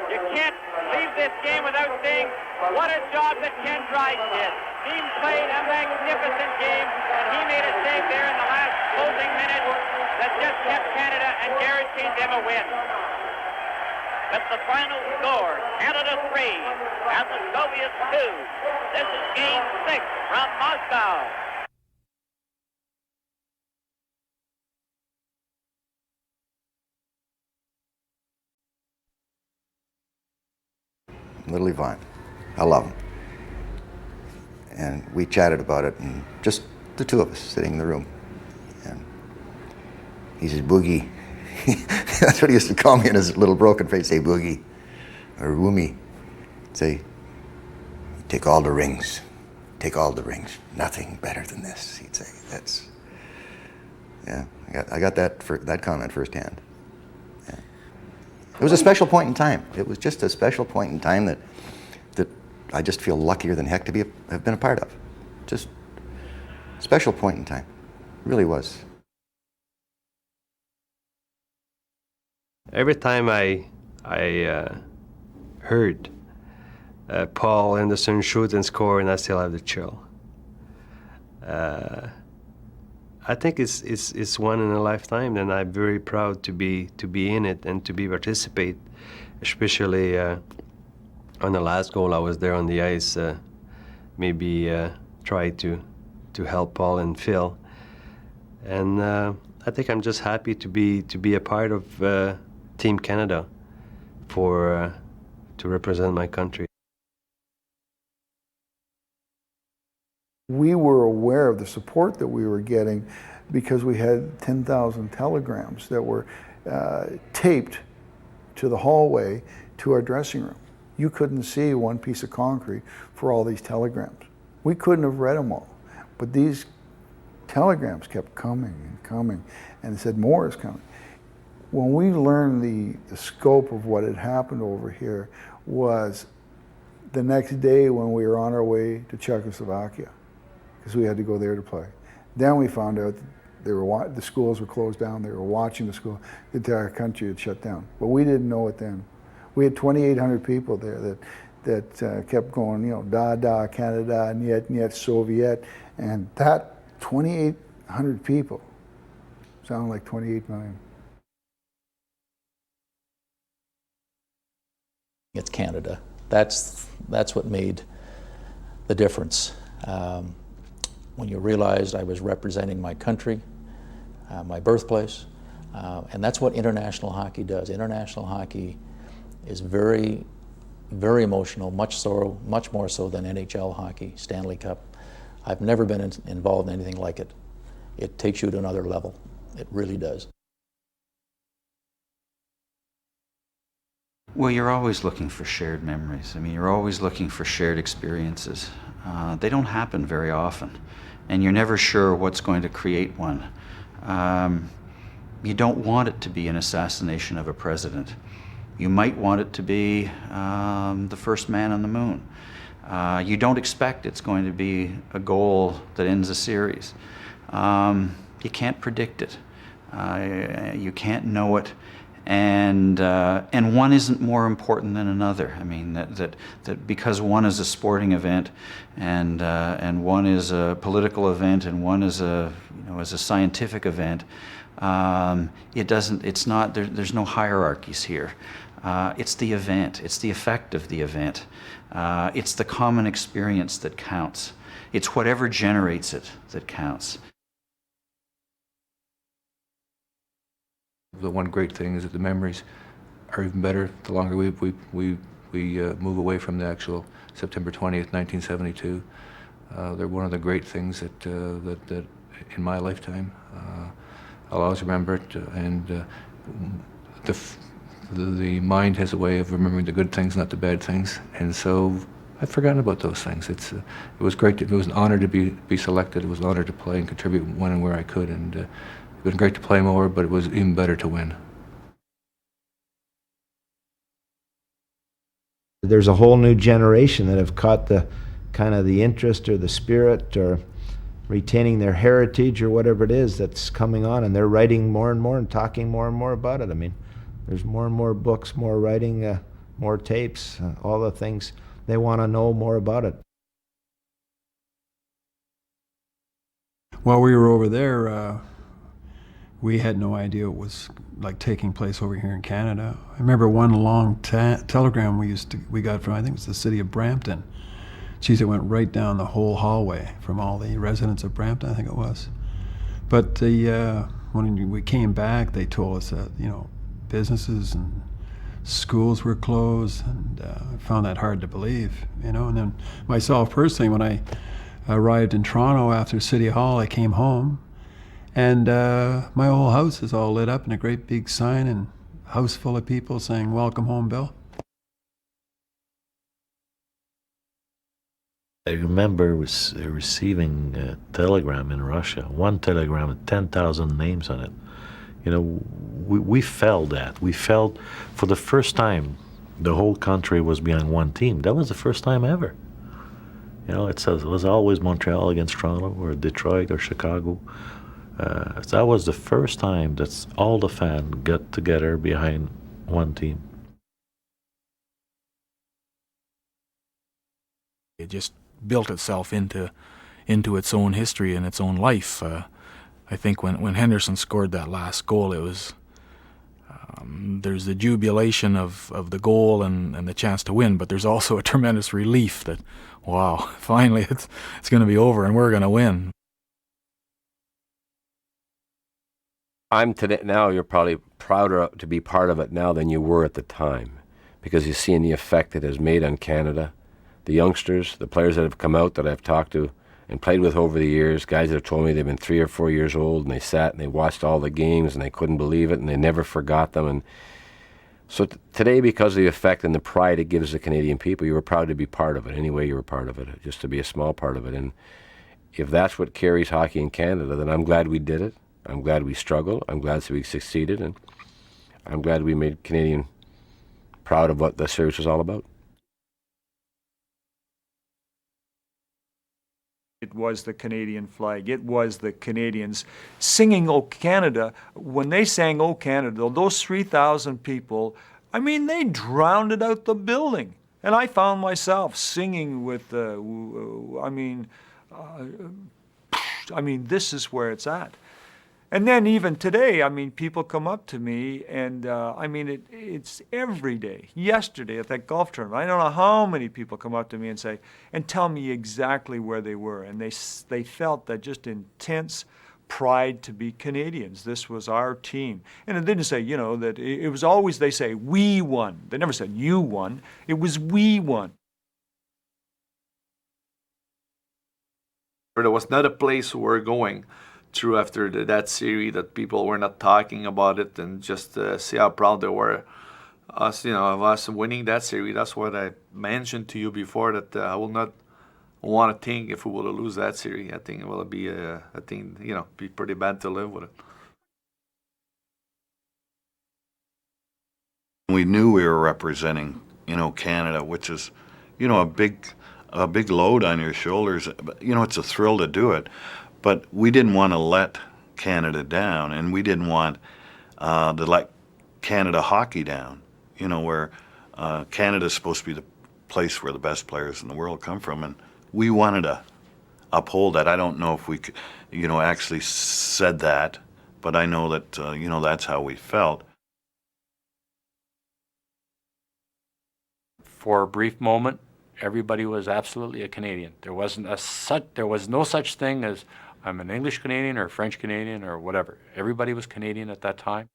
You can't leave this game without saying what a job that Ken Dryden did. He played a magnificent game, and he made a save there in the last closing minute that just kept Canada and guaranteed them a win. With the final score, Canada 3 and the Soviets 2. This is Game 6 from Moscow. Little Ivan. I love him. And we chatted about it, and just the two of us sitting in the room. And he says, Boogie. That's what he used to call me in his little broken face, say Boogie or Woomy. Say, take all the rings. Take all the rings. Nothing better than this, he'd say. That's, yeah, I got that comment firsthand. Yeah. It was a special point in time. It was just a special point in time that I just feel luckier than heck to have been a part of. Just a special point in time. It really was. Every time I heard Paul Anderson shoot and score, and I still have the chill. I think it's one in a lifetime, and I'm very proud to be in it and to be participate, especially on the last goal. I was there on the ice, maybe try to help Paul and Phil, and I think I'm just happy to be a part of Team Canada for to represent my country. We were aware of the support that we were getting because we had 10,000 telegrams that were taped to the hallway to our dressing room. You couldn't see one piece of concrete for all these telegrams. We couldn't have read them all, but these telegrams kept coming and coming, and it said more is coming. When we learned the scope of what had happened over here was the next day when we were on our way to Czechoslovakia, because we had to go there to play. Then we found out that the schools were closed down. They were watching the school. The entire country had shut down. But we didn't know it then. We had 2,800 people there that kept going, you know, da da Canada, niet Soviet, and that 2,800 people sounded like 28 million. It's Canada. That's what made the difference. When you realized I was representing my country, my birthplace, and that's what international hockey does. International hockey is very, very emotional, much more so than NHL hockey, Stanley Cup. I've never been involved in anything like it. It takes you to another level. It really does. Well, you're always looking for shared memories. I mean, you're always looking for shared experiences. They don't happen very often, and you're never sure what's going to create one. You don't want it to be an assassination of a president. You might want it to be the first man on the moon. You don't expect it's going to be a goal that ends a series. You can't predict it. You can't know it. And one isn't more important than another. I mean, that because one is a sporting event, and one is a political event, and one is a scientific event, there's no hierarchies here. It's the event. It's the effect of the event. It's the common experience that counts. It's whatever generates it that counts. The one great thing is that the memories are even better the longer we move away from the actual September 20th, 1972. They're one of the great things that in my lifetime I'll always remember it, and the mind has a way of remembering the good things, not the bad things, and so I've forgotten about those things. It was great. It was an honor to be selected. It was an honor to play and contribute when and where I could, and it was great to play more, but it was even better to win. There's a whole new generation that have caught the kind of the interest or the spirit or retaining their heritage or whatever it is that's coming on, and they're writing more and more and talking more and more about it. I mean, there's more and more books, more writing, more tapes, all the things. They want to know more about it. While we were over there, we had no idea what was like taking place over here in Canada. I remember one long telegram we got from, I think it was the city of Brampton. Geez, it went right down the whole hallway from all the residents of Brampton, I think it was. But when we came back, they told us that, businesses and schools were closed, and I found that hard to believe, And then myself personally, when I arrived in Toronto after City Hall, I came home, and my whole house is all lit up in a great big sign, and a house full of people saying, "Welcome home, Bill." I remember receiving a telegram in Russia, one telegram with 10,000 names on it. We felt that. We felt for the first time the whole country was behind one team. That was the first time ever. It was always Montreal against Toronto or Detroit or Chicago. That was the first time that all the fans got together behind one team. It just built itself into its own history and its own life. I think when Henderson scored that last goal, it was there's the jubilation of the goal and the chance to win, but there's also a tremendous relief that, wow, finally it's going to be over and we're going to win. Now you're probably prouder to be part of it now than you were at the time, because you're seeing the effect it has made on Canada. The youngsters, the players that have come out that I've talked to and played with over the years, guys that have told me they've been 3 or 4 years old and they sat and they watched all the games and they couldn't believe it and they never forgot them. And so today, because of the effect and the pride it gives the Canadian people, you were proud to be part of it. Anyway, you were part of it, just to be a small part of it. And if that's what carries hockey in Canada, then I'm glad we did it. I'm glad we struggled. I'm glad we succeeded. And I'm glad we made Canadian proud of what the series was all about. It was the Canadian flag. It was the Canadians singing "O Canada." When they sang "O Canada," those 3,000 people, I mean, they drowned out the building. And I found myself singing with, I mean, this is where it's at. And then even today, I mean, people come up to me and, I mean, it's every day. Yesterday at that golf tournament, I don't know how many people come up to me and say, and tell me exactly where they were. And they felt that just intense pride to be Canadians. This was our team. And it didn't say, you know, that it was always, they say, we won. They never said you won. It was we won. There was not a place we were going through after that series that people were not talking about it and just see how proud they were us, you know, of us winning that series. That's what I mentioned to you before, that I will not want to think if we will lose that series. I think it will be be pretty bad to live with it. We knew we were representing, you know, Canada, which is, you know, a big load on your shoulders. You know, it's a thrill to do it. But we didn't want to let Canada down, and we didn't want to let Canada hockey down, you know, where Canada's supposed to be the place where the best players in the world come from, and we wanted to uphold that. I don't know if we, you know, actually said that, but I know that, you know, that's how we felt. For a brief moment, everybody was absolutely a Canadian. There was no such thing as I'm an English Canadian or a French Canadian or whatever. Everybody was Canadian at that time.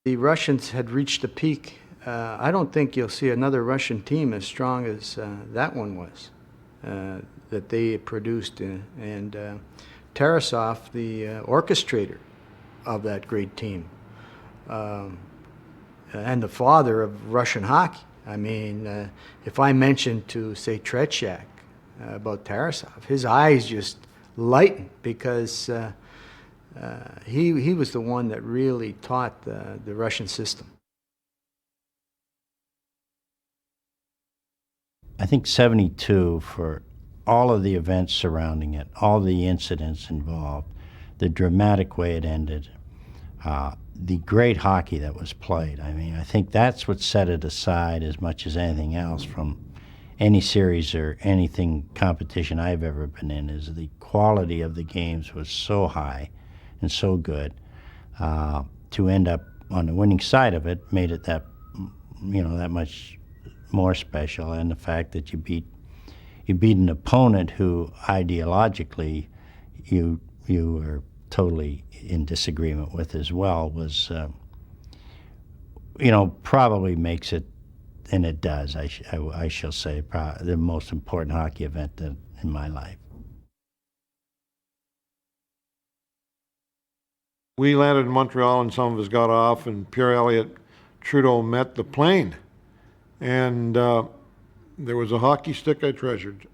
The Russians had reached a peak. I don't think you'll see another Russian team as strong as that one was, that they produced. And Tarasov, the orchestrator of that great team, and the father of Russian hockey. I mean, if I mentioned to, say, Tretiak about Tarasov, his eyes just lightened, because he was the one that really taught the Russian system. I think 72, for all of the events surrounding it, all the incidents involved, the dramatic way it ended, the great hockey that was played. I mean, I think that's what set it aside as much as anything else from any series or anything competition I've ever been in, is the quality of the games was so high and so good. To end up on the winning side of it made it that, you know, that much more special. And the fact that you beat an opponent who ideologically you were totally in disagreement with as well was, you know, probably makes it, and it does, I shall say, the most important hockey event in my life. We landed in Montreal and some of us got off, and Pierre-Elliott Trudeau met the plane. And there was a hockey stick I treasured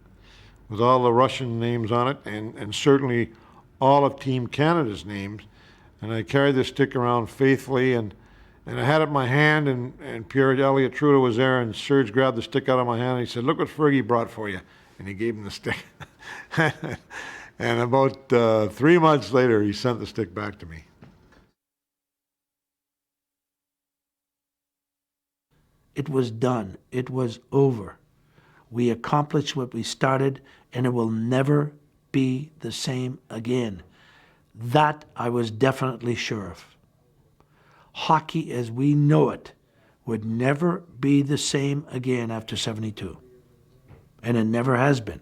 with all the Russian names on it, and certainly all of Team Canada's names. And I carried this stick around faithfully, and I had it in my hand, and Pierre-Elliott Trudeau was there, and Serge grabbed the stick out of my hand, and he said, "Look what Fergie brought for you." And he gave him the stick. And about 3 months later, he sent the stick back to me. It was done. It was over. We accomplished what we started, and it will never, be the same again. That I was definitely sure of. Hockey as we know it would never be the same again after '72. And it never has been.